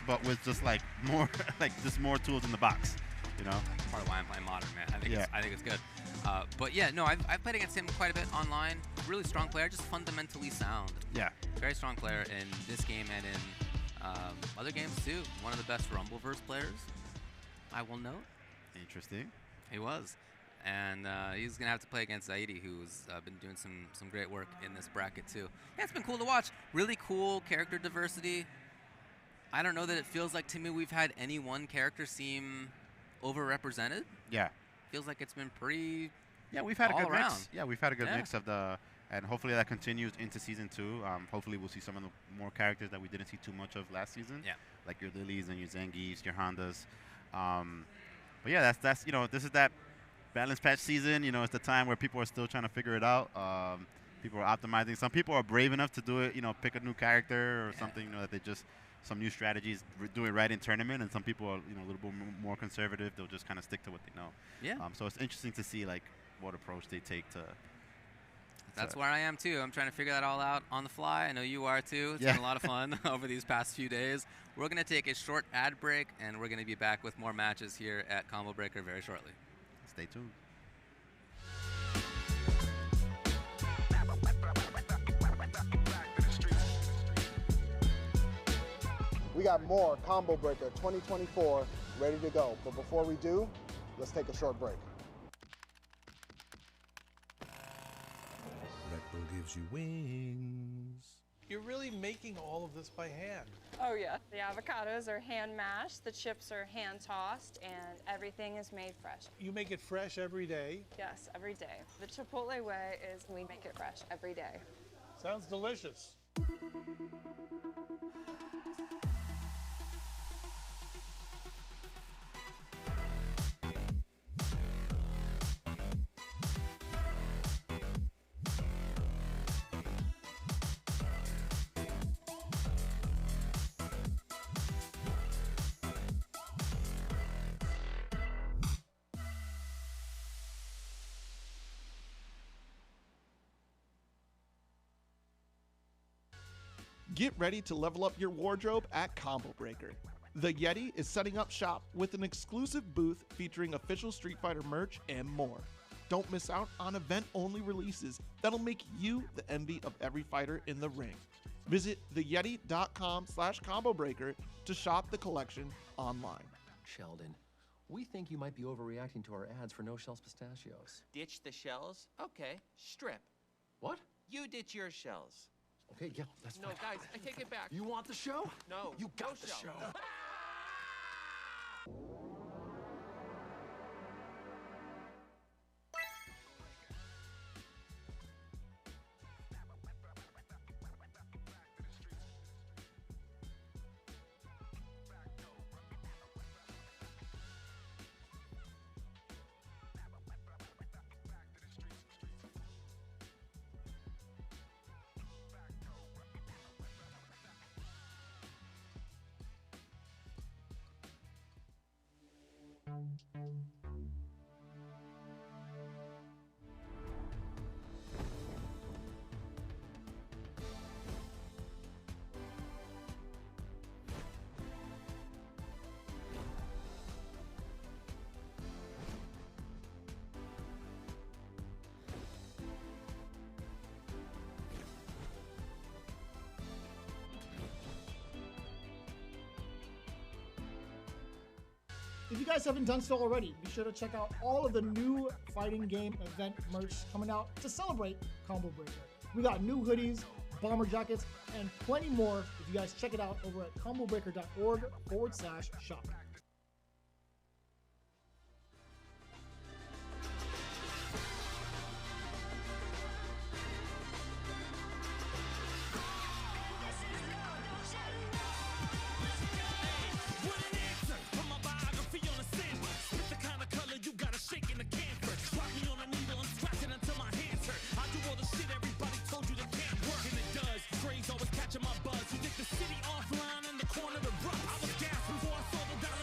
but with just like more just more tools in the box. You know, part of why I'm playing modern, man. I think it's good. But yeah, no, I've played against him quite a bit online. Really strong player, just fundamentally sound. Yeah. Very strong player in this game and in other games too. One of the best Rumbleverse players, I will note. Interesting. He was. And he's going to have to play against Zaidi, who's been doing some great work in this bracket too. Yeah, it's been cool to watch. Really cool character diversity. I don't know that it feels like to me we've had any one character seem overrepresented. Yeah. Feels like it's been pretty. Yeah, we've had a good around. mix. Yeah, we've had a good mix of the, and hopefully that continues into season 2. Hopefully we'll see some of the more characters that we didn't see too much of last season. Yeah. Like your Lilies and your Zangiefs, your Hondas. But yeah, that's this is that balance patch season. It's the time where people are still trying to figure it out. People are optimizing. Some people are brave enough to do it. Pick a new character or something. That they just some new strategies, do it right in tournament. And some people are a little bit more conservative. They'll just kind of stick to what they know. Yeah. So it's interesting to see like what approach they take to. That's where I am too. I'm trying to figure that all out on the fly. I know you are too. It's been a lot of fun over these past few days. We're going to take a short ad break, and we're going to be back with more matches here at Combo Breaker very shortly. Stay tuned. We got more Combo Breaker 2024 ready to go. But before we do, let's take a short break. Red Bull gives you wings. You're really making all of this by hand. Oh yeah. The avocados are hand mashed, the chips are hand tossed, and everything is made fresh. You make it fresh every day. Yes, every day. The Chipotle way is we make it fresh every day. Sounds delicious. Get ready to level up your wardrobe at Combo Breaker. The Yeti is setting up shop with an exclusive booth featuring official Street Fighter merch and more. Don't miss out on event-only releases that'll make you the envy of every fighter in the ring. Visit theyeti.com/combobreaker to shop the collection online. Sheldon, we think you might be overreacting to our ads for No Shells Pistachios. Ditch the shells? Okay, strip. What? You ditch your shells. Okay, yeah, that's No, fine. guys, I take it back. You want the show? No, You got no the shell. show. If you guys haven't done so already, be sure to check out all of the new fighting game event merch coming out to celebrate Combo Breaker. We got new hoodies, bomber jackets, and plenty more if you guys check it out over at combobreaker.org/shop. My buzz. You think the city offline in the corner of rough. I was gasped before I saw the dollar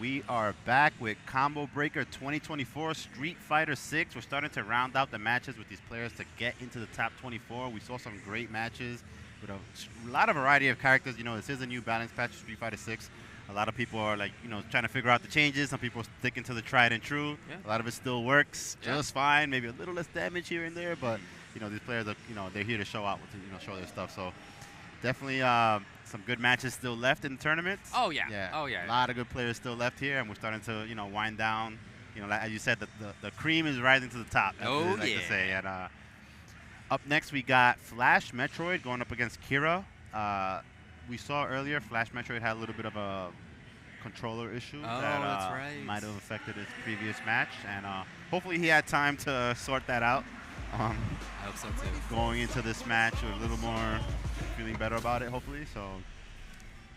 We are back with Combo Breaker 2024 Street Fighter 6. We're starting to round out the matches with these players to get into the top 24. We saw some great matches with a lot of variety of characters. You know, this is a new balance patch, Street Fighter 6. A lot of people are like, you know, trying to figure out the changes. Some people are sticking to the tried and true. Yeah. A lot of it still works just fine. Maybe a little less damage here and there, but you know, these players are, you know, they're here to show out, show their stuff. So definitely some good matches still left in the tournament. Oh yeah. Oh yeah. A lot of good players still left here, and we're starting to, you know, wind down. You know, like, as you said, the cream is rising to the top. That's what I like to say. And up next we got FlashMetroid going up against Kira. We saw earlier FlashMetroid had a little bit of a controller issue that might have affected his previous match, and hopefully he had time to sort that out. I hope so too. Going into this match with a little more feeling better about it, hopefully. So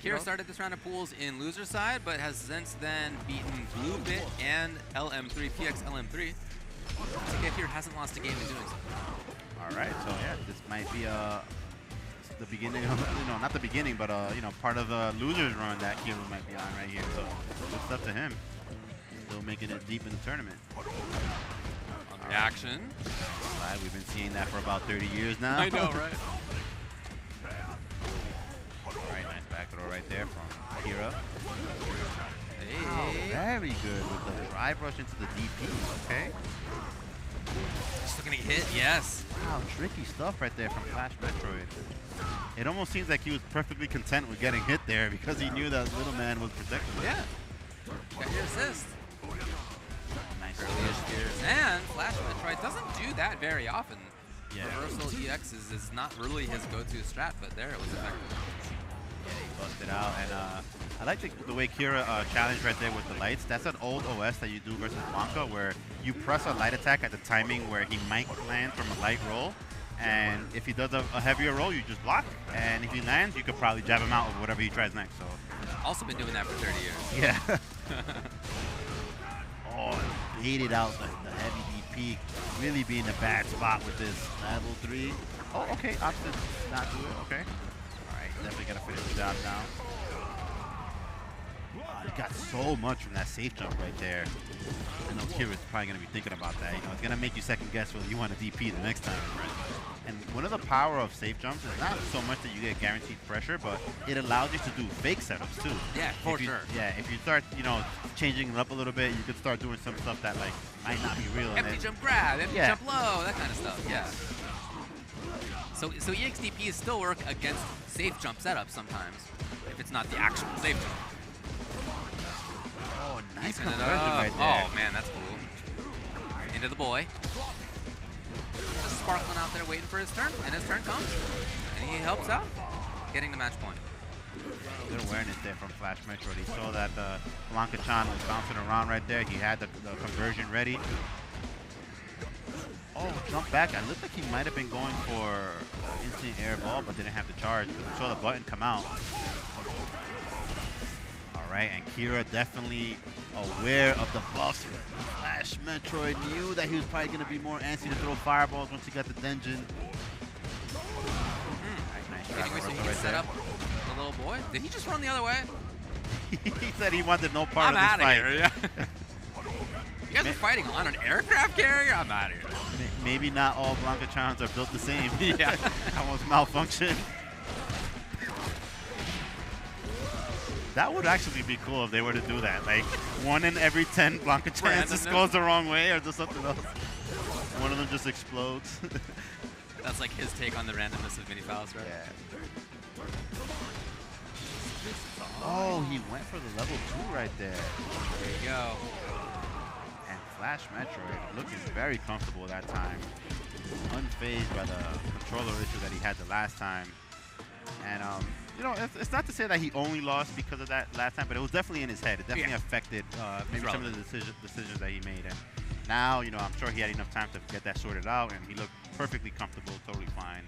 Kira started this round of pools in loser side, but has since then beaten Blue Bit and LM3, PX LM3. TK here hasn't lost a game in doing so. All right, so yeah, this might be the beginning of, you know, not the beginning, but you know, part of the losers run that Kira might be on right here. So good stuff to him. Still making it deep in the tournament. Reaction. Right, we've been seeing that for about 30 years now. I know, right? Alright, nice back throw right there from Kira. Hey. Wow, very good with the drive rush into the DP. Okay. Still gonna get hit, yes. Wow, tricky stuff right there from FlashMetroid. It almost seems like he was perfectly content with getting hit there because he knew that little man was protecting him. Yeah. Got your assist. Nice early spears. And FlashMetroid doesn't do that very often. Yeah. Reversal EX is not really his go-to strat, but there it was effective. Yeah, he busted out, and I like the way Kira challenged right there with the lights. That's an old OS that you do versus Blanka, where you press a light attack at the timing where he might land from a light roll, and if he does a heavier roll, you just block, and if he lands, you could probably jab him out with whatever he tries next. So also been doing that for 30 years. Yeah. Oh, baited out the heavy DP, really being a bad spot with this level 3. Oh, okay, option not do it. Okay. All right, definitely gotta finish the job now. He got so much from that safe jump right there. I know Kira's probably gonna be thinking about that. You know, it's gonna make you second guess whether you want to DP the next time. And one of the power of safe jumps is not so much that you get guaranteed pressure, but it allows you to do fake setups too. Yeah, for sure. Yeah, if you start, you know, changing it up a little bit, you could start doing some stuff that like might not be real. Empty jump grab, empty jump low, that kind of stuff. Yeah. So EXDPs still work against safe jump setups sometimes, if it's not the actual safe jump. Oh, nice conversion right there. Oh man, that's cool. Into the boy. Just sparkling out there waiting for his turn, and his turn comes. And he helps out, getting the match point. Good awareness there from FlashMetroid. He saw that Blanka-chan was bouncing around right there. He had the conversion ready. Oh, jump back. It looked like he might have been going for instant air ball, but didn't have the charge. We saw the button come out. All right, and Kira definitely aware of the buffs. FlashMetroid knew that he was probably going to be more antsy to throw fireballs once he got the Denjin. Anyway, so he can set up the little boy. Did he just run the other way? He said he wanted no part of this I'm fight. out of here, yeah. You guys are fighting on an aircraft carrier? I'm out of here. Maybe not all Blanka-chans are built the same. Yeah. Almost malfunction. That would actually be cool if they were to do that. Like, 1 in every 10 Blanka-chans just goes the wrong way or does something else. One of them just explodes. That's like his take on the randomness of mini files, right? Yeah. Oh, he went for the level 2 right there. There you go. And FlashMetroid looking very comfortable that time. Unfazed by the controller issue that he had the last time. And, you know, it's not to say that he only lost because of that last time, but it was definitely in his head. It definitely affected maybe some of the decisions that he made. And now, you know, I'm sure he had enough time to get that sorted out, and he looked perfectly comfortable, totally fine.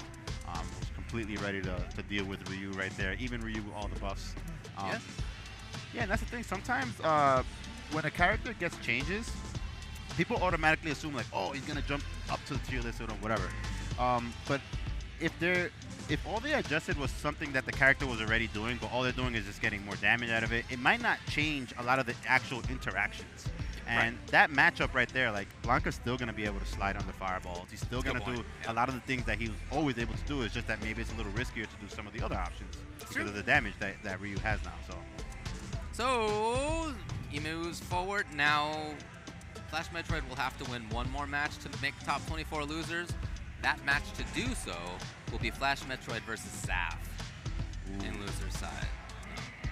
Was completely ready to deal with Ryu right there, even Ryu with all the buffs. Yeah, and that's the thing. Sometimes when a character gets changes, people automatically assume like, oh, he's gonna jump up to the tier list or whatever. But if they're if all they adjusted was something that the character was already doing, but all they're doing is just getting more damage out of it, it might not change a lot of the actual interactions. And that matchup right there, like, Blanka's still going to be able to slide under fireballs. He's still going to do a lot of the things that he was always able to do. It's just that maybe it's a little riskier to do some of the other options because of the damage that Ryu has now. So he moves forward. Now FlashMetroid will have to win one more match to make top 24 losers. That match to do so will be FlashMetroid versus Zaf in loser's side.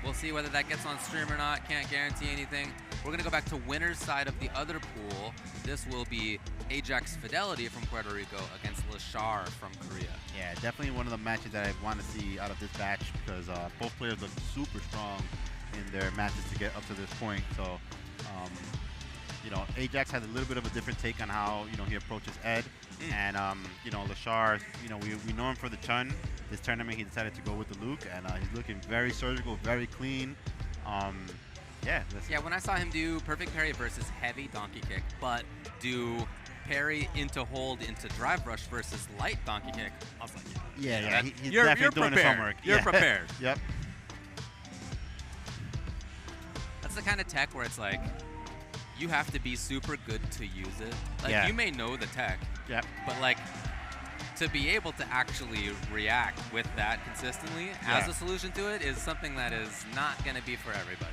We'll see whether that gets on stream or not. Can't guarantee anything. We're going to go back to winner's side of the other pool. This will be Ajax Fidelity from Puerto Rico against Leshar from Korea. Yeah, definitely one of the matches that I want to see out of this batch because both players look super strong in their matches to get up to this point. So, you know, Ajax has a little bit of a different take on how, you know, he approaches Ed. And, you know, Leshar, you know, we know him for the Chun. This tournament, he decided to go with the Luke, and he's looking very surgical, very clean. Yeah, when I saw him do perfect parry versus heavy donkey kick, but do parry into hold into drive rush versus light donkey kick, I was like, he's definitely doing his homework. You're prepared. Yep. That's the kind of tech where it's like, you have to be super good to use it. Like, you may know the tech, but like, to be able to actually react with that consistently as a solution to it is something that is not going to be for everybody.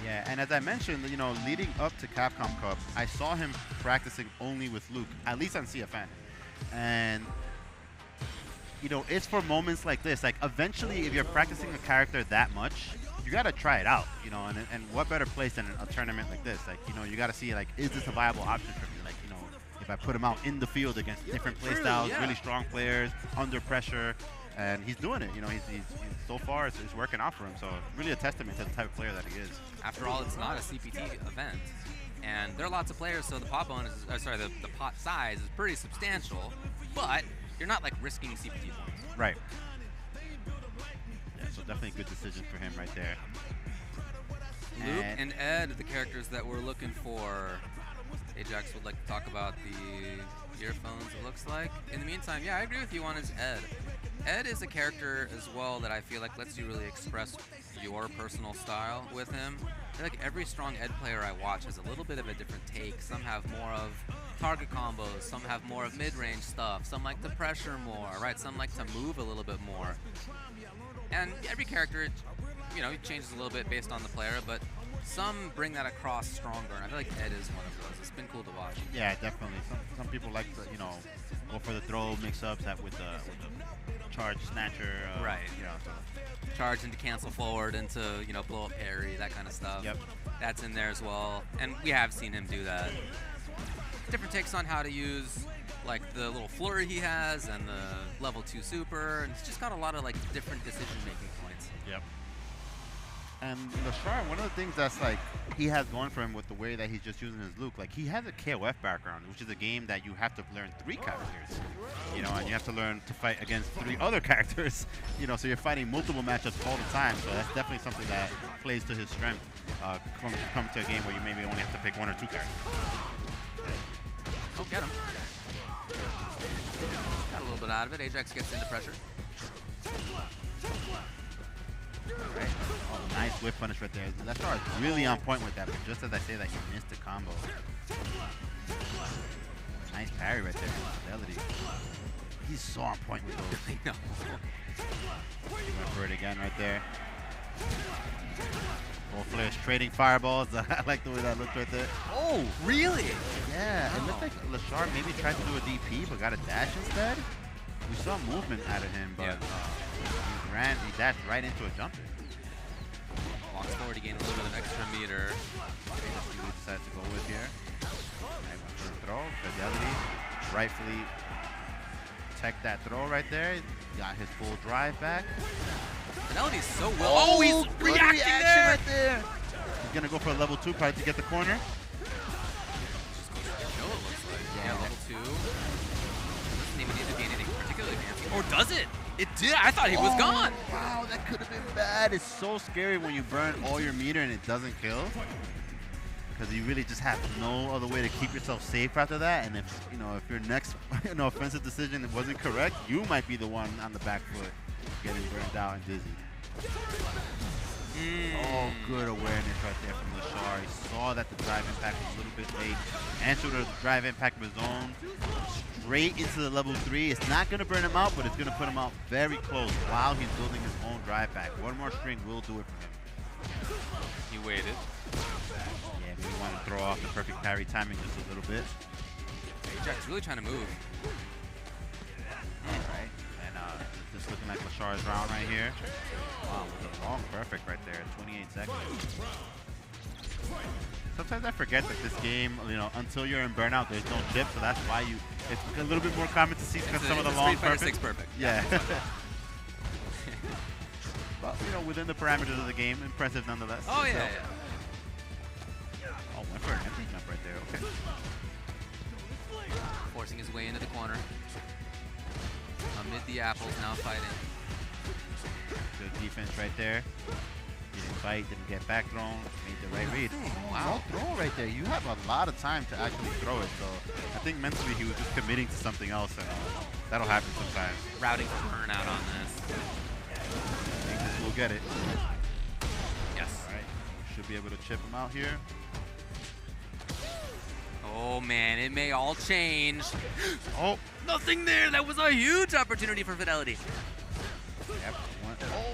Yeah, and as I mentioned, you know, leading up to Capcom Cup, I saw him practicing only with Luke, at least on CFN. And, you know, it's for moments like this. Like, eventually, if you're practicing a character that much, you got to try it out, you know, and what better place than a tournament like this? Like, you know, you got to see, like, is this a viable option for me? Like, you know, if I put him out in the field against different play styles, really strong players, under pressure, and he's doing it. You know, he's so far it's working out for him. So really a testament to the type of player that he is. After all, it's not a CPT event, and there are lots of players, so the pot bonus, the pot size is pretty substantial, but you're not like risking CPT points. Right. Yeah, so definitely a good decision for him right there. Luke and Ed, the characters that we're looking for. Ajax would like to talk about the earphones, it looks like. In the meantime, yeah, I agree with you on his Ed. Ed is a character as well that I feel like lets you really express your personal style with him. I feel like every strong Ed player I watch has a little bit of a different take. Some have more of target combos, some have more of mid-range stuff, some like to pressure more, right? Some like to move a little bit more. And every character, you know, it changes a little bit based on the player, but some bring that across stronger, and I feel like Ed is one of those. It's been cool to watch. Yeah, definitely. Some people like to, you know, go for the throw mix-ups with the charge snatcher. Right. You know, so. Charge into cancel forward into, you know, blow up parry, that kind of stuff. Yep. That's in there as well, and we have seen him do that. Different takes on how to use, like, the little flurry he has and the level 2 super, and it's just got a lot of, like, different decision-making points. Yep. And Leshar, one of the things that's like he has going for him with the way that he's just using his Luke, like he has a KOF background, which is a game that you have to learn 3 characters, you know, and you have to learn to fight against 3 other characters, you know, so you're fighting multiple matchups all the time. So that's definitely something that plays to his strength. Come to a game where you maybe only have to pick 1 or 2 characters. Oh, get him. Got a little bit out of it. Ajax gets into pressure. Right. Oh, nice whip punish right there. Leshar is really on point with that, but just as I say that, he missed the combo. Nice parry right there from Fidelity. He's so on point with those. I know. Went for it again right there. Both players trading fireballs. I like the way that looked right there. Oh, really? Yeah, it looked like Leshar maybe tried to do a DP, but got a dash instead. We saw movement out of him, but he dashed right into a jumper. Walks forward to gain a little bit of extra meter. Let's see what he decides to go with here. Right, went for a throw. Fidelity rightfully tech that throw right there. Got his full drive back. Fidelity's so well. Oh, he's reacting there. Right there. He's gonna go for a level 2 probably to get the corner. Just goes to kill, it looks like. Yeah, level 2. Doesn't even need to be anything particularly fancy. Or does it? It did. I thought he was gone. Wow, that could have been bad. It's so scary when you burn all your meter and it doesn't kill, because you really just have no other way to keep yourself safe after that. And if your next offensive decision wasn't correct, you might be the one on the back foot. getting burned out and dizzy. Oh, good awareness right there from Leshar. He saw that the drive impact was a little bit late. Answered the drive impact of his own. Straight into the level 3. It's not going to burn him out, but it's going to put him out very close while he's building his own drive back. One more string will do it for him. He waited. Yeah, maybe want to throw off the perfect parry timing just a little bit. Ajax really trying to move. Alright, and just looking like Leshar's round right here. Wow, with a long perfect right there, 28 seconds. Sometimes I forget that this game, you know, until you're in burnout, there's no chip, so that's why it's a little bit more common to see some of the long perfects. Perfect. Yeah. But, you know, within the parameters of the game, impressive nonetheless. Oh, yeah, Oh, went for an empty jump right there, okay. Forcing his way into the corner. Amid the apples, now fighting. Good defense right there. Didn't fight, didn't get back thrown, made the right read. Wow, no throw right there. You have a lot of time to actually throw it, so I think mentally he was just committing to something else, and that'll happen sometimes. Routing for burnout on this. I think this will get it. Yes. All right, should be able to chip him out here. Oh man, it may all change. Oh, nothing there. That was a huge opportunity for Fidelity. Yep.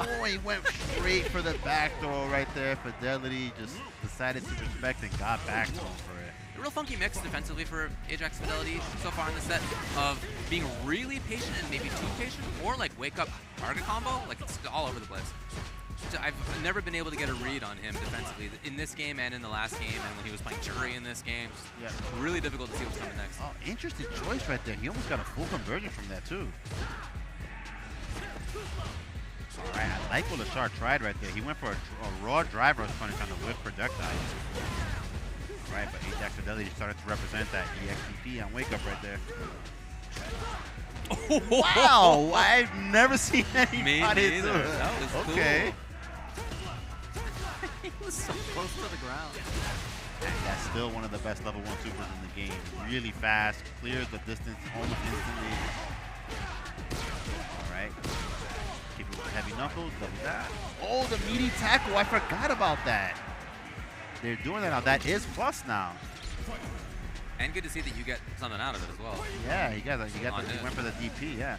Oh, he went straight for the back throw right there. Fidelity just decided to respect and got back to him for it. A real funky mix defensively for Ajax Fidelity so far in the set of being really patient and maybe too patient, or like wake up target combo. Like it's all over the place. I've never been able to get a read on him defensively in this game and in the last game, and when he was playing Juri in this game. Yeah. Really difficult to see what's coming next. Oh, interesting choice right there. He almost got a full conversion from that too. All right, I like what Leshar tried right there. He went for a raw drive rush punish on the whip projectile. All right, but Ajax Fidelity started to represent that EXTP on wake up right there. Wow, I've never seen anybody do it. That was okay. Cool. He was so close to the ground. And that's still one of the best level 1 supers in the game. Really fast, clears the distance almost instantly. All right. Keep it with the heavy knuckles, double that. Oh, the meaty tackle, I forgot about that. They're doing that now. That is plus now. And good to see that you get something out of it as well. Yeah, he went for the DP, yeah.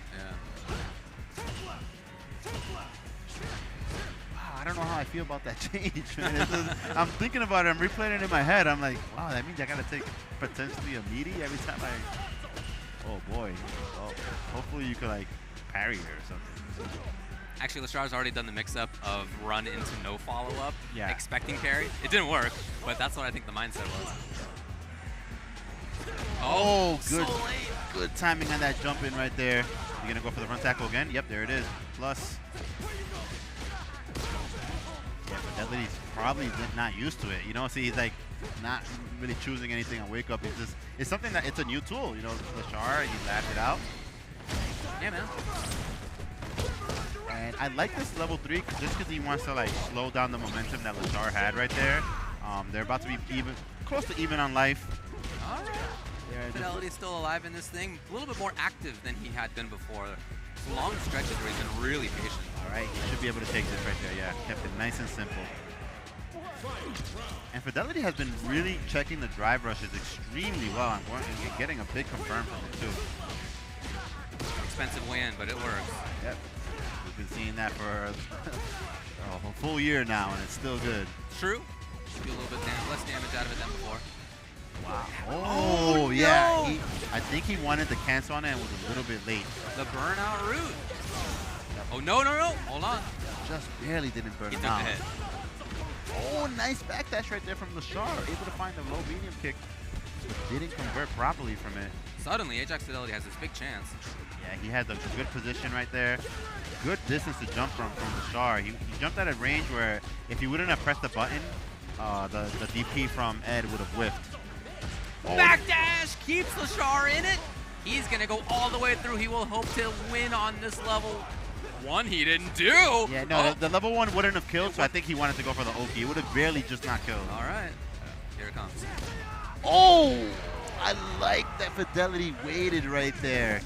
Wow, I don't know how I feel about that change, man. I'm thinking about it, I'm replaying it in my head. I'm like, wow, that means I gotta take potentially a meaty every time I... Oh boy. Well, hopefully you could like parry it or something. Actually, Leshar's already done the mix-up of run into no follow-up, yeah, expecting parry. It didn't work, but that's what I think the mindset was. Oh, good, so late. Good timing on that jump in right there. You gonna go for the front tackle again? Yep, there it is. Plus. Yeah, Fidelity's probably not used to it. You know, see, he's like not really choosing anything on wake up. It's something that it's a new tool. You know, Leshar, he laughed it out. Yeah, man. And I like this level 3 just because he wants to like slow down the momentum that Leshar had right there. They're about to be close to even on life. All right. Yeah, Fidelity's still alive in this thing. A little bit more active than he had been before. Long stretches where he's been really patient. All right, he should be able to take this right there. Yeah, kept it nice and simple. And Fidelity has been really checking the drive rushes extremely well and getting a big confirm from it too. Expensive win, but it works. Yep. We've been seeing that for a full year now, and it's still good. True. Should be a little bit less damage out of it than before. Wow. Oh, yeah. No. I think he wanted to cancel on it and was a little bit late. The burnout route. Oh, no. Hold on. Just barely didn't burn him out. He took the hit. Oh, nice backdash right there from Leshar. Able to find the low medium kick. Didn't convert properly from it. Suddenly, Ajax Fidelity has this big chance. Yeah, he has a good position right there. Good distance to jump from Leshar. He jumped at a range where if he wouldn't have pressed the button, the DP from Ed would have whiffed. Oh. Backdash keeps Leshar in it. He's going to go all the way through. He will hope to win on this level. One he didn't do. Yeah, no, the level 1 wouldn't have killed, so I think he wanted to go for the Oki. It would have barely just not killed. All right. Here it comes. Oh! I like that Fidelity waited right there.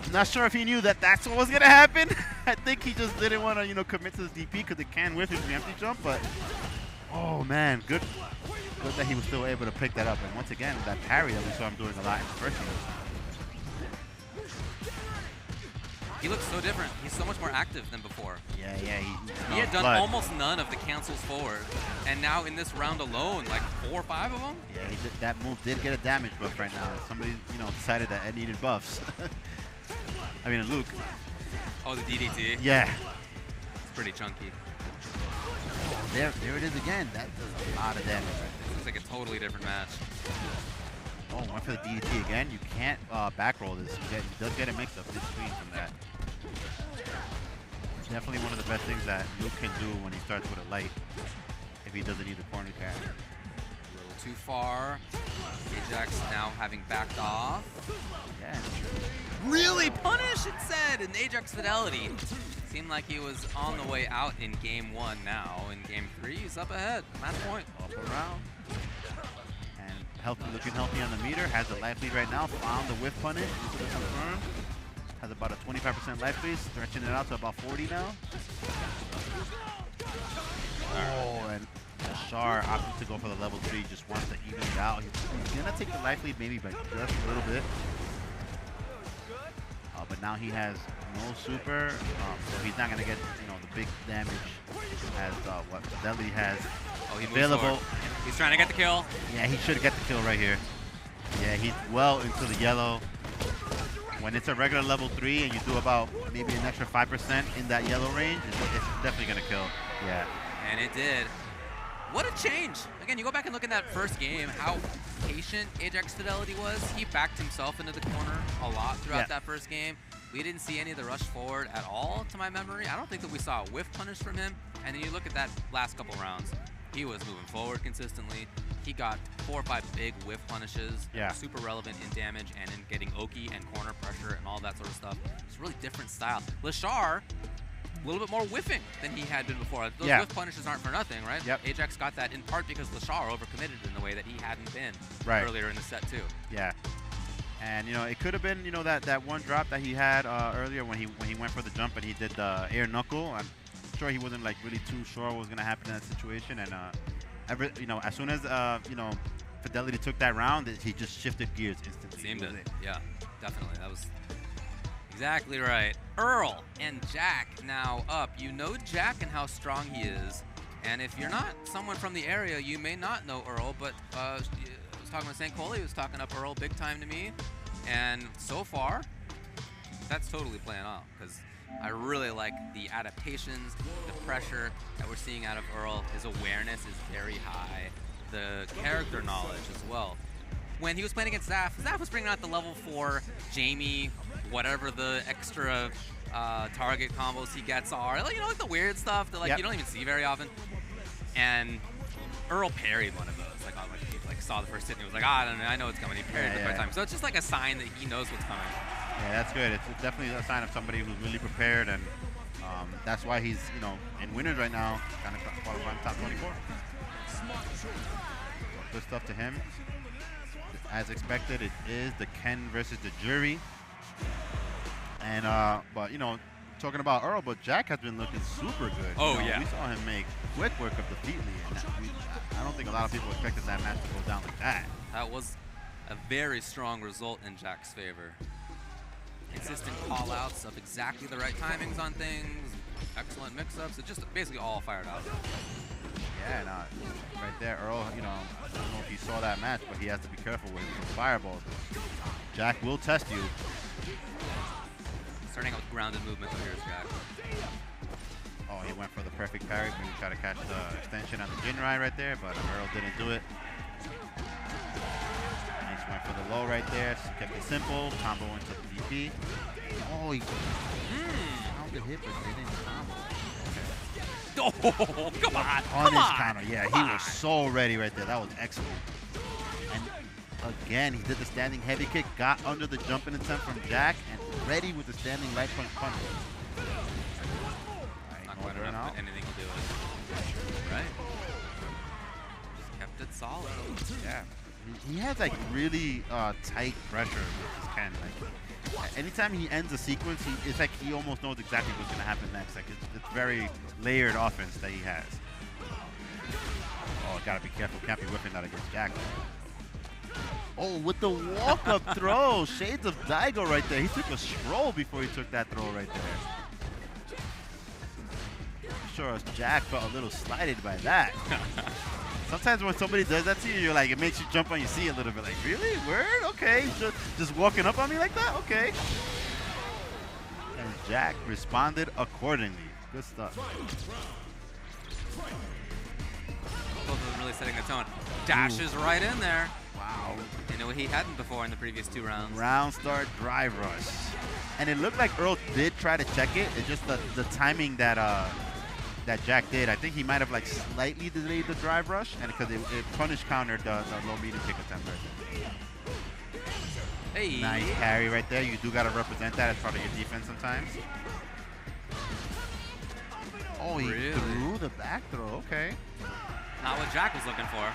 I'm not sure if he knew that that's what was gonna happen. I think he just didn't want to, commit to this DP because it can whiff his empty jump. But oh man, good that he was still able to pick that up. And once again, that parry that we saw him doing a lot in the first game. He looks so different. He's so much more active than before. Yeah. He had done almost none of the cancels forward, and now in this round alone, like 4 or 5 of them. Yeah, that move did get a damage buff right now. Somebody, decided that it needed buffs. I mean, Luke. Oh, the DDT. Yeah. It's pretty chunky. There it is again. That does a lot of damage right there. Looks like a totally different match. Oh, went for the DDT again. You can't back roll this. He does get a mix up this screen from that. Definitely one of the best things that Luke can do when he starts with a light, if he doesn't need the corner carry. A little too far. Ajax now having backed off. Yeah. Really punish, it said, in Ajax Fidelity. Seemed like he was on the way out in game 1 now. In game 3, he's up ahead. Match point. Up around. And looking healthy on the meter. Has the life lead right now. Found the whiff punish. Confirmed. Has about a 25% life lead. Stretching it out to about 40 now. Oh, and Leshar opted to go for the level 3. Just wants to even it out. He's going to take the life lead maybe by just a little bit. But now he has no super, so he's not going to get, the big damage as what Fidelity has available. He's trying to get the kill. Yeah, he should get the kill right here. Yeah, he's well into the yellow. When it's a regular level 3 and you do about maybe an extra 5% in that yellow range, it's definitely going to kill. Yeah. And it did. What a change. Again, you go back and look at that first game, how patient Ajax Fidelity was. He backed himself into the corner a lot throughout that first game. We didn't see any of the rush forward at all, to my memory. I don't think that we saw a whiff punish from him. And then you look at that last couple rounds, he was moving forward consistently. He got 4 or 5 big whiff punishes that were super relevant in damage and in getting Oki and corner pressure and all that sort of stuff. It's a really different style. Leshar, a little bit more whiffing than he had been before. Those whiff punishes aren't for nothing, right? Yep. Ajax got that in part because Leshar overcommitted in the way that he hadn't been earlier in the set too. Yeah. And it could have been that one drop that he had earlier when he went for the jump and he did the air knuckle. I'm sure he wasn't like really too sure what was gonna happen in that situation. And as soon as Fidelity took that round, he just shifted gears instantly. Seemed it. Yeah, definitely. That was exactly right. Earl and JAK now up. You know JAK and how strong he is. And if you're not someone from the area, you may not know Earl, but I was talking with St. Coley, he was talking up Earl big time to me. And so far, that's totally playing out because I really like the adaptations, the pressure that we're seeing out of Earl. His awareness is very high. The character knowledge as well. When he was playing against Zaf was bringing out the level 4 Jamie, whatever the extra target combos he gets are. Like the weird stuff that you don't even see very often. And Earl parried one of those. He saw the first hit and he was like, I don't know, I know it's coming. He parried it the first time. So it's just like a sign that he knows what's coming. Yeah, that's good. It's definitely a sign of somebody who's really prepared, and that's why he's, in winners right now, kind of qualifying top 24. Good stuff to him. As expected, it is the Ken versus the Juri. And, but, talking about Earl, but JAK has been looking super good. Oh, yeah. We saw him make quick work of Dafeetlee, and I don't think a lot of people expected that match to go down like that. That was a very strong result in JAK's favor. Consistent call-outs of exactly the right timings on things, excellent mix-ups. It just basically all fired up. Yeah, and right there, Earl, I don't know if you saw that match, but he has to be careful with his fireballs. JAK will test you. Starting out with grounded movement, so here's JAK. Oh, he went for the perfect parry. Maybe try to catch the extension on the Jinrai right there, but Earl didn't do it. Nice, went for the low right there. Kept it simple. Combo into the DP. Oh, he found the hit, but didn't combo. Oh, come on. On his counter, yeah, he was so ready right there. That was excellent. And again, he did the standing heavy kick, got under the jumping attempt from JAK, and ready with the standing right punch. Not quite enough, but anything to do it. Right? Just kept it solid. Yeah. He has like really tight pressure with his Ken. Like, anytime he ends a sequence, it's like he almost knows exactly what's going to happen next. Like it's very layered offense that he has. Oh, gotta be careful. Can't be whipping that against JAK. Oh, with the walk-up throw. Shades of Daigo right there. He took a stroll before he took that throw right there. I'm sure JAK felt a little slighted by that. Sometimes when somebody does that to you, you're like, it makes you jump on your seat a little bit. Like, really? Word? Okay. Just walking up on me like that? Okay. And JAK responded accordingly. Good stuff. Both of them really setting the tone. Dashes right in there. Wow. You know, he hadn't before in the previous 2 rounds. Round start drive rush. And it looked like Earl did try to check it. It's just the timing that that JAK did. I think he might have like slightly delayed the drive rush, and because it punish countered the low medium kick attempt right there. Hey. Nice carry right there. You do got to represent that as part of your defense sometimes. Oh, he threw the back throw. Okay. Not what JAK was looking for.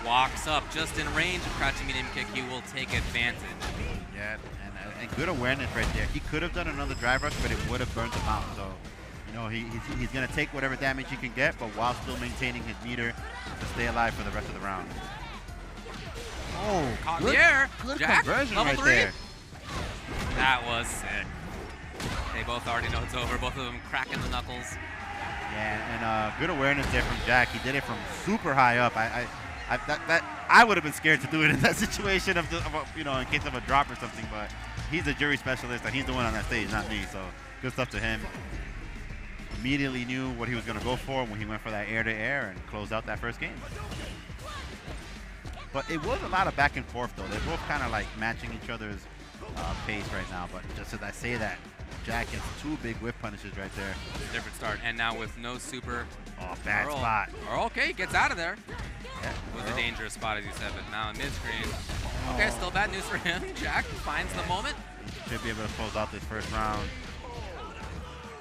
Walks up just in range of crouching medium kick. He will take advantage. Yeah, and good awareness right there. He could have done another drive rush, but it would have burnt him out. So, you know, he's going to take whatever damage he can get, but while still maintaining his meter to stay alive for the rest of the round. Oh, caught in the air. Good JAK, conversion level right 3. there. That was sick. They both already know it's over. Both of them cracking the knuckles. Yeah, and good awareness there from JAK. He did it from super high up. I would have been scared to do it in that situation of you know, in case of a drop or something. But he's a Juri specialist, and he's the one on that stage, not me. So good stuff to him. Immediately knew what he was going to go for when he went for that air-to-air and closed out that first game. But it was a lot of back and forth, though. They're both kind of like matching each other's pace right now. But just as I say that, JAK gets 2 big whiff punishes right there. Different start, and now with no super. Oh, bad Earl. spot. Earl, okay, he gets out of there. Yeah, It was a dangerous spot, as you said, but now in mid-screen. Okay, still bad news for him. JAK finds the moment. Should be able to close out this first round.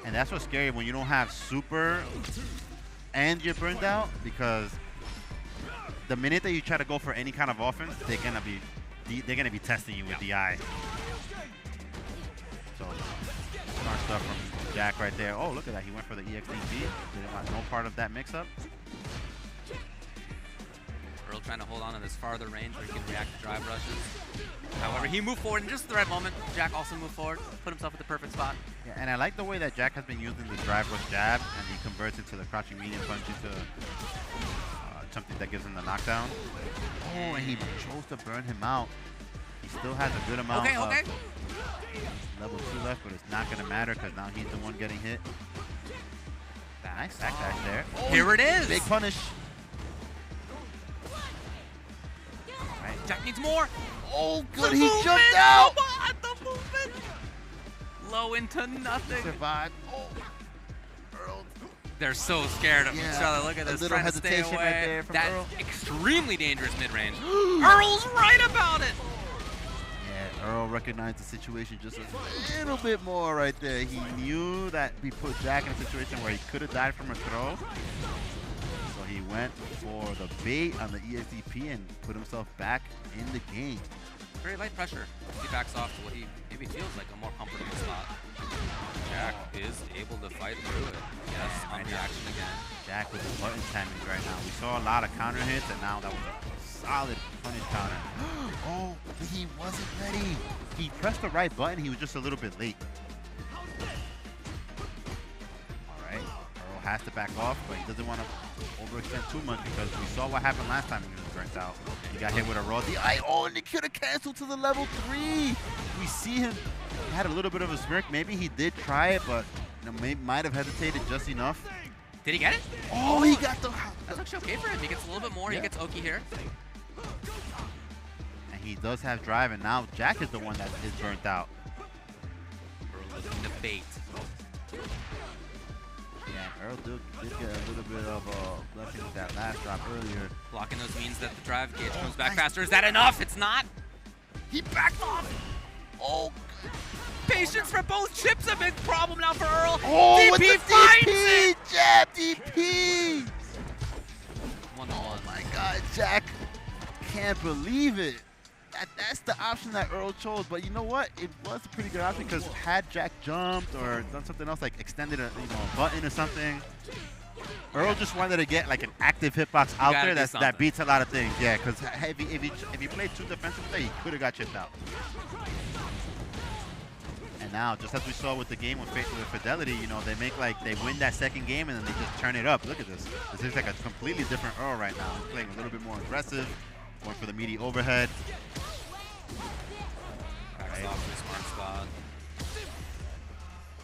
And that's what's scary when you don't have super and you're burned out, because the minute that you try to go for any kind of offense, they're gonna be testing you with DI. So smart stuff from JAK right there. Oh, look at that. He went for the EXDP. Didn't want no part of that mix-up. Earl trying to hold on to this farther range where he can react to drive rushes. However, he moved forward in just the right moment. JAK also moved forward, put himself at the perfect spot. Yeah, and I like the way that JAK has been using the drive rush jab, and he converts it to the crouching medium punch into something that gives him the knockdown. Oh, and he chose to burn him out. He still has a good amount of level 2 left, but it's not going to matter because now he's the one getting hit. Nice backdash there. Oh, here it is. Big punish. Right. JAK needs more. Oh, good. He jumped out. The movement. Low into nothing. Survived. Oh. They're so scared of each other. Look at this. Trying to stay away. Right there from That's Earl. extremely dangerous mid-range. Earl's right about it. Yeah, Earl recognized the situation just a little bit more right there. He knew that he put JAK in a situation where he could have died from a throw. So he went for the bait on the EXDP and put himself back in the game. Very light pressure. He backs off to what he maybe feels like a more comfortable spot. JAK is able to fight through it. Yes, on reaction again. JAK with the button timing right now. We saw a lot of counter hits, and now that was a solid punish counter. Oh, he wasn't ready. He pressed the right button. He was just a little bit late. All right, Earl has to back off, but he doesn't want to overextend too much because we saw what happened last time when he was burnt out. He got hit with a raw DI. Oh, and he could have canceled to the level 3. We see him. He had a little bit of a smirk. Maybe he did try it, but you know, might have hesitated just enough. Did he get it? Oh, he got the... That's actually okay for him. He gets a little bit more. Yeah. He gets Oki here. And he does have drive, and now JAK is the one that is burnt out. Earl looking to bait. Yeah, Earl did get a little bit of a blessing with that last drop earlier. Blocking those means that the drive gauge comes back faster. Is that enough? It's not. He backed off. Oh, patience for both chips a big problem now for Earl. Oh, DP with the finds DP, it. jab DP. 1-1. Oh my God, JAK can't believe it. that's the option that Earl chose. But you know what? It was a pretty good option because had JAK jumped or done something else, like extended a button or something, Earl just wanted to get like an active hitbox out there that beats a lot of things. Yeah, because if he played too defensively, he could have got chipped out. And now, just as we saw with the game with Fidelity, they win that second game and then they just turn it up. Look at this. This is like a completely different Earl right now. He's playing a little bit more aggressive, going for the meaty overhead. Right. Smart spot.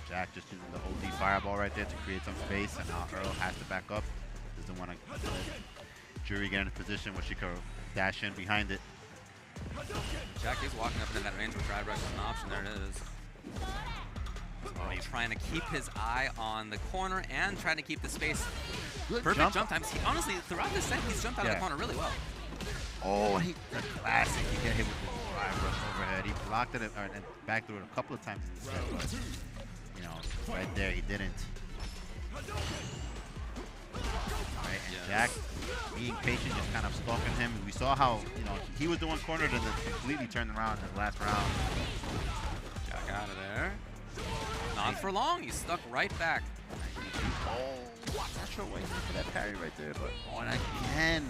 JAK just using the OD fireball right there to create some space, and now Earl has to back up. Doesn't want to let Juri get in a position where she can dash in behind it. JAK is walking up into that range with drive rush as an option. There it is. Oh, he's trying to keep his eye on the corner and trying to keep the space. Good Perfect jump times. He honestly, throughout this set, he's jumped out of the corner really well. Oh, the classic. He got hit with the drive rush overhead. He blocked it and back through it a couple of times in the set, but right there he didn't. Right, and JAK being patient, just kind of stalking him. We saw how he was the one cornered and then completely turned around in the last round. JAK out of there. Not for long. He's stuck right back. Oh, not sure waiting for that parry right there, but and again.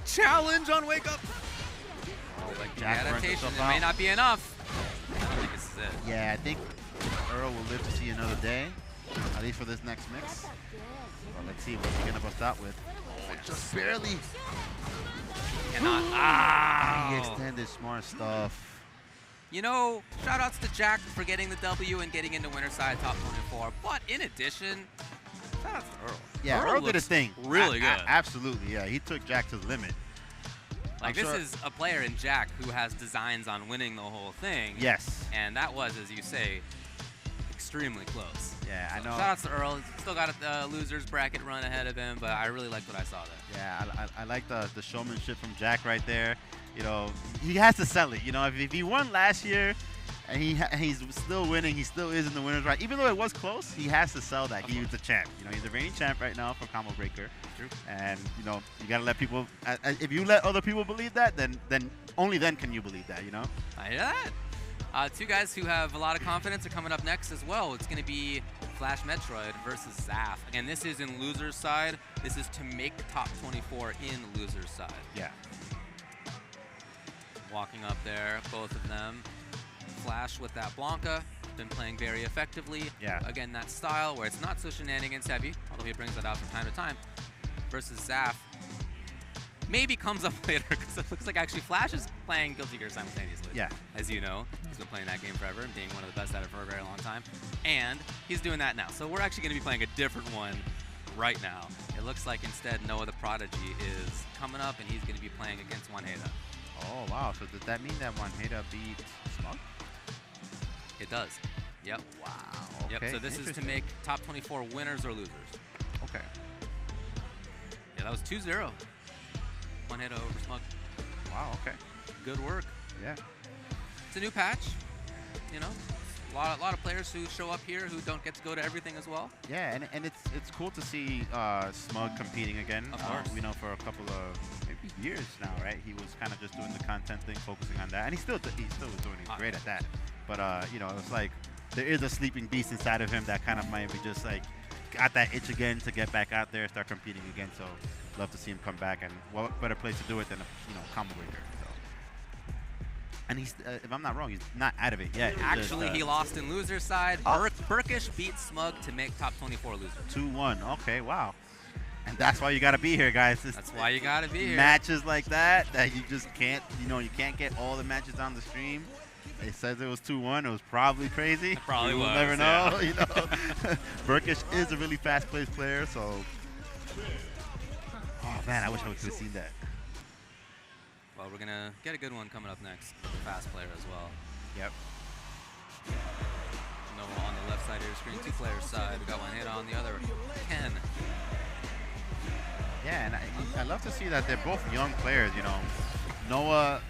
Challenge on wake up. Oh, like JAK adaptation. It may not be enough. I don't think this is it. Yeah, I think Earl will live to see another day, at least for this next mix. Well, let's see what's he gonna bust out with. Oh, just barely. Cannot. He extended smart stuff. Shout outs to JAK for getting the W and getting into winner side top 24. But in addition, shout outs to Earl. Yeah, Earl did his thing. Really good. Absolutely, yeah. He took JAK to the limit. This is a player in JAK who has designs on winning the whole thing. Yes. And that was, as you say, extremely close. Yeah, I know. Shout outs to Earl. He's still got a loser's bracket run ahead of him, but I really liked what I saw there. Yeah, I like the showmanship from JAK right there. He has to sell it. If he won last year and he's still winning, he still is in the winner's right. Even though it was close, he has to sell that. He was the champ. He's the reigning champ right now for Combo Breaker. True. And, you got to let people, if you let other people believe that, then only then can you believe that, I hear that. Two guys who have a lot of confidence are coming up next as well. It's going to be FlashMetroid versus Zaf. Again, this is in loser's side. This is to make top 24 in loser's side. Yeah. Walking up there, both of them. Flash with that Blanka, been playing very effectively. Yeah. Again, that style where it's not so shenanigans heavy, although he brings that out from time to time, versus Zaf. Maybe comes up later because it looks like actually Flash is playing Guilty Gear simultaneously. Yeah. As you know, he's been playing that game forever and being one of the best at it for a very long time. And he's doing that now. So we're actually going to be playing a different one right now. It looks like instead Noahtheprodigy is coming up and he's going to be playing against Wanheda. Oh, wow. So does that mean that Wanheda beat Smug? It does. Yep. Wow. Okay. Yep. So this is to make top 24 winners or losers. Okay. Yeah, that was 2-0. Wanheda over Smug. Wow, okay. Good work. Yeah. It's a new patch, A lot of players who show up here who don't get to go to everything as well. Yeah, and it's cool to see Smug competing again. Of course. We know for a couple of maybe years now, right? He was kind of just doing the content thing, focusing on that, and he still was doing great at that. But it's like there is a sleeping beast inside of him that kind of might be just like got that itch again to get back out there, start competing again. So love to see him come back, and what better place to do it than a Combo Breaker. So. And he's, if I'm not wrong, he's not out of it yet. Actually, he lost in loser's side. Burkish beat Smug to make top 24 loser. 2-1. Okay, wow. And that's why you got to be here, guys. That's why you got to be here. Matches like that you just can't, you can't get all the matches on the stream. It says it was 2-1. It was probably crazy. It probably was. We'll never know. Burkish is a really fast-paced player, so. Oh man, I wish I could have seen that. Well, we're gonna get a good one coming up next with the fast player as well. Yep. Noah on the left side of your screen, 2 players side. We got Wanheda on the other. Ken. Yeah, and I love to see that they're both young players. Noah,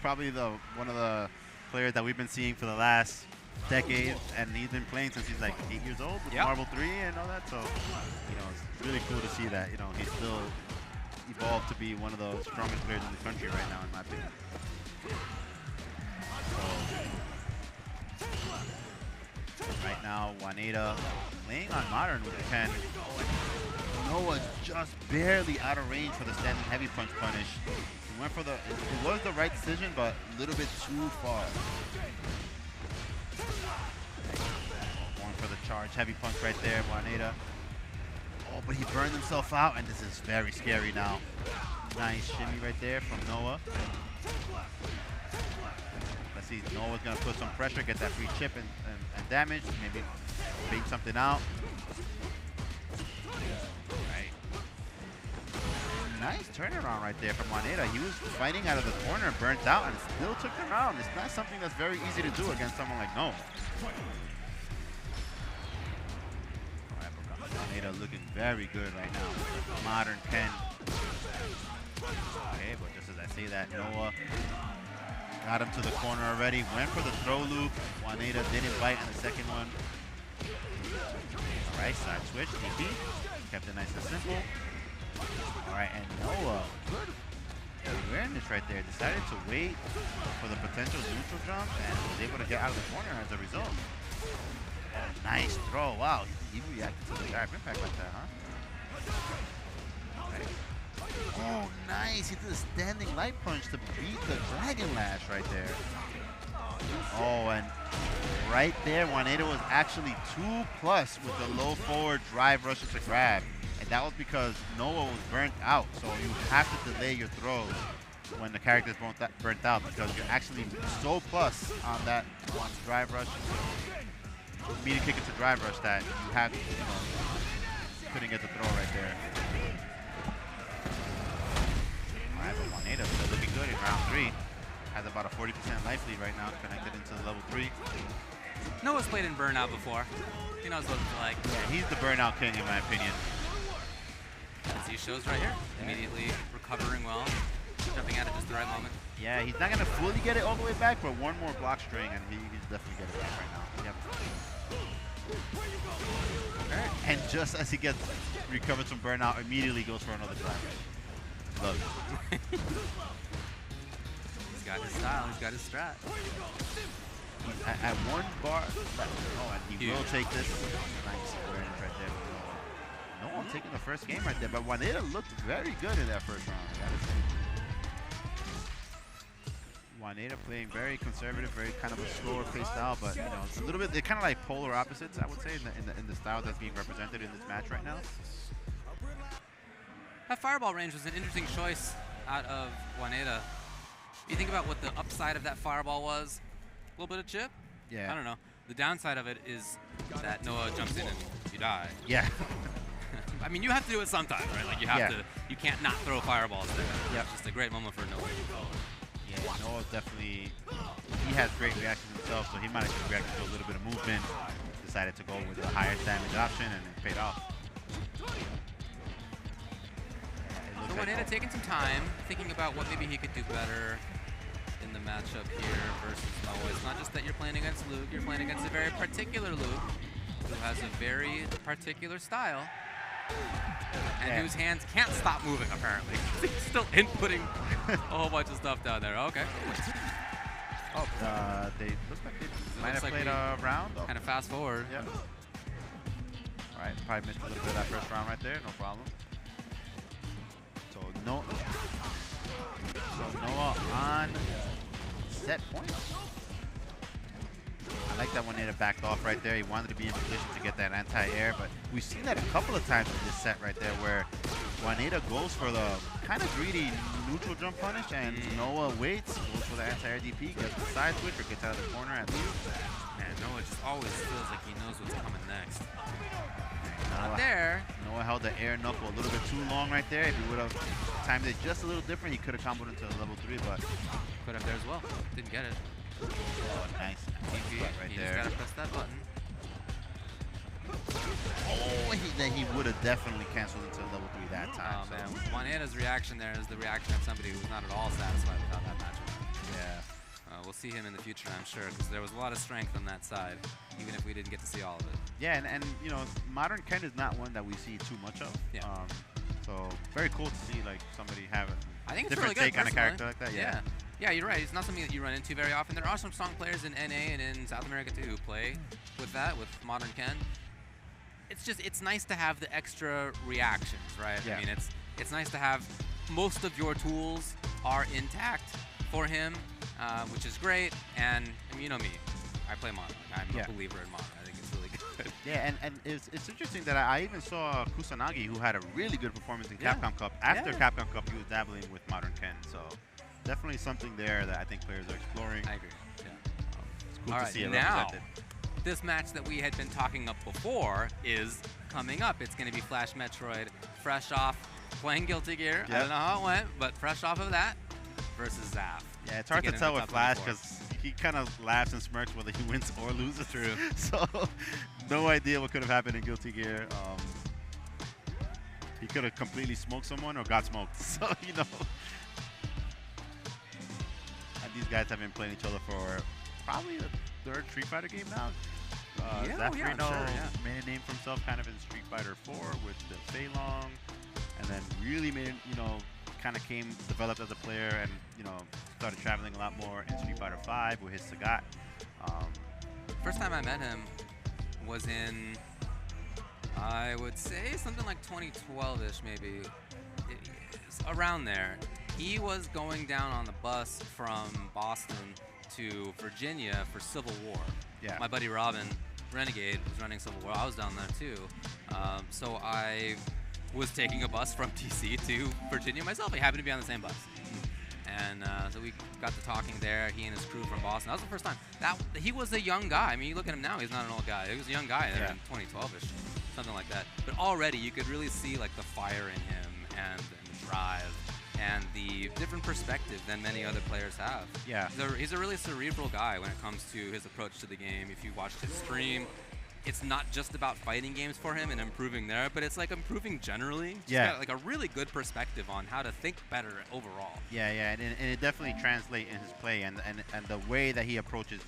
probably one of the players that we've been seeing for the last decade, and he's been playing since he's like 8 years old with Marvel 3 and all that. So, it's really cool to see that. He's still evolved to be one of the strongest players in the country right now, in my opinion. So, right now, Wanheda playing on Modern with the 10. Noah just barely out of range for the standing heavy punch punish. He went for the, it was the right decision, but a little bit too far. Going for the charge heavy punch right there, Wanheda. Oh, but he burned himself out, and this is very scary now. Nice shimmy right there from Noah. Let's see, Noah's gonna put some pressure, get that free chip and damage, maybe bait something out. Right. Nice turnaround right there from Wanheda. He was fighting out of the corner, burnt out, and still took the round. It's not something that's very easy to do against someone like Noah. Wanheda looking very good right now. Modern 10. Okay, but just as I say that, Noah got him to the corner already. Went for the throw loop. Wanheda didn't bite on the second one. All right, side switch. DP. Kept it nice and simple. All right, and Noah, good awareness right there. Decided to wait for the potential neutral jump and was able to get out of the corner as a result. Oh, nice throw. Wow, he reacted to the direct impact like that, huh? Okay. Oh, nice. He did a standing light punch to beat the Dragon Lash right there. Oh, and right there, Wanheda was actually 2+ with the low forward drive rush to grab. And that was because Noah was burnt out. So you have to delay your throws when the character is burnt out because you're actually so plus on that one drive rush. Immediate kick into drive rush that you have, couldn't get the throw right there. Alright, but Wanheda still looking good in round 3. Has about a 40% life lead right now, connected into level 3. Noah's played in Burnout before. He knows what it's like. Yeah, he's the Burnout king in my opinion. As he shows right here, immediately recovering well, jumping at it just the right moment. Yeah, he's not gonna fully get it all the way back, but one more block string and he's definitely get it back right now. Yep. Right. And just as he gets recovered from Burnout, immediately goes for another drive. Love it. He's got his style, he's got his strat. At one bar, oh, and he will take this. Nice awareness right there. No one taking the first game right there, but Wanheda looked very good in that first round. Wanheda playing very conservative, very kind of a slower pace style, but it's a little bit, they're kind of like polar opposites, I would say, in the style that's being represented in this match right now. That fireball range was an interesting choice out of Wanheda. You think about what the upside of that fireball was, a little bit of chip? Yeah. I don't know. The downside of it is that Noah jumps in and you die. Yeah. I mean, you have to do it sometimes, right? Like you have to, you can't not throw fireballs there. Yeah. It's just a great moment for Noah. Yeah, Noah's definitely, he has great reactions himself, so he might have just reacted to a little bit of movement, decided to go with the higher damage option, and it paid off. So Wanheda taking some time, thinking about what maybe he could do better in the matchup here versus Noah. It's not just that you're playing against Luke, you're playing against a very particular Luke who has a very particular style and whose hands can't stop moving apparently. He's still inputting a whole bunch of stuff down there. Okay. Oh, they look like they might have played a round. Kind of fast forward. Yep. All right, probably missed a little bit of that first round right there, no problem. So Noah on set point. I like that Wanheda backed off right there. He wanted to be in position to get that anti-air, but we've seen that a couple of times in this set right there where Wanheda goes for the kind of greedy neutral jump punish and Noah waits, goes for the anti-air DP, gets the side switch or gets out of the corner at least. Man, Noah just always feels like he knows what's coming next. Not there. Noah held the air knuckle a little bit too long right there. If he would have timed it just a little different, he could have comboed into level 3, but could have there as well. Didn't get it. Oh, nice. DP, right you there. just gotta press that button. Oh, then he would have definitely canceled into level 3 that time. Oh, man. Wanheda's reaction there is the reaction of somebody who's not at all satisfied with how that match went. Yeah. We'll see him in the future, I'm sure, because there was a lot of strength on that side, even if we didn't get to see all of it. Yeah, and Modern Ken is not one that we see too much of. Yeah. So very cool to see like somebody have I think a it's really different good, take on a character like that. Yeah. Yeah, you're right. It's not something that you run into very often. There are some strong players in NA and in South America too who play with that, with Modern Ken. It's nice to have the extra reactions, right? Yeah. I mean, it's nice to have most of your tools are intact for him, which is great. And I mean, you know me, I play Modern. I'm a believer in Modern. I think it's really good. Yeah, and it's interesting that I even saw Kusanagi, who had a really good performance in Capcom Cup. After Capcom Cup, he was dabbling with Modern Ken. So definitely something there that I think players are exploring. I agree. Yeah. It's cool All to right, see it now, represented. this match that we had been talking up before is coming up. It's going to be FlashMetroid, fresh off playing Guilty Gear. I don't know how it went, but fresh off of that versus Zaf. Yeah, it's hard to tell with Flash because he kind of laughs and smirks whether he wins or loses. True. So no idea what could have happened in Guilty Gear. He could have completely smoked someone or got smoked. So, you know. And these guys have been playing each other for probably the third Street Fighter game now. Zafrino made a name for himself kind of in Street Fighter 4 with the Fei Long, and then really made, you know, kind of developed as a player and, you know, started traveling a lot more in Street Fighter 5 with his Sagat. First time I met him was in, I would say, something like 2012-ish maybe. Around there. He was going down on the bus from Boston to Virginia for Civil War. Yeah. My buddy Robin, Renegade, was running Civil War. I was down there too. So I was taking a bus from DC to Virginia myself. I happened to be on the same bus. And so we got to talking there, he and his crew from Boston. That was the first time. He was a young guy. I mean, you look at him now, he's not an old guy. He was a young guy there in 2012-ish, something like that. But already you could really see like the fire in him and the drive and the different perspective than many other players have. Yeah. He's a really cerebral guy when it comes to his approach to the game. If you watched his stream, it's not just about fighting games for him and improving there, but it's like improving generally. He's got like a really good perspective on how to think better overall. Yeah, and it definitely translates in his play and the way that he approaches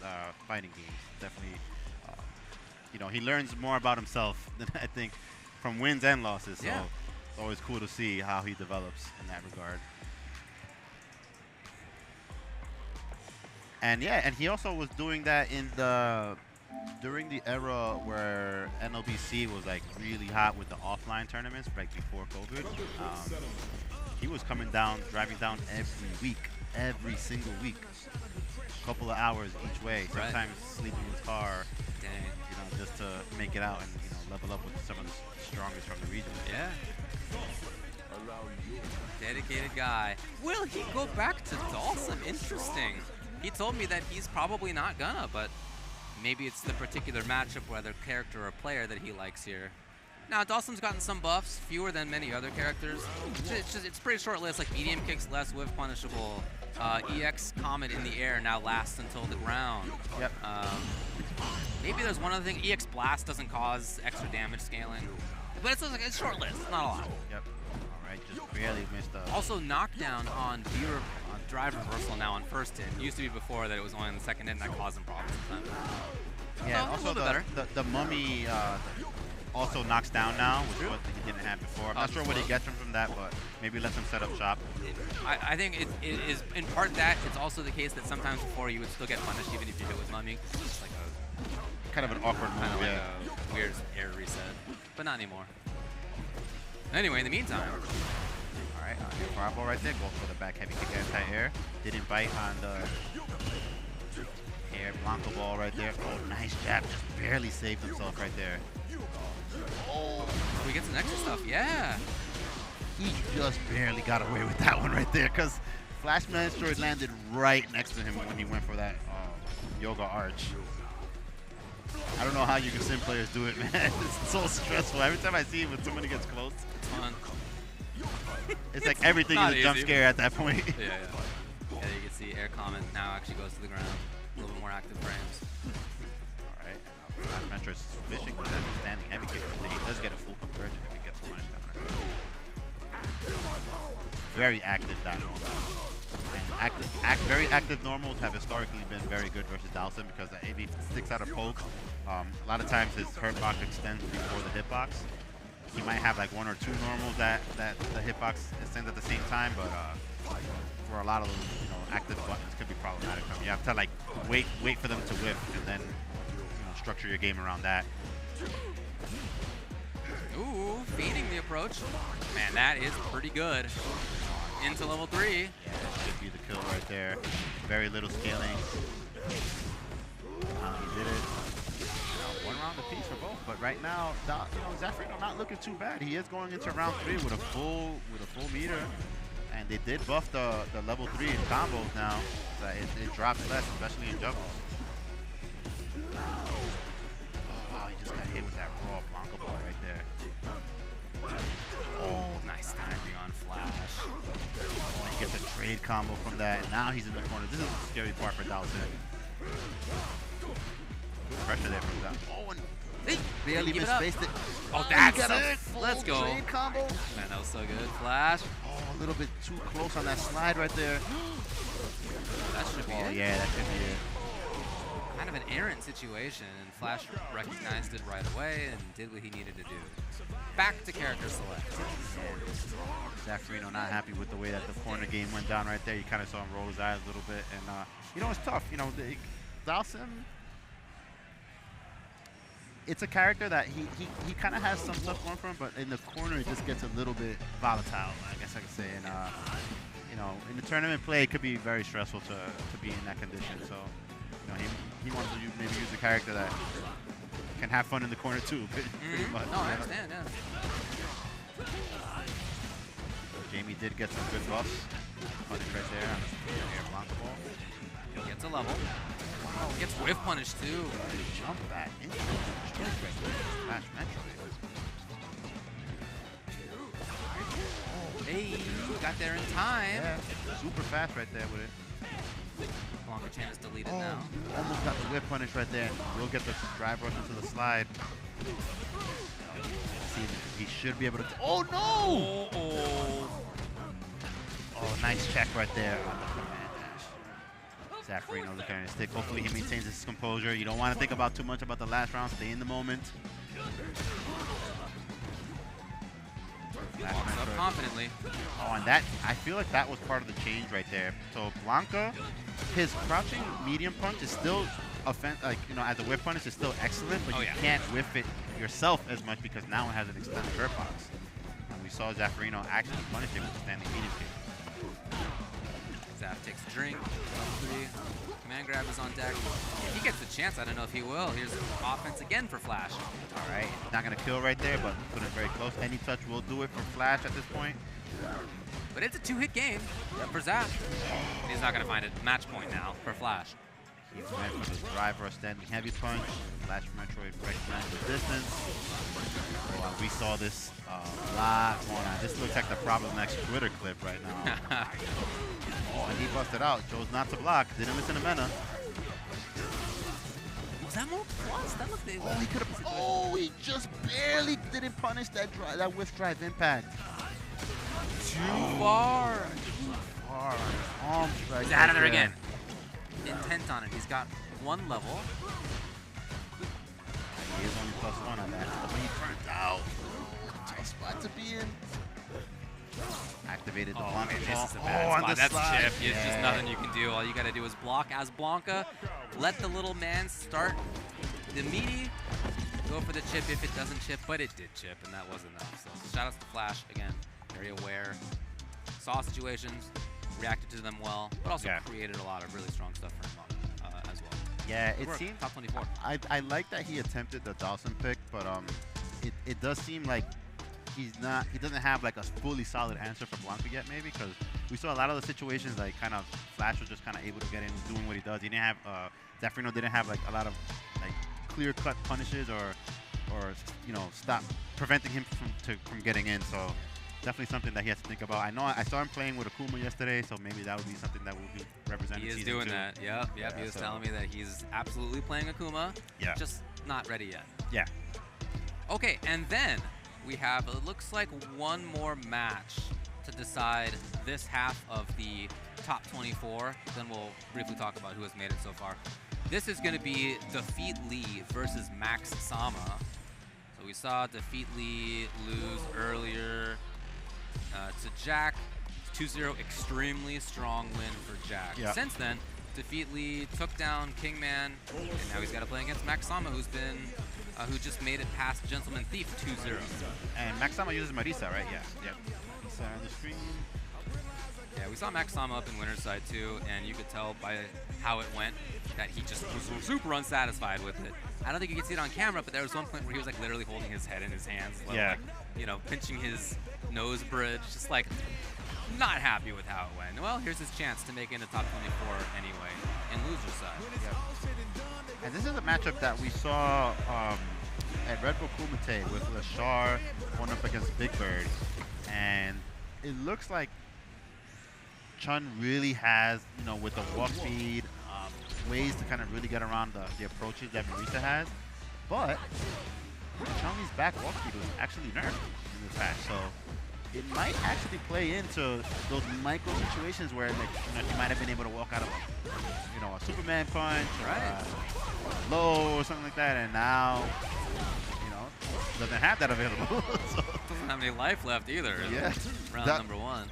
fighting games. Definitely, you know, he learns more about himself than I think from wins and losses. So it's always cool to see how he develops in that regard. And and he also was doing that in during the era where NLBC was like really hot with the offline tournaments, like before COVID. He was coming down, driving down every single week, a couple of hours each way. Sometimes sleeping in his car, you know, just to make it out and, you know, level up with some of the strongest from the region. Yeah. Dedicated guy. Will he go back to Dhalsim? Interesting. He told me that he's probably not gonna, but maybe it's the particular matchup, whether character or player that he likes here. Now, Dhalsim's gotten some buffs, fewer than many other characters. It's pretty short list, like medium kicks, less whiff punishable. EX Comet in the air now lasts until the ground. Yep. Maybe there's one other thing. EX Blast doesn't cause extra damage scaling. But it's short list, not a lot. Yep. All right, just barely missed the... Also, knockdown on drive reversal now on first hit. It used to be before that it was only on the second hit and that caused him problems sometimes. Yeah, so, also the mummy also knocks down now, which is what he didn't have before. I'm not sure what he gets from that, but maybe lets him set up shop. I think it is in part that. It's also the case that sometimes before you would still get punished even if you hit with mummy. It's like a kind of an awkward move, like a weird air reset, but not anymore. Anyway, in the meantime. All right, fireball right there. Goes for the back heavy kick anti-air. Didn't bite on the air Blanka ball right there. Oh, nice jab. Just barely saved himself right there. Oh, we get some extra stuff. Yeah. He just barely got away with that one right there because FlashMetroid landed right next to him when he went for that yoga arch. I don't know how you can sim players do it, man. It's so stressful. Every time I see it when somebody gets close, it's fun. It's like everything is a jump scare at that point. Yeah, you can see air comment now actually goes to the ground. A little bit more active frames. All right. FlashMetroid's fishing with that standing heavy kick. He does get a full conversion if he gets punished down. Very active that normal. And very active normals have historically been very good versus Dhalsim because if he sticks out a poke, a lot of times his hurt box extends before the hitbox. he might have like 1 or 2 normals that the hitbox sends at the same time, but for a lot of those, you know, active buttons could be problematic for him. You have to like wait for them to whip and then, you know, structure your game around that. Ooh, feeding the approach. Man, that is pretty good. Into level 3. Yeah, that should be the kill right there. Very little scaling. He did it. One round apiece for both, but right now, you know, Zafrino not looking too bad. He is going into round 3 with a full meter, and they did buff the level 3 in combos now. So it drops less, especially in juggles. Oh, he just got hit with that raw Blanka ball right there. Oh, nice timing on Flash. Oh, he gets a trade combo from that, and now he's in the corner. This is the scary part for Dhalsim. Pressure there from Dhalsim. Oh, and they barely misspaced it. Oh, that's it. Let's go. Trade combo. Man, that was so good. Flash. Oh, a little bit too close on that slide right there. That should be it. Yeah, that should be it. Kind of an errant situation, and Flash recognized it right away and did what he needed to do. Back to character select. Zafrino not happy with the way that the corner game went down right there. You kind of saw him roll his eyes a little bit, and you know, it's tough. You know, Dhalsim, it's a character that he kind of has some stuff going for him, but in the corner it just gets a little bit volatile, I guess I could say. And you know, in the tournament play, it could be very stressful to be in that condition. So, you know, he wants to maybe use a character that can have fun in the corner too, pretty much. No, I understand, yeah. Jamie did get some good buffs. Punish right there on the Blanka ball. He'll get to level. Oh, gets whiff punish too. Jump back into the FlashMetroid. Hey, got there in time. Yeah, super fast right there with it. Blanka Chan is deleted now. Almost got the whip punish right there. We'll get the drive rush into the slide. See, he should be able to. Oh no! Oh, nice check right there on the command dash. Zafrino looking at his stick. Hopefully he maintains his composure. You don't want to think about too much about the last round. Stay in the moment. Walks up confidently. Oh, and that, I feel like that was part of the change right there. So Blanka, his crouching medium punch is still like, you know, as a whip punish is still excellent, but you can't whiff it yourself as much because now it has an extended hurt box. And we saw Zafrino actually punish it with the standing medium kick. Zaf takes a drink. Level 3. Command grab is on deck. If he gets the chance, I don't know if he will. Here's offense again for Flash. All right, not gonna kill right there, but put it very close. Any touch will do it for Flash at this point. But it's a 2-hit game for Zaf. He's not gonna find it. Match point now for Flash. He went for the drive or standing heavy punch. FlashMetroid recognized the distance. Oh, we saw this a lot going on. This looks like the Problem X Twitter clip right now. Oh, and he busted out. Chose not to block. Didn't listen to Mena. Was that more plus? That looked like he could have. Oh, he just barely didn't punish that whiff drive impact. Too far. Too far on his arm strike. He's out of there again. Intent on it. He's got 1 level. He is only +1 on that. But he turned out. Tough spot to be in. Activated the Blanka. Man, this is a bad spot. That's a chip. It's just nothing you can do. All you got to do is block as Blanka. Let the little man start the meaty. Go for the chip if it doesn't chip, but it did chip, and that was enough. So shout out to Flash again. Very aware. Saw situations, reacted to them well, but also created a lot of really strong stuff for him as well. Yeah, it seems top 24. I like that he attempted the Dhalsim pick, but it does seem like he doesn't have like a fully solid answer for Blanka yet, maybe, because we saw a lot of the situations like kind of Flash was just kind of able to get in doing what he does. He didn't have Zafrino didn't have like a lot of like clear-cut punishes or you know, stop preventing him from getting in. So definitely something that he has to think about. I know I saw him playing with Akuma yesterday, so maybe that would be something that will be represented. He is doing that. Yep. He was telling me that he's absolutely playing Akuma. Yeah. Just not ready yet. Yeah. Okay, and then we have, it looks like, 1 more match to decide this half of the top 24. Then we'll briefly talk about who has made it so far. This is going to be Dafeetlee versus Macssama. So we saw Dafeetlee lose earlier to JAK. 2-0, extremely strong win for JAK. Yeah. Since then, Dafeetlee took down Kingman, and now he's got to play against Macssama, who just made it past Gentlemanthief 2-0. And Macssama uses Marisa, right? Yeah. Yep. Marisa on the screen. Yeah, we saw Macssama up in winner's side too, and you could tell by how it went that he just was super unsatisfied with it. I don't think you could see it on camera, but there was one point where he was like literally holding his head in his hands, like, you know, pinching his nose bridge, just like not happy with how it went. Well, here's his chance to make it into top 24 anyway, in loser side. Yep. And this is a matchup that we saw at Red Bull Kumite with Leshar going up against Big Bird, and it looks like Chun really has, you know, with the walk speed, ways to kind of really get around the approaches that Marisa has, but Chun-Li's back walk speed was actually nerfed in this patch, so it might actually play into those micro situations where, like, you know, she might have been able to walk out of a Superman punch, or low or something like that, and now, you know, doesn't have that available. So doesn't have any life left either. Yeah. Round number 1.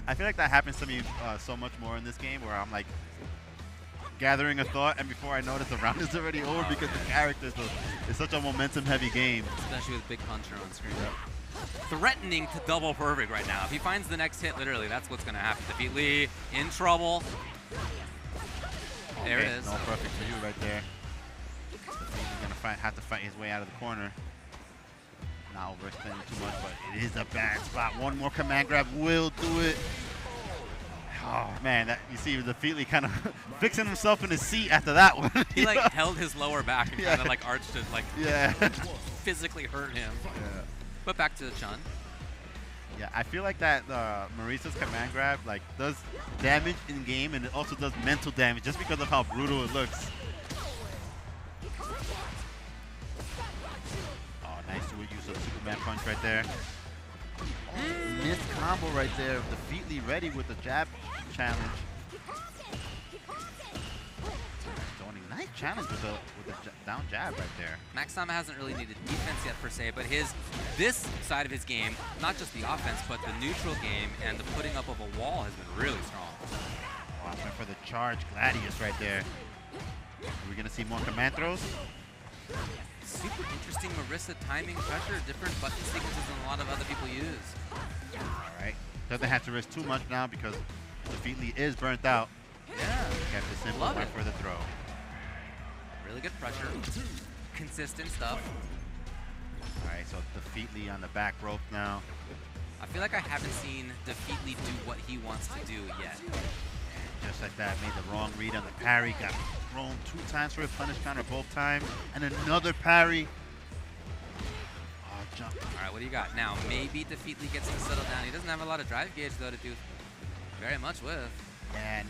I feel like that happens to me so much more in this game, where I'm like gathering a thought, and before I notice the round is already over because the character is such a momentum-heavy game. Especially with Big Puncher on screen. Threatening to double perfect right now. If he finds the next hit, literally, that's what's going to happen. Dafeetlee in trouble. There it is. No perfect for you right there. He's going to have to fight his way out of the corner. Not overextending too much, but it is a bad spot. One more command grab will do it. Oh man, you see Dafeetlee kind of fixing himself in his seat after that one. He like held his lower back and kind of like arched it, like physically hurt him. Yeah. But back to Chun. Yeah, I feel like that Marisa's command grab like does damage in game, and it also does mental damage just because of how brutal it looks. Oh, nice use of the Superman punch right there. Oh, missed combo right there. Dafeetlee ready with the jab challenge. Nice challenge with the down jab right there. Macssama hasn't really needed defense yet per se, but this side of his game, not just the offense, but the neutral game and the putting up of a wall has been really strong. Oh, went for the charge Gladius right there. Are we gonna see more command throws? Super interesting Marisa timing pressure, different button sequences than a lot of other people use. All right, doesn't have to risk too much now because Dafeetlee is burnt out. Yeah, kept it simple, went for the throw. Really good pressure, consistent stuff. All right, so Dafeetlee on the back rope now. I feel like I haven't seen Dafeetlee do what he wants to do yet. Just like that, made the wrong read on the parry, got thrown 2 times for a punish counter both times, and another parry. Oh, jump. All right, what do you got? Now, maybe Dafeetlee gets to settle down. He doesn't have a lot of drive gauge, though, to do very much with. Yeah, and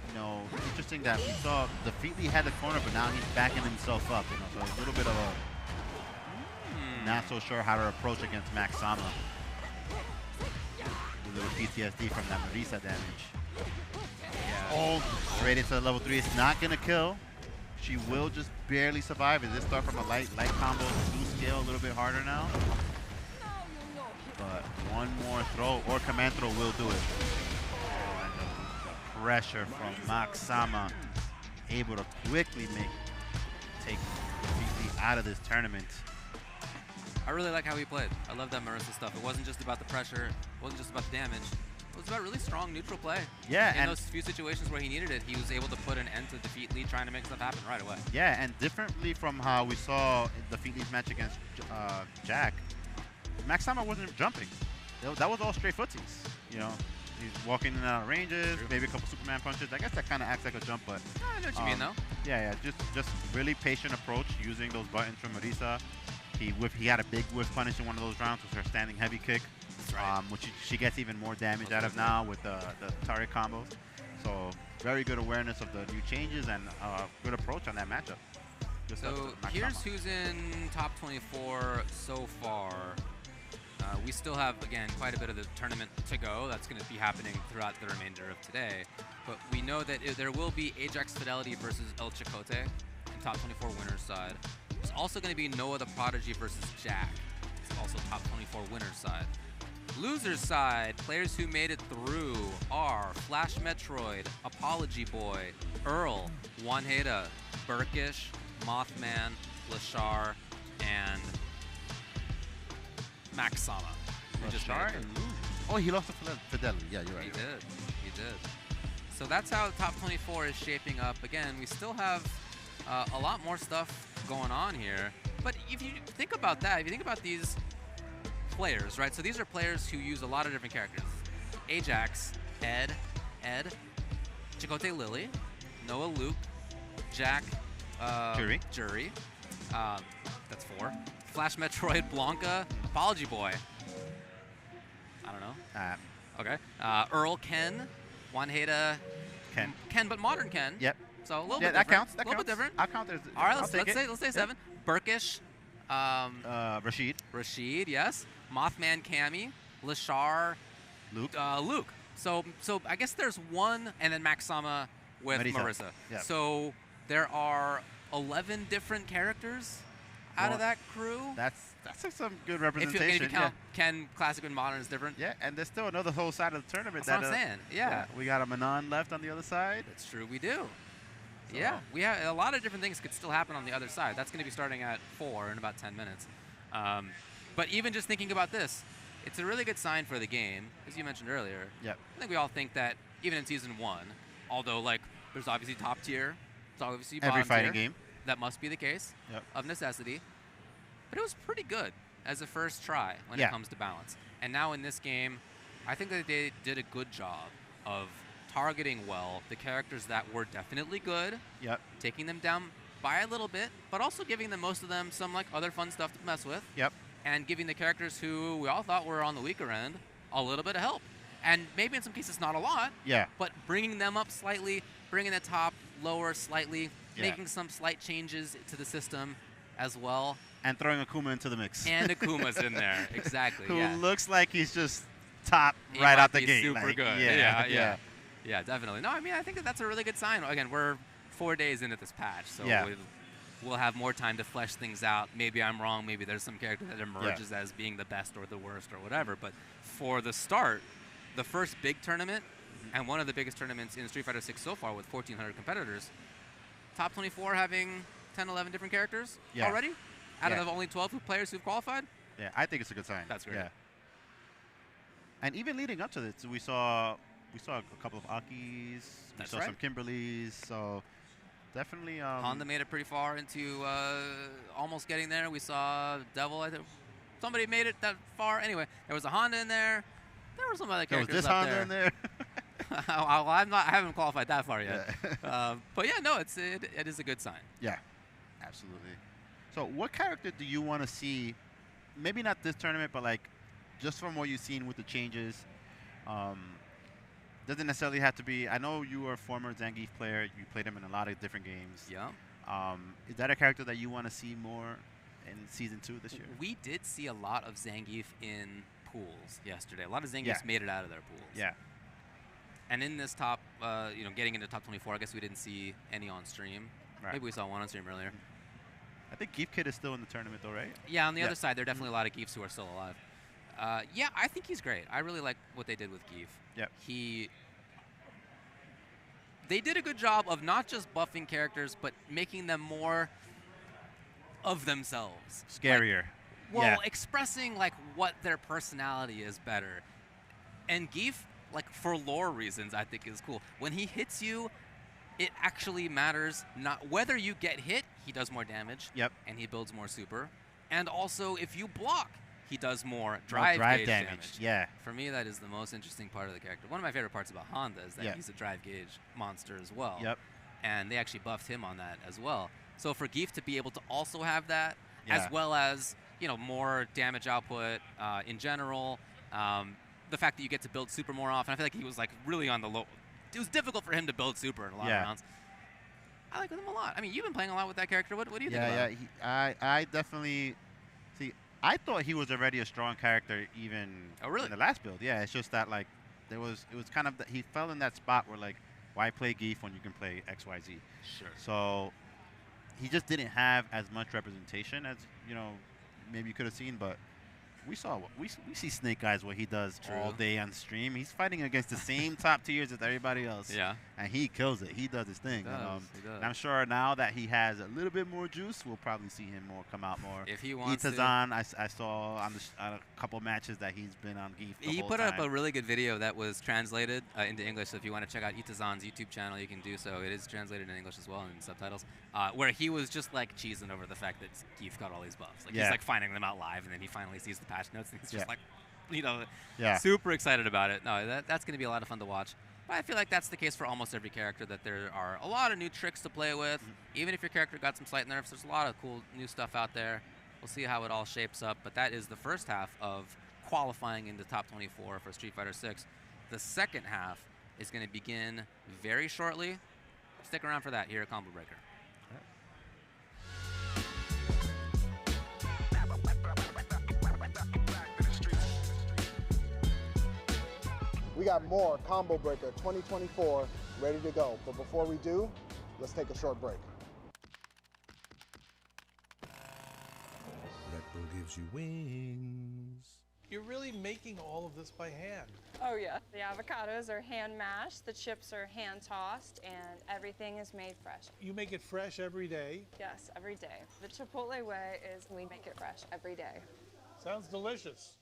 you know, interesting that we saw Dafeetlee had the corner, but now he's backing himself up, you know, so a little bit of a not so sure how to approach against Macssama. A little PTSD from that Marisa damage. Yeah. Oh, straight into level 3. It's not gonna kill. She will just barely survive. As this start from a light combo to scale a little bit harder now. But one more throw or command throw will do it. Pressure from Macssama, able to quickly take Dafeetlee out of this tournament. I really like how he played. I love that Marisa stuff. It wasn't just about the pressure, it wasn't just about the damage. It was about really strong neutral play. Yeah, in those few situations where he needed it, he was able to put an end to Dafeetlee trying to make stuff happen right away. Yeah, and differently from how we saw Dafeetlee's match against JAK, Macssama wasn't jumping. That was all straight footsies, you know. He's walking in and out of ranges, maybe a couple Superman punches. I guess that kind of acts like a jump, but I know what you mean, though. Yeah, just really patient approach using those buttons from Marisa. He had a big whiff punish in one of those rounds with her standing heavy kick, which she gets even more damage out of now with the target combos. So very good awareness of the new changes and good approach on that matchup. So here's who's in top 24 so far. We still have, again, quite a bit of the tournament to go. That's going to be happening throughout the remainder of today. But we know that there will be Ajax Fidelity versus Elchakotay top 24 winners side. There's also going to be Noahtheprodigy versus JAK. It's also top 24 winners side. Losers side, players who made it through are FlashMetroid, Apology Boy, Earl, Wanheda, Burkish, Mothman, Leshar, and Macssama. Leshar and losers. Oh, he lost to Fidelity. Yeah, you're right. He did. He did. So that's how the top 24 is shaping up. Again, we still have a lot more stuff going on here. But if you think about that, if you think about these players, right? So these are players who use a lot of different characters. Ajax, Ed, Elchakotay Lily, Noah Luke, JAK, Juri. That's 4. FlashMetroid, Blanka, Apology Boy. I don't know. Okay. Earl, Ken, Wanheda, Ken, but modern Ken. Yep. So a little yeah, bit that different. counts. That a little counts. bit different. I'll count as. All right, let's say 7. Burkish. Rashid. Rashid, yes. Mothman, Cammy, Leshar, Luke. So I guess there's 1, and then Macssama with Marisa. Yep. So there are 11 different characters out of that crew. That's some good representation. If you count Ken, Classic and Modern is different. Yeah, and there's still another whole side of the tournament. That's what I'm saying. Yeah. We got a Manon left on the other side. That's true, we do. So. Yeah, we have a lot of different things could still happen on the other side. That's going to be starting at 4 in about 10 minutes. But even just thinking about this, it's a really good sign for the game, as you mentioned earlier. Yep. I think we all think that even in Season 1, although like there's obviously top tier, there's obviously bottom every fighting tier, game. That must be the case of necessity. But it was pretty good as a first try when it comes to balance. And now in this game, I think that they did a good job of targeting well the characters that were definitely good, taking them down by a little bit, but also giving them most of them some like other fun stuff to mess with. And giving the characters who we all thought were on the weaker end a little bit of help. And maybe in some cases not a lot, but bringing them up slightly, bringing the top lower slightly, making some slight changes to the system as well. And throwing Akuma into the mix. And Akuma's in there, exactly. Who looks like he's just top right out the gate. Super like, good. Yeah, definitely. No, I mean, I think that's a really good sign. Again, we're 4 days into this patch, so we'll have more time to flesh things out. Maybe I'm wrong. Maybe there's some character that emerges as being the best or the worst or whatever. But for the start, the first big tournament, and one of the biggest tournaments in Street Fighter 6 so far with 1,400 competitors, top 24 having 10, 11 different characters already? Out of the only 12 players who've qualified? Yeah, I think it's a good sign. That's great. Yeah. And even leading up to this, we saw a couple of Akis, we saw some Kimberlys, so definitely. Honda made it pretty far into almost getting there. We saw Devil, I think. Somebody made it that far. Anyway, there was a Honda in there. There were some other characters up there. Was this Honda in there? I haven't qualified that far yet. But yeah, no, it is a good sign. Yeah, absolutely. So what character do you want to see, maybe not this tournament, but like just from what you've seen with the changes? Doesn't necessarily have to be, I know you are a former Zangief player. You played him in a lot of different games. Yeah. Is that a character that you want to see more in Season 2 this year? We did see a lot of Zangief in pools yesterday. A lot of Zangiefs made it out of their pools. Yeah. And in this top, getting into top 24, I guess we didn't see any on stream. Right. Maybe we saw one on stream earlier. I think Geef Kid is still in the tournament, though, right? Yeah, on the other side, there are definitely a lot of Geefs who are still alive. Yeah, I think he's great. I really like what they did with Geef. Yep. They did a good job of not just buffing characters, but making them more of themselves. Scarier. Expressing like what their personality is better. And Geef, like for lore reasons, I think is cool. When he hits you, it actually matters not whether you get hit, he does more damage. And he builds more super. And also if you block, he does more drive gauge damage. Yeah. For me, that is the most interesting part of the character. One of my favorite parts about Honda is that he's a drive gauge monster as well. And they actually buffed him on that as well. So for Geef to be able to also have that, as well as more damage output in general, the fact that you get to build super more often. I feel like he was like really on the low. It was difficult for him to build super in a lot of rounds. I like him a lot. I mean, you've been playing a lot with that character. What do you think about him? I definitely see. I thought he was already a strong character even in the last build. Yeah, it's just that like it was kind of he fell in that spot where like why play Geef when you can play XYZ. Sure. So he just didn't have as much representation as, you know, maybe you could have seen, but we see Snake Eyes what he does all day on stream. He's fighting against the same top tiers as everybody else. Yeah. And he kills it. He does his thing. He does. And I'm sure now that he has a little bit more juice, we'll probably see him come out more. If he wants Itazan, I saw on a couple matches that he's been on Geef the He whole put time. up a really good video that was translated into English, so if you want to check out Itazan's YouTube channel, you can do so. It is translated in English as well in subtitles, where he was just like cheesing over the fact that Geef got all these buffs. Like he's like finding them out live, and then he finally sees the patch notes, and he's just like, you know, super excited about it. No, that's going to be a lot of fun to watch. But I feel like that's the case for almost every character, that there are a lot of new tricks to play with. Even if your character got some slight nerfs, there's a lot of cool new stuff out there. We'll see how it all shapes up, but that is the first half of qualifying into top 24 for Street Fighter 6. The second half is going to begin very shortly. Stick around for that here at Combo Breaker. We got more Combo Breaker 2024 ready to go. But before we do, let's take a short break. Red Bull gives you wings. You're really making all of this by hand. Oh yeah. The avocados are hand mashed, the chips are hand tossed, and everything is made fresh. You make it fresh every day. Yes, every day. The Chipotle way is we make it fresh every day. Sounds delicious.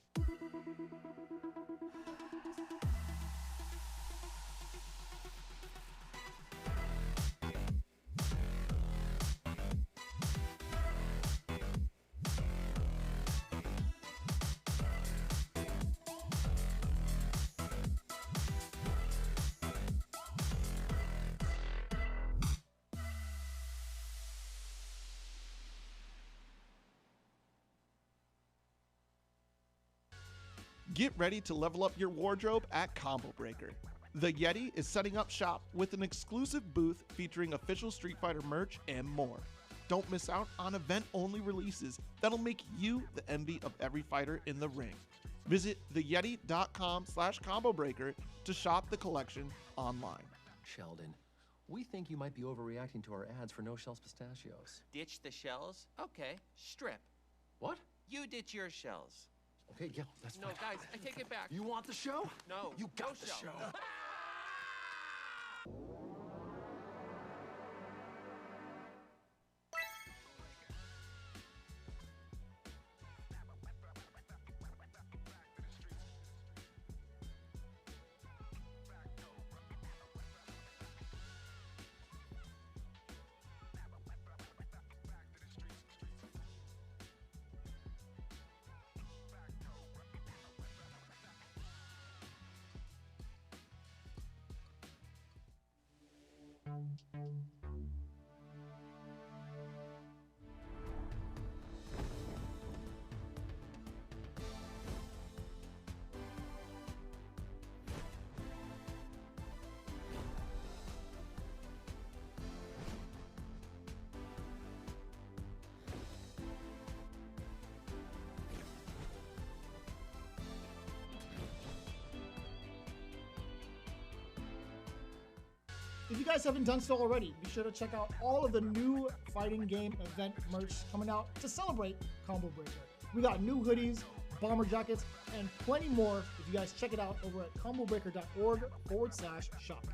Get ready to level up your wardrobe at Combo Breaker. The Yeti is setting up shop with an exclusive booth featuring official Street Fighter merch and more. Don't miss out on event-only releases that'll make you the envy of every fighter in the ring. Visit theyeti.com/combobreaker to shop the collection online. Sheldon, we think you might be overreacting to our ads for No Shells Pistachios. Ditch the shells? Okay, strip. What? You ditch your shells. Okay, yeah, that's No, fine. guys, I take it back. You want the show? No, You got no the shell. show. If you guys haven't done so already, be sure to check out all of the new fighting game event merch coming out to celebrate Combo Breaker. We got new hoodies, bomber jackets, and plenty more if you guys check it out over at combobreaker.org/shop.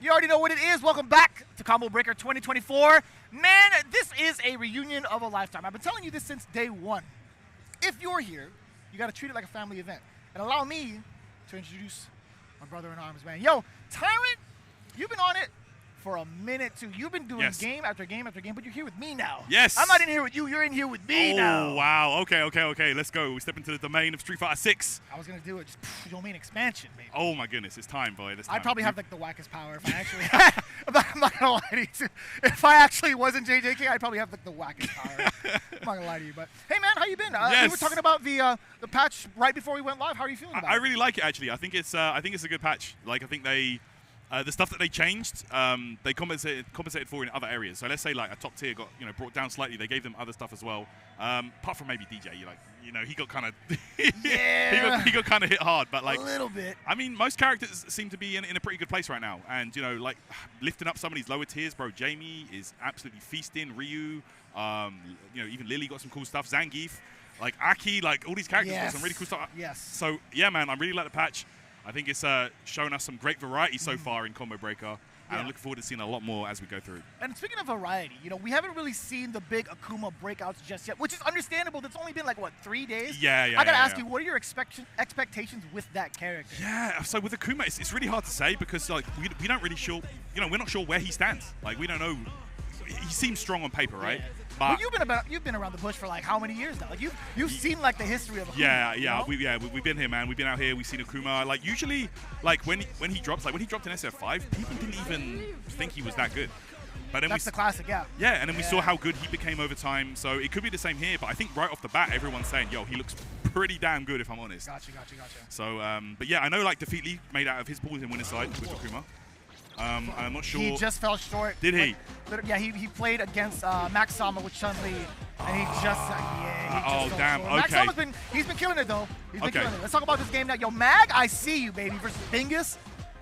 You already know what it is. Welcome back to Combo Breaker 2024. Man, this is a reunion of a lifetime. I've been telling you this since day one. If you're here, you got to treat it like a family event. And allow me to introduce my brother in arms, man. Yo, Tyrant, you've been on it for a minute, too. You've been doing game after game after game, but you're here with me now. Yes. I'm not in here with you. You're in here with me now. Oh, wow. Okay. Let's go. We step into the domain of Street Fighter 6. I was going to do it. Just domain expansion, baby. Oh, my goodness. It's time, boy. I'd probably have, like, the wackest power if I actually had. I'm not going to lie to you. If I actually wasn't JJK, I'd probably have, like, the wackest power. I'm not going to lie to you. But, hey, man, how you been? We were talking about the patch right before we went live. How are you feeling about it? I really like it, actually. I think it's a good patch. Like, I think they... the stuff that they changed, they compensated for in other areas. So let's say like a top tier got brought down slightly. They gave them other stuff as well. Apart from maybe Dee Jay, he got kind of he got kind of hit hard, but like a little bit. I mean, most characters seem to be in a pretty good place right now, and like lifting up some of these lower tiers, bro. Jamie is absolutely feasting. Ryu, even Lily got some cool stuff. Zangief, like Aki, like all these characters got some really cool stuff. Yes. So yeah, man, I really like the patch. I think it's shown us some great variety so far in Combo Breaker, and I'm looking forward to seeing a lot more as we go through. And speaking of variety, we haven't really seen the big Akuma breakouts just yet, which is understandable. It's only been like, what, 3 days? Yeah. I gotta ask you, what are your expectations with that character? Yeah, so with Akuma, it's really hard to say because like we don't really sure, we're not sure where he stands. Like we don't know. He seems strong on paper, right? Yeah. But you've been around the bush for like how many years now? Like you've seen like the history of Akuma. Yeah. We've been here, man. We've been out here. We've seen Akuma. Like usually, like when he drops, like when he dropped in SF5, people didn't even think he was that good. But then that's the classic, yeah. Yeah, and then we saw how good he became over time. So it could be the same here. But I think right off the bat, everyone's saying, "Yo, he looks pretty damn good," if I'm honest. Gotcha. So, but yeah, I know like Dafeetlee made out of his balls in winner's side with Akuma. I'm not sure. He just fell short. Did he? Yeah, he played against Macssama with Chun-li, and he just oh damn. Short. Okay. Macsama's he's been killing it though. He's been killing it. Let's talk about this game now. Yo, Mag, I see you, baby, versus Bingus.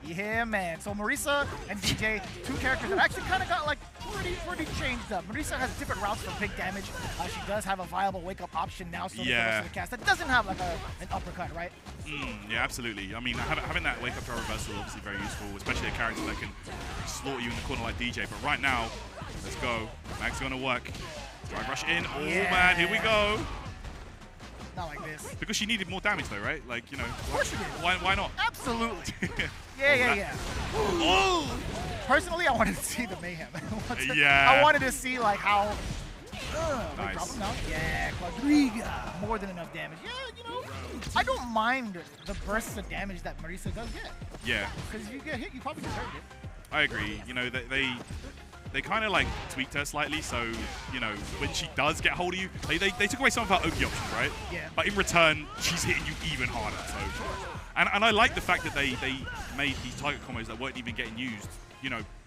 Yeah, man. So Marisa and Dee Jay, two characters that actually kind of got like pretty changed up. Marisa has different routes for big damage. She does have a viable wake-up option now, so the rest of the cast that doesn't have like an uppercut, right? Yeah, absolutely. I mean, having that wake-up to reversal is obviously very useful, especially a character that can slaughter you in the corner like Dee Jay. But right now, let's go. Mag's gonna work. Drive rush in. Oh man, here we go. Not like this. Because she needed more damage though, right? Like, Of course she did. Why not? Absolutely. Yeah. Oh! Personally, I wanted to see the mayhem. I wanted to see like how. Nice. Drop him down. Yeah, Quadriga. More than enough damage. Yeah, I don't mind the bursts of damage that Marisa does get. Yeah. Because if you get hit, you probably deserved it. I agree. They kind of like tweaked her slightly, so when she does get hold of you, they took away some of her Oki options, right? Yeah. But in return, she's hitting you even harder. So, and I like the fact that they made these target combos that weren't even getting used,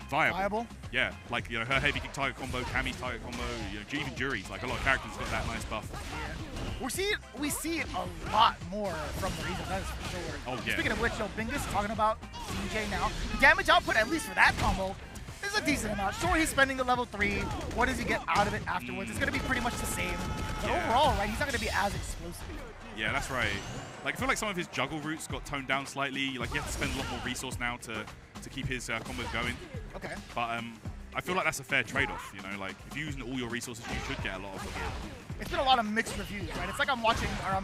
viable. Yeah, like her heavy kick target combo, Cammy's target combo, even Juri's. Like a lot of characters got that nice buff. Yeah. We see a lot more from Marisa, that is for sure. Oh yeah. Speaking of which, Bingus talking about Dee Jay now. Damage output, at least for that combo, is a decent amount. Sure, he's spending a level 3. What does he get out of it afterwards? It's going to be pretty much the same. But overall, right, he's not going to be as explosive. Yeah, that's right. Like, I feel like some of his juggle routes got toned down slightly. Like, he has to spend a lot more resource now to keep his combos going. Okay. But I feel like that's a fair trade-off, Like, if you're using all your resources, you should get a lot of it. It's been a lot of mixed reviews, right? It's like I'm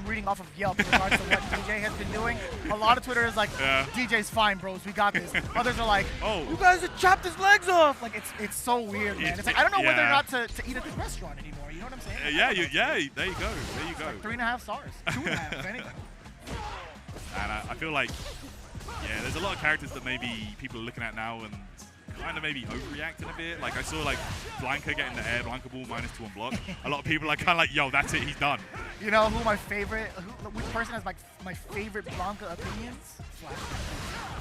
reading off of Yelp in regards to what Dee Jay has been doing. A lot of Twitter is like, Dee Jay's fine, bros, we got this. Others are like, you guys have chopped his legs off. Like, it's so weird, man. It's like, I don't know whether or not to eat at this restaurant anymore. You know what I'm saying? There you go. Like 3.5 stars. 2.5, if anything. And I feel like, there's a lot of characters that maybe people are looking at now and kind of maybe overreacting a bit. Like I saw like Blanka get in the air, Blanka ball -2 on block. A lot of people are kind of like, yo, that's it, he's done. You know who my favorite, which person has my favorite Blanka opinions?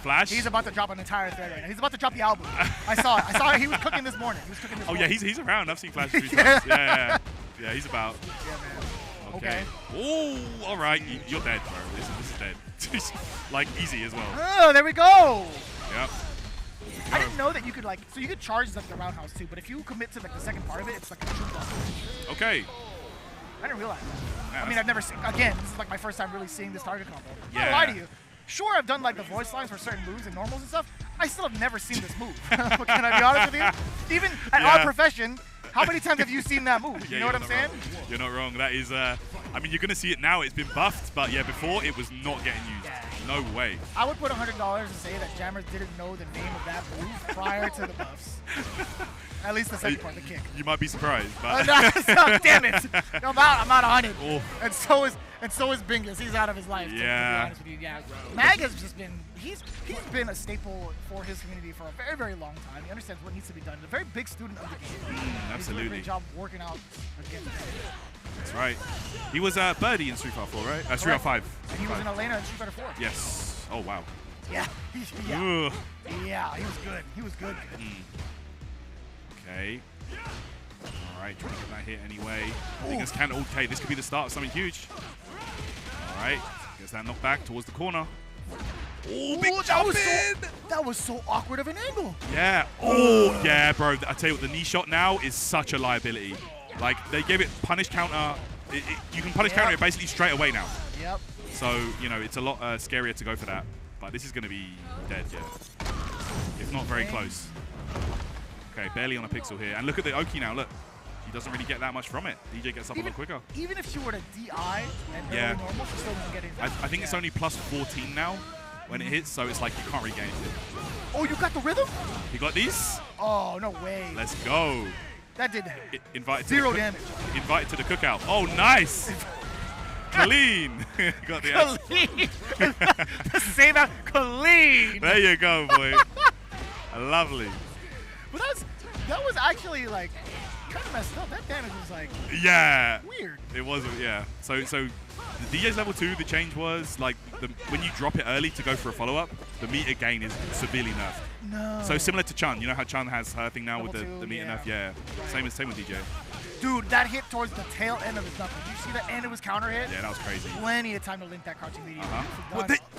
Flash? He's about to drop an entire thread right now. He's about to drop the album. I saw it. He was cooking this morning. Oh yeah, he's around. I've seen Flash 3 times. Yeah, he's about. Yeah, man. Okay. Oh, all right. You're dead, bro. This is dead. Like easy as well. Oh, there we go. Yep. I didn't know that you could so you could charge like the roundhouse too, but if you commit to like the second part of it, it's like a true bust. Okay. I didn't realize that. Yeah, I mean, I've never seen, again, this is like my first time really seeing this target combo. Yeah. I'm not gonna lie to you. Sure, I've done like the voice lines for certain moves and normals and stuff. I still have never seen this move. Can I be honest with you? Even at our profession, how many times have you seen that move? You know what I'm saying? You're not wrong. That is, I mean, you're going to see it now. It's been buffed, but yeah, before it was not getting used. No way. I would put $100 to say that Jammers didn't know the name of that move prior to the buffs. At least the second part, the kick. You might be surprised, but damn it! I'm out on it. Oh. And so is Bingus. He's out of his life. Yeah. To be honest with you, yeah. Mag has just been he's been a staple for his community for a very, very long time. He understands what needs to be done. He's a very big student of the game. Absolutely. He's doing a great job working out against him. That's right. He was Birdie in Street Fighter 4, right? Street Fighter 5. And he was in Elena in Street Fighter 4. Yes. Oh, wow. Yeah. Yeah, he was good. He was good. Okay. All right, trying to get that hit anyway. I think it's kind of okay. This could be the start of something huge. All right. Gets that knocked back towards the corner. Oh, big jump in! That was so awkward of an angle. Yeah. Oh, yeah, bro. I tell you what, the knee shot now is such a liability. Like, they gave it punish counter. You can punish counter it basically straight away now. Yep. So, you know, it's a lot scarier to go for that. But this is going to be dead, yeah. If not very close. Okay, barely on a pixel here. And look at the Oki now, look. He doesn't really get that much from it. DJ gets up a lot quicker. Even if you were to DI and early normal, you still wouldn't get anything. I think it's only plus 14 now when it hits, so it's like you can't really get anything. Oh, you got the rhythm? You got these? Oh, no way. Let's go. That did invited zero damage. Invited to the cookout. Oh, nice. Clean. Got the clean. The same out. Clean. There you go, boy. Lovely. But that was actually like kind of messed up. That damage was like weird. It wasn't, yeah. So the DJ's level 2, the change was like when you drop it early to go for a follow-up, the meter gain is severely nerfed. No. So similar to Chun, you know how Chun has her thing now Level with the meter 2, nerf? Yeah. Same with DJ. Dude, that hit towards the tail end of his knuckle. Did you see that end of his counter hit? Yeah, that was crazy. Plenty of time to link that crouching medium.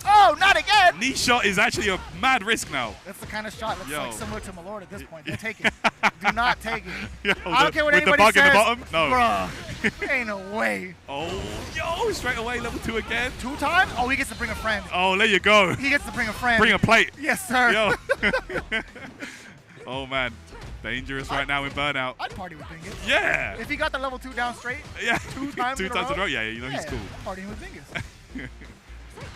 Oh, not again! Knee shot is actually a mad risk now. That's the kind of shot that's like similar to Malord at this point. Don't take it. Do not take it. Yo, I don't care what anybody with the bug says. in the bottom? No. Bruh, ain't no way. Oh, yo, straight away, level 2 again. 2 times? Oh, he gets to bring a friend. Oh, there you go. He gets to bring a friend. Bring a plate. Yes, sir. Yo. Oh, man. Dangerous right now in Burnout. I'd party with Bingus. Yeah. If he got the level 2 down straight, 2 times in a row, yeah, you know he's cool. Partying with Bingus.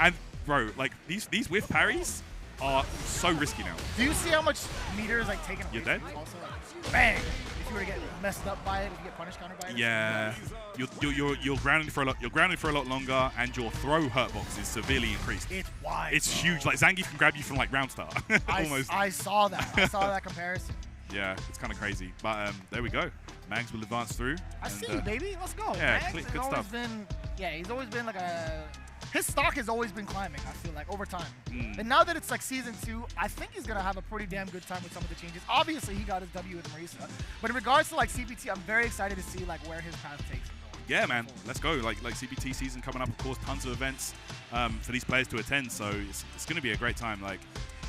And, bro, like, these whiff parries are so risky now. Do you see how much meter is, like, taken away? You're dead? Also, like, bang! If you were to get messed up by it, if you get punished counter by it. Yeah. You're grounded for a lot. You're grounded for a lot longer, and your throw hurt box is severely increased. It's wide. It's huge. Like Zangief can grab you from like round start. Almost. I saw that. I saw that comparison. Yeah, it's kind of crazy. But there we go. Mags will advance through. I see you, baby. Let's go. Yeah, Mags good stuff. He's always been like his stock has always been climbing, I feel like, over time. And now that it's like season 2, I think he's going to have a pretty damn good time with some of the changes. Obviously, he got his W with Marisa. But in regards to like CPT, I'm very excited to see like where his path takes him. Yeah, man. Let's go. Like CPT season coming up, of course, tons of events for these players to attend. So it's going to be a great time. Like,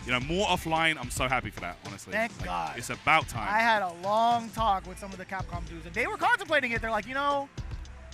you know, more offline. I'm so happy for that, honestly. Thank God. It's about time. I had a long talk with some of the Capcom dudes, and they were contemplating it. They're like, you know,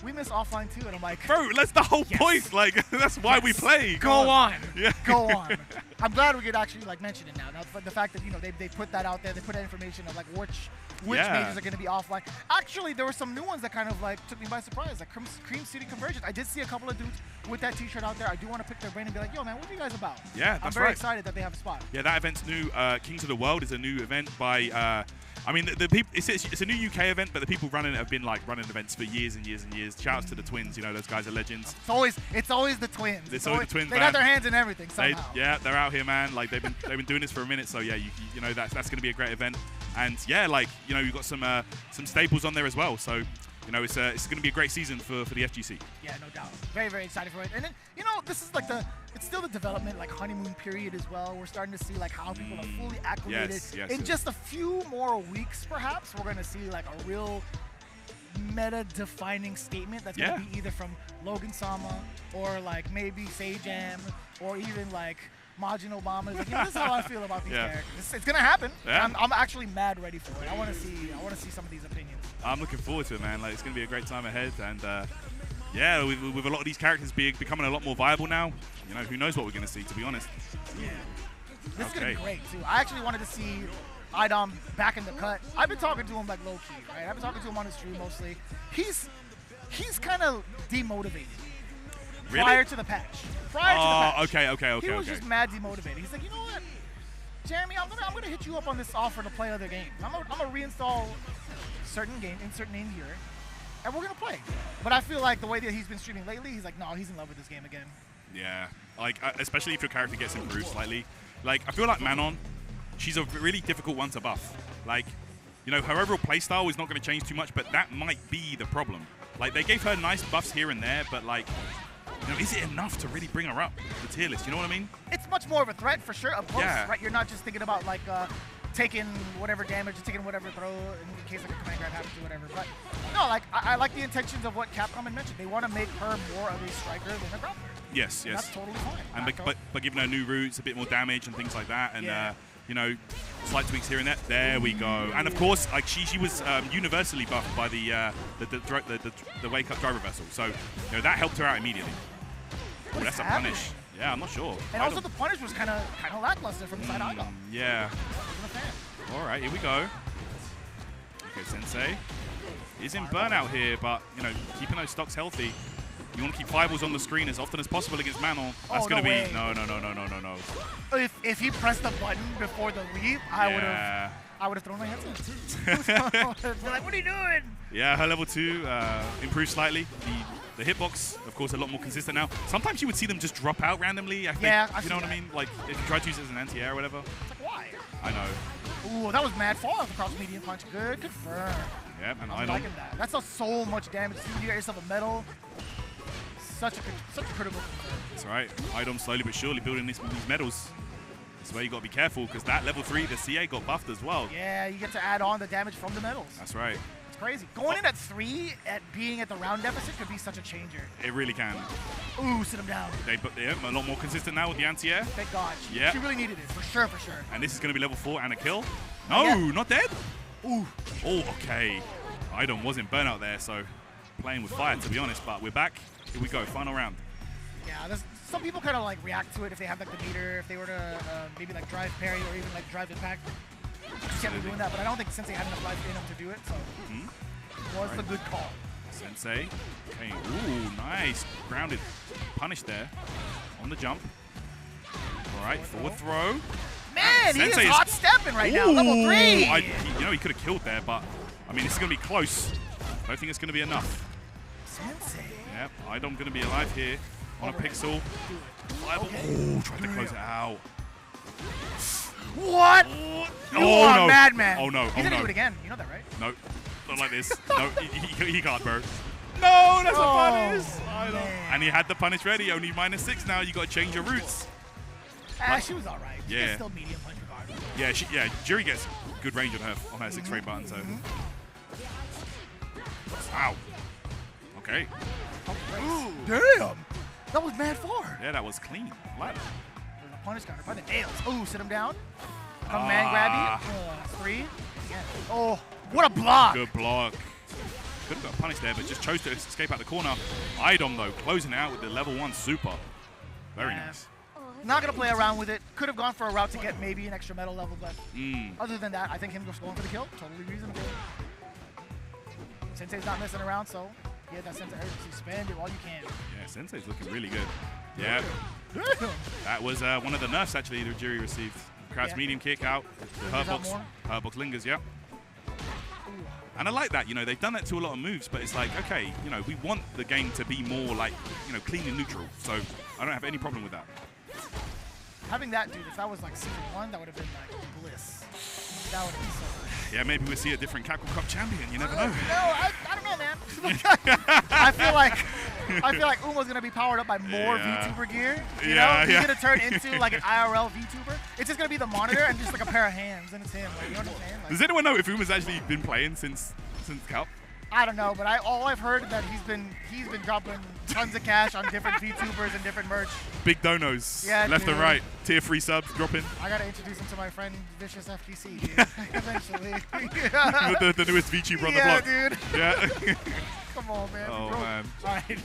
we miss offline too. And I'm like, bro, that's the whole point. Like, that's why we play. Go on. Yeah. Go on. I'm glad we could actually like mention it now. Now, the fact that, you know, they put that out there, they put that information of like which majors are going to be offline. Actually, there were some new ones that kind of like took me by surprise, like Cream City Convergence. I did see a couple of dudes with that T-shirt out there. I do want to pick their brain and be like, yo, man, what are you guys about? Yeah, that's I'm very excited that they have a spot. Yeah, that event's new. Kings of the World is a new event by. I mean, the people. It's a new UK event, but the people running it have been like running events for years and years and years. Shout outs to the twins. You know, those guys are legends. It's always the twins. It's always the twins. They got their hands in everything somehow. They're out here, man. Like they've been doing this for a minute. So yeah, you know that's going to be a great event. And yeah, like you know, you've got some staples on there as well. So you know, it's going to be a great season for the FGC. Yeah, no doubt. Very, very excited for it. And then, you know, this is like it's still the development, like honeymoon period as well. We're starting to see like how people are fully acclimated. In just a few more weeks, perhaps, we're going to see like a real meta-defining statement that's going to be either from Logan-sama or like maybe Sejam or even like Majin Obama. Like, you know, this is how I feel about these characters. It's gonna happen. Yeah. I'm actually mad ready for it. I want to see some of these opinions. I'm looking forward to it, man. Like it's gonna be a great time ahead, and yeah, with a lot of these characters becoming a lot more viable now. You know, who knows what we're gonna see? To be honest. Yeah. This is going to be great, too. I actually wanted to see idom back in the cut. I've been talking to him like low-key, right? I've been talking to him on his stream mostly. He's kind of demotivated. Really? Prior to the patch. Okay. He was just mad demotivated. He's like, you know what, Jeremy, I'm gonna hit you up on this offer to play other games. I'm gonna reinstall insert name here, and we're gonna play. But I feel like the way that he's been streaming lately, he's like, no, he's in love with this game again. Yeah, like especially if your character gets improved slightly. Like I feel like Manon, she's a really difficult one to buff. Like, you know, her overall playstyle is not going to change too much, but that might be the problem. Like they gave her nice buffs here and there, but like, you know, is it enough to really bring her up the tier list? You know what I mean? It's much more of a threat for sure, up close, Yeah. right? You're not just thinking about like taking whatever damage, taking whatever throw in case like a command grab happens or whatever. But no, like I like the intentions of what Capcom had mentioned. They want to make her more of a striker than a grappler. Yes. That's totally fine. And but giving her new routes, a bit more damage and things like that, and you know, slight tweaks here and there. There we go. And of course, like she was universally buffed by the wake up drive reversal. So you know that helped her out immediately. Oh, that's a punish. Yeah, I'm not sure. And also the punish was kind of lackluster from the side idom. Yeah. All right, here we go. Okay, Sensei is in burnout here, but you know, keeping those stocks healthy. You want to keep fireballs on the screen as often as possible against Manon. That's going to be no. If he pressed the button before the leap, I would have thrown my hands in. Like, what are you doing? Yeah, her level 2 improved slightly. The hitbox, of course, a lot more consistent now. Sometimes you would see them just drop out randomly. I think, you know what I mean? Like if you try to use it as an anti-air or whatever. It's like, why? I know. Ooh, that was mad fall across medium punch. Good confirm. Yeah, and I'm liking that. That's so much damage. You got yourself a medal. Such a critical confirm. That's right. idom slowly but surely building these medals. That's where you got to be careful because that level 3, the CA got buffed as well. Yeah, you get to add on the damage from the medals. That's right. It's crazy. Going in at 3 at being at the round deficit could be such a changer. It really can. Ooh, sit him down. They're a lot more consistent now with the anti-air. Thank God. Yeah. She really needed it, for sure. And this is going to be level 4 and a kill. No, not dead. Ooh. Oh, okay. idom was in burnout there, so playing with fire, to be honest, but we're back. Here we go, final round. Yeah, some people kind of like react to it if they have like the meter, if they were to maybe like drive parry or even like drive impact. Just can't be doing that, but I don't think Sensei had enough life in him to do it, so it was a good call. Sensei, okay, ooh, nice, grounded punish there on the jump. All right, forward throw. Man, he is hot stepping right now, level 3. You know, he could have killed there, but I mean, this is going to be close. I don't think it's going to be enough. Sensei. Yep, idom going to be alive here on a pixel. Oh, tried to close it out. What? You are a madman. Oh no! He's gonna do it again. You know that, right? No, not like this. No, he can't, bro. No, that's a punish. And he had the punish ready. Only -6 now. You got to change your routes. She was all right. She gets still medium punch regardless. Yeah, Juri gets good range on her 6 frame button. So. Ow. Okay. Ooh. Damn. That was mad far. Yeah, that was clean. Like There's a punish counter by the nails. Ooh, sit him down. Command grab you. 3. Again. Oh, what a block. Good block. Could have got punished there, but just chose to escape out the corner. idom, though, closing it out with the level 1 super. Very nice. Not going to play around with it. Could have gone for a route to get maybe an extra medal level, but other than that, I think him just going for the kill, totally reasonable. Sensei's not messing around, so get that sense of urgency. Spend it while you can. Yeah, Sensei's looking really good. Yeah. That was one of the nerfs, actually, that Juri received. Crouch medium kick out. Her box lingers, yeah. And I like that, you know, they've done that to a lot of moves, but it's like, okay, you know, we want the game to be more like, you know, clean and neutral. So I don't have any problem with that. Having that, dude, if that was like season 1, that would have been like bliss. That would have been so good. Yeah, maybe we'll see a different Capcom Cup champion. You never know. No, I don't know, man. I feel like Uma's gonna be powered up by more VTuber gear. You know, he's gonna turn into like an IRL VTuber. It's just gonna be the monitor and just like a pair of hands, and it's him. Like, you know what I'm saying? Like, does anyone know if Uma's actually been playing since Cup? I don't know, but all I've heard is that he's been dropping tons of cash on different VTubers and different merch. Big donos, Yeah, left and dude. right. Tier 3 subs dropping. I gotta introduce him to my friend Vicious FTC, dude. Eventually. the newest VTuber on the yeah, block. dude. Yeah. Come on, man. Oh, Bro. man. All right.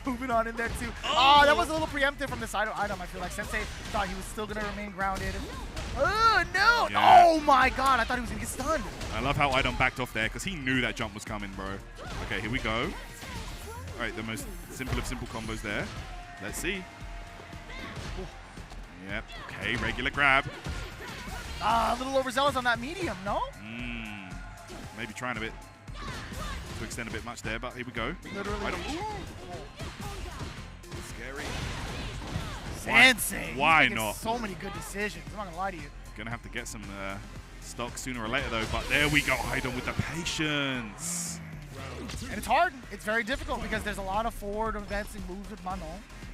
Moving on in there, too. Oh, that was a little preemptive from this item. I feel like Sensei thought he was still going to remain grounded. Oh, no. Yeah. Oh, my God. I thought he was going to get stunned. I love how idom backed off there because he knew that jump was coming, bro. Okay, here we go. All right, the most simple of simple combos there. Let's see. Yep. Okay, regular grab. A little overzealous on that medium, no? Maybe trying a bit to extend a bit much there, but here we go. Literally. Scary. Sensei. Why He's making not? So many good decisions. I'm not going to lie to you. Gonna have to get some stock sooner or later though, but there we go, idom with the patience. And it's hard. It's very difficult because there's a lot of forward advancing moves with Mano,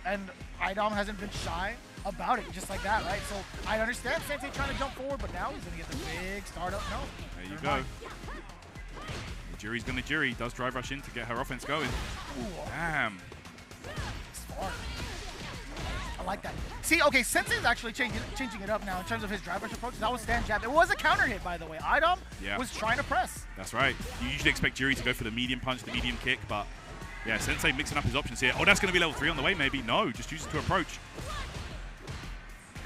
and idom hasn't been shy about it, just like that, right? So I understand Sensei trying to jump forward, but now he's going to get the big startup. No. There you go. Juri's gonna Juri. Does drive rush in to get her offense going. Ooh. Damn. Smart. I like that. See, okay, Sensei's actually changing it up now in terms of his drive rush approach. That was stand jab. It was a counter hit, by the way. idom was trying to press. That's right. You usually expect Juri to go for the medium punch, the medium kick, but yeah, Sensei mixing up his options here. Oh, that's gonna be level 3 on the way, maybe. No, just uses to approach.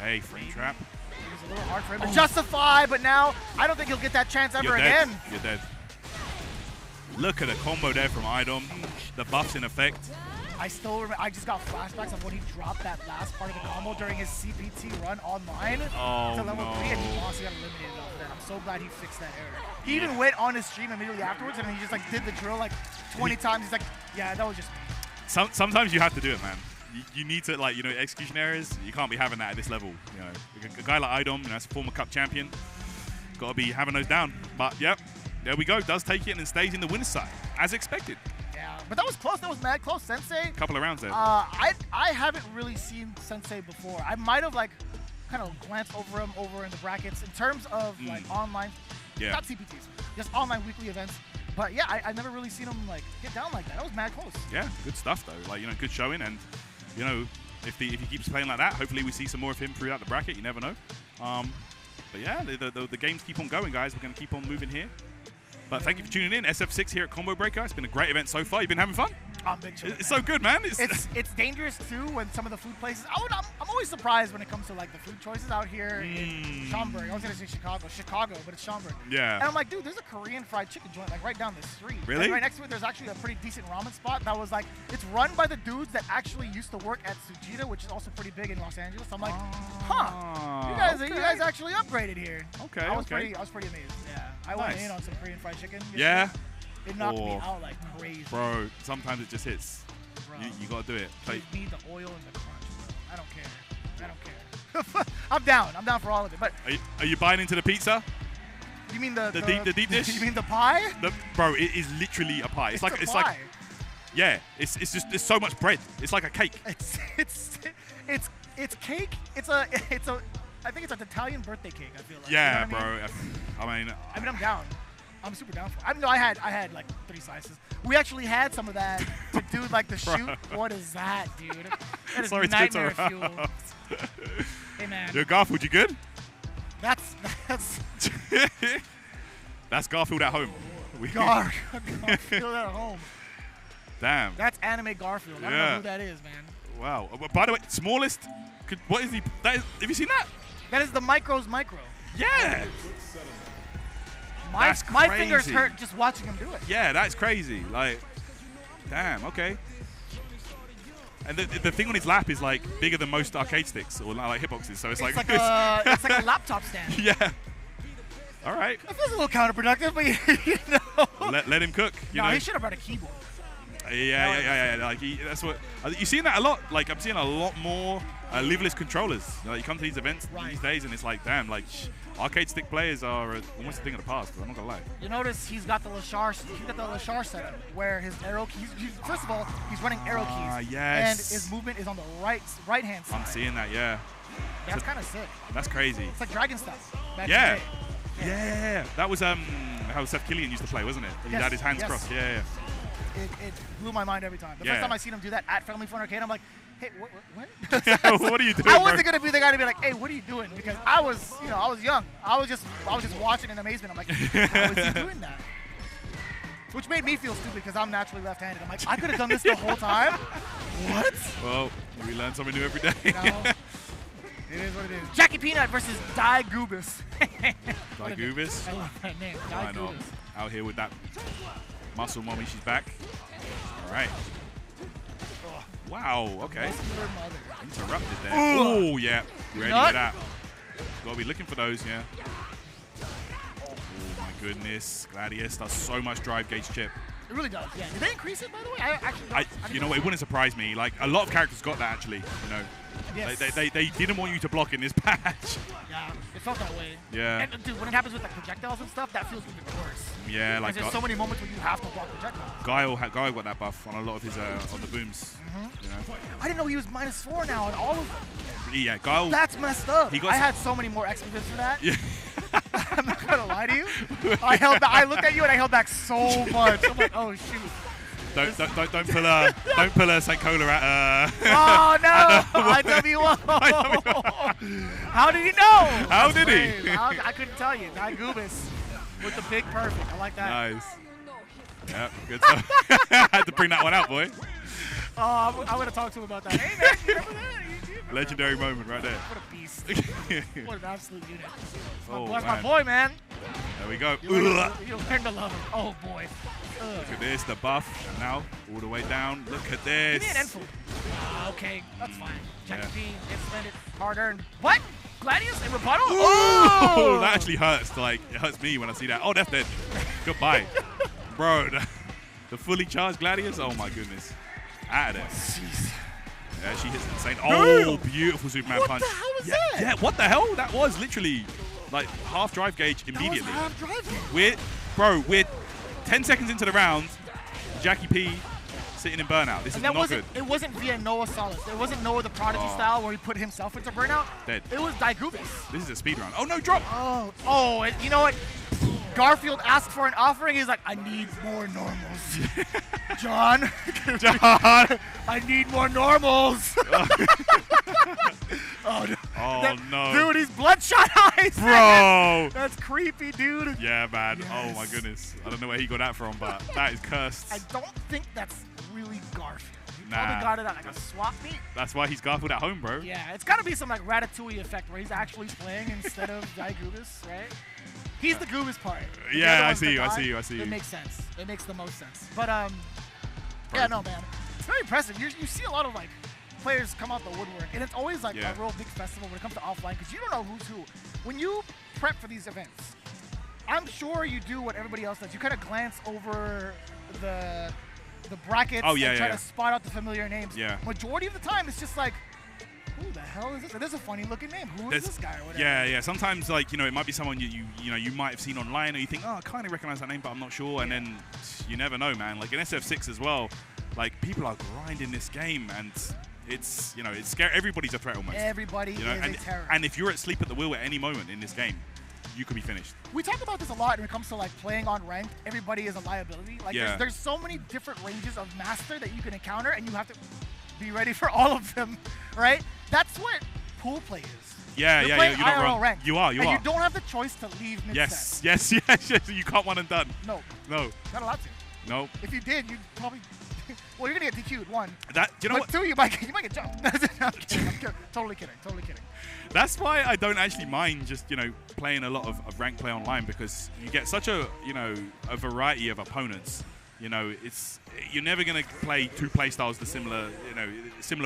Okay, frame trap. It was a little hard for him to justify, but now I don't think he'll get that chance ever again. You're dead. Look at the combo there from idom. The buff's in effect. I still remember, I just got flashbacks of when he dropped that last part of the combo during his CPT run online Oh, to level 3, and he lost. He got eliminated off there. I'm so glad he fixed that error. He even went on his stream immediately afterwards, and he just like did the drill like 20 times. He's like, yeah, that was just me. Sometimes you have to do it, man. You need to, like, execution errors. You can't be having that at this level. A guy like idom, as a former cup champion, got to be having those down. But yep, there we go. Does take it and stays in the winner's side, as expected. Yeah, but that was close. That was mad close. Sensei. Couple of rounds there. I haven't really seen Sensei before. I might have like kind of glanced over him over in the brackets in terms of like online, not CPTs, just online weekly events. But yeah, I never really seen him like get down like that. That was mad close. Yeah, good stuff though. Like, good showing, and if he keeps playing like that, hopefully we see some more of him throughout the bracket. You never know. But yeah, the games keep on going, guys. We're gonna keep on moving here. But thank you for tuning in. SF6 here at Combo Breaker. It's been a great event so far. You've been having fun? Big chill, it's so good, man. It's dangerous too when some of the food places. I'm always surprised when it comes to like the food choices out here in Schaumburg. I was gonna say Chicago, but it's Schaumburg. Yeah. And I'm like, dude, there's a Korean fried chicken joint like right down the street. Really? And right next to it, there's actually a pretty decent ramen spot that was like, it's run by the dudes that actually used to work at Tsujita, which is also pretty big in Los Angeles. I'm like, you guys actually upgraded here. Okay. I was pretty amazed. Yeah. I went in on some Korean fried chicken. Yeah. It knocked me out like crazy. Bro, sometimes it just hits. You gotta do it. Give me the oil and the crunch, bro. I don't care. I'm down for all of it. But are you buying into the pizza? You mean the deep dish? You mean the pie? Bro, it is literally a pie. It's like yeah. It's just there's so much bread. It's like a cake. It's cake. It's a I think it's an Italian birthday cake. I feel like. Yeah, you know what bro. I mean, I'm down. I'm super down for it. I had like 3 slices. We actually had some of that to do like the shoot. What is that, dude? That is nightmare fuel. Hey man. Yo, Garfield, you good? That's that's Garfield at home. Garfield at home. Damn. That's anime Garfield. I don't know who that is, man. Wow. By the way, smallest. What is he? Have you seen that? That is the Micro's Micro. Yeah. My fingers hurt just watching him do it. Yeah, that's crazy. Like, damn. Okay. And the thing on his lap is like bigger than most arcade sticks or like hitboxes. So it's like it's like a laptop stand. Yeah. All right. It feels a little counterproductive, but you know. Let him cook. You know? He should have brought a keyboard. Yeah. Like that's what you're seeing that a lot. Like I'm seeing a lot more liverless controllers. Like, you come to these events these days, and it's like, damn, like arcade stick players are almost a thing of the past. I'm not gonna lie. You notice he's got the Leshar. Setup where his arrow keys. First of all, he's running arrow keys. Yes. And his movement is on the right hand side. I'm seeing that. Yeah. That's kind of sick. That's crazy. It's like Dragon stuff. Yeah. That was how Seth Killian used to play, wasn't it? He had his hands crossed. Yeah. It blew my mind every time. The first time I seen him do that at Family Fun Arcade, I'm like, hey, what? What are you doing? I wasn't gonna be the guy to be like, hey, what are you doing? Because I was young. I was just watching in amazement. I'm like, how is he doing that? Which made me feel stupid because I'm naturally left-handed. I'm like, I could have done this the whole time. What? Well, we learn something new every day. It is what it is. Jackie Peanut versus Die Goobus. Die Goobus? I love that name. I know. Out here with that muscle mommy. She's back. All right. Wow, okay. Interrupted there. Oh, yeah. Ready for that. Gotta be looking for those, yeah. Oh, my goodness. Gladius does so much drive gauge chip. It really does, yeah. Did they increase it, by the way? You know, it wouldn't surprise me. Like, a lot of characters got that, actually. You know, yes. they didn't want you to block in this patch. Yeah, it felt that way. Yeah. And, dude, when it happens with like projectiles and stuff, that feels even worse. Yeah, like there's so many moments when you have to block projectiles. Guile got that buff on a lot of his on the booms. You know? I didn't know he was -4 now on all of them. Yeah, Guile. That's messed up. I had so many more experience for that. Yeah. I'm not gonna lie to you. I looked at you and I held back so much. I'm like, oh shoot. Don't pull a St. Cola at Oh no! IWO. How did he know? How did he? I couldn't tell you. Die Goobus with the big perfect. I like that. Nice. Yep, good stuff. I had to bring that one out, boy. Oh, I'm gonna talk to him about that. Hey man, you remember that? Legendary moment right there. What a beast. What an absolute unit. Oh, that's my boy, man. There we go. You learn to love him. Oh boy. Look at this, the buff, and now all the way down. Look at this. Give me an info. Okay, that's fine. Jackie P, extended, hard earned. What? Gladius and Rebuttal? Oh, that actually hurts. Like, it hurts me when I see that. Oh, that's dead. Goodbye. Bro, the fully charged Gladius? Oh my goodness. Out of there. Jeez. Yeah, she hits insane. Oh, beautiful Superman punch. What the hell was that? Yeah, what the hell? That was literally like half drive gauge immediately. That was half drive gauge. We're 10 seconds into the round. Jackie P sitting in burnout. This is not good. It wasn't via Noah Solace. It wasn't Noah the Prodigy style where he put himself into burnout. Dead. It was Die Goobus. This is a speed run. Oh no, drop. Oh, you know what? Garfield asked for an offering. He's like, I need more normals. John, I need more normals. Oh no. Dude, he's bloodshot eyes. Bro. That's creepy, dude. Yeah, man. Yes. Oh my goodness. I don't know where he got that from, but that is cursed. I don't think that's really Garfield. He Nah. probably got it at like a swap meet. That's why he's Garfield at home, bro. Yeah, it's got to be some like Ratatouille effect where he's actually playing instead of Die Goobus, right? He's the Goobus part. Yeah, I see you. It makes sense. It makes the most sense. But yeah, no, man, it's very impressive. You see a lot of like players come out the woodwork, and it's always like a real big festival when it comes to offline because you don't know who's who. When you prep for these events, I'm sure you do what everybody else does. You kind of glance over the brackets and try to spot out the familiar names. Yeah. Majority of the time, it's just like, who the hell is this? There's a funny looking name. Who is this guy or whatever? Yeah. Sometimes like it might be someone you might have seen online, or you think, oh, I kind of recognize that name, but I'm not sure. And then you never know, man. Like in SF6 as well, like people are grinding this game, and it's it's scary. Everybody's a threat almost. Everybody is a terror. And if you're asleep at the wheel at any moment in this game, you could be finished. We talk about this a lot when it comes to like playing on ranked. Everybody is a liability. Like there's so many different ranges of master that you can encounter, and you have to be ready for all of them, right? That's what pool play is. Yeah. You're not wrong. Ranked. You are. And you don't have the choice to leave mid-set. Yes. You can't one and done. No. Not allowed to. No. If you did, you'd probably. Well, you're gonna get DQ'd, one. What? Two, you might get jumped. I'm kidding. Totally kidding. That's why I don't actually mind just playing a lot of ranked play online, because you get such a a variety of opponents. You're never gonna play two play styles the similar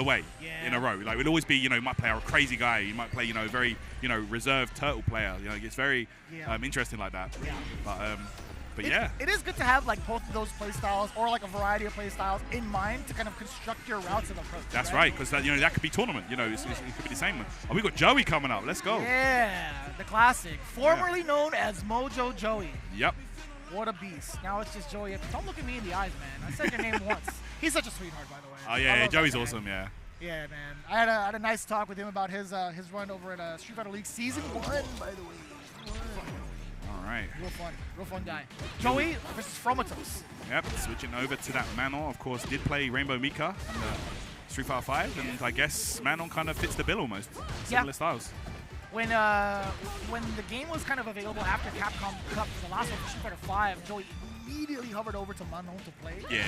way in a row. Like it'll always be you might play a crazy guy, you might play a very reserved turtle player. It's very interesting like that. Yeah. But yeah. It is good to have like both of those play styles or like a variety of play styles in mind to kind of construct your routes and approach. That's right, because that could be tournament. It could be the same one. Oh, we got Joey coming up. Let's go. Yeah, the classic, formerly known as Mojo Joey. Yep. What a beast. Now it's just Joey. Don't look at me in the eyes, man. I said your name once. He's such a sweetheart, by the way. Oh yeah, Joey's awesome. Yeah. Yeah, man. I had a nice talk with him about his run over at Street Fighter League Season 1, by the way. All right. Real fun guy. Joey versus Fromatos. Yep, switching over to that Manon, of course, did play Rainbow Mika in the Street Fighter 5, and I guess Manon kind of fits the bill almost. Similar styles. When the game was kind of available after Capcom Cup for the last one for Street Fighter 5, Joey immediately hovered over to Manon to play. Yeah.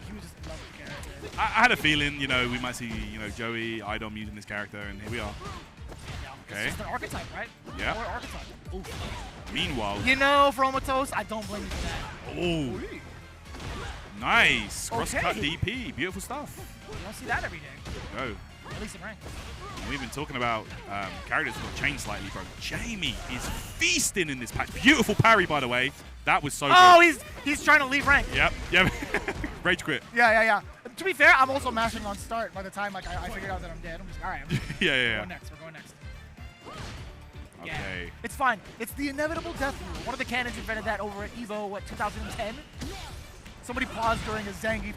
He was just in love with the character. I had a feeling, you know, we might see, you know, Joey, idom using this character, and here we are. Yeah, Okay. it's just an archetype, right? Yeah. Or archetype. Oof. Meanwhile. You know, Fromatos, I don't blame you for that. Oh. Nice. Cross-cut Okay. DP. Beautiful stuff. You don't see that every day. Go. At least in rank. We've been talking about characters that got changed slightly, bro. Jamie is feasting in this patch. Beautiful parry, by the way. That was so good. He's trying to leave rank. Yep. Rage quit. Yeah. To be fair, I'm also mashing on start by the time like I figured out that I'm dead. I'm just, all right. Yeah. We're going next. Okay. Yeah. It's fine. It's the inevitable death rule. One of the canons invented that over at EVO, 2010? Somebody paused during a Zangief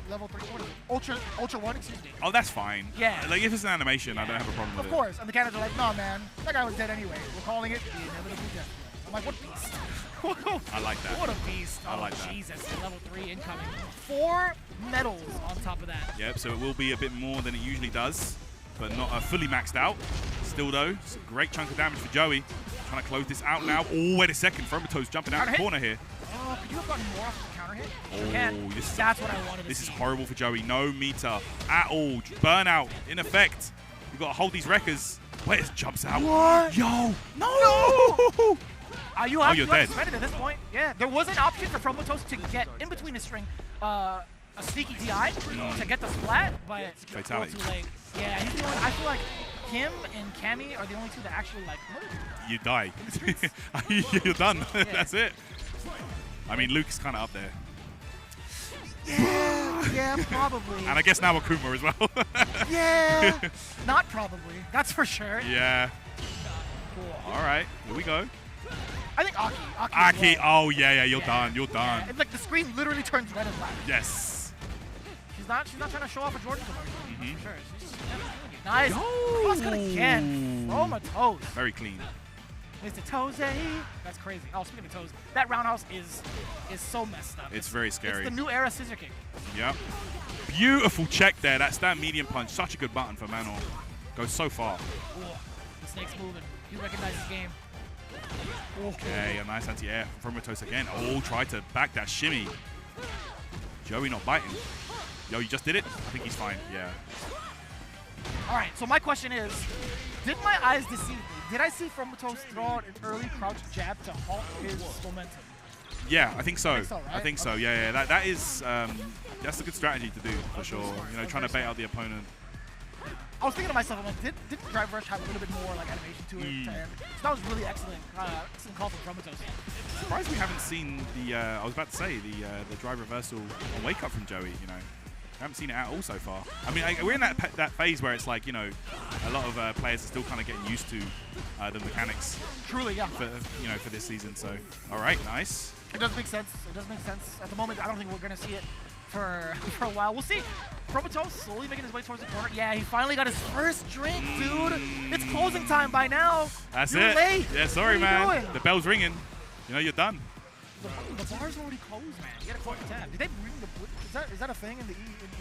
level 3. What is it? Ultra 1, excuse me. Oh, that's fine. Yeah. Like, if it's an animation, I don't have a problem with Of it. course. And the canons are like, nah, man. That guy was dead anyway. We're calling it the inevitable death rule. I'm like, what beast? I like that. What a beast. I like that. Jesus. Level 3 incoming. 4 medals on top of that. Yep, so it will be a bit more than it usually does, but not fully maxed out. Still, though, it's a great chunk of damage for Joey. Trying to close this out now. Oh, wait a second. Fromatos jumping out the corner here. Oh, could you have gotten more off the counter hit? Oh, That's what I wanted to see. This is horrible for Joey. No meter at all. Burnout in effect. You've got to hold these wreckers. Wait, it jumps out. What? Yo. No! You have you're to dead. spend it at this point. Yeah, there was an option for Fromatos to get in between the string a sneaky DI to get the splat, but it's Fatality. too late. Yeah, he's the only, I feel like him and Cammy are the only two that actually like murder. You die. You're done. That's it. I mean, Luke's kind of up there. Yeah, probably. And I guess now Akuma as well. Yeah, not probably. That's for sure. Yeah. Cool. All right, here we go. I think Aki. Aki, well. oh yeah, you're done. You're done. Yeah, it's like the screen literally turns red and black. Yes. She's not trying to show off a Jordan commercial. For sure. Mm-hmm. Nice. Cross-cut again. Fromatos. Very clean. Mr. Toze. That's crazy. Oh, speaking of toes, that roundhouse is so messed up. It's very scary. It's the new era scissor kick. Yep. Beautiful check there. That's that medium punch. Such a good button for Manon. Goes so far. Ooh, the snake's moving. He recognizes the game. Okay, a nice anti-air from Fromatos again. Oh, tried to back that shimmy. Joey not biting. Yo, you just did it? I think he's fine. Yeah. All right, so my question is, did my eyes deceive me? Did I see Fromatos throw out an early crouch jab to halt his momentum? Yeah, I think so. Right? I think so. Yeah. That is that's a good strategy to do for sure. You know, trying to bait out the opponent. I was thinking to myself, I'm like, didn't Drive Rush have a little bit more like animation to it? So that was really excellent. Excellent call from Fromatos. Surprised we haven't seen the. I was about to say the drive reversal on wake up from Joey. You know. I haven't seen it at all so far. I mean, we're in that phase where it's like, you know, a lot of players are still kind of getting used to the mechanics. Truly, yeah. For this season. So, all right, nice. It does make sense. It does make sense. At the moment, I don't think we're gonna see it for a while. We'll see. Fromatos slowly making his way towards the corner. Yeah, he finally got his first drink, dude. It's closing time by now. That's You're it. late. Yeah, sorry, what are you man. doing? The bell's ringing. You know, you're done. The bar's already closed, man. You gotta close the tab. Did they ring the? Is that a thing in the?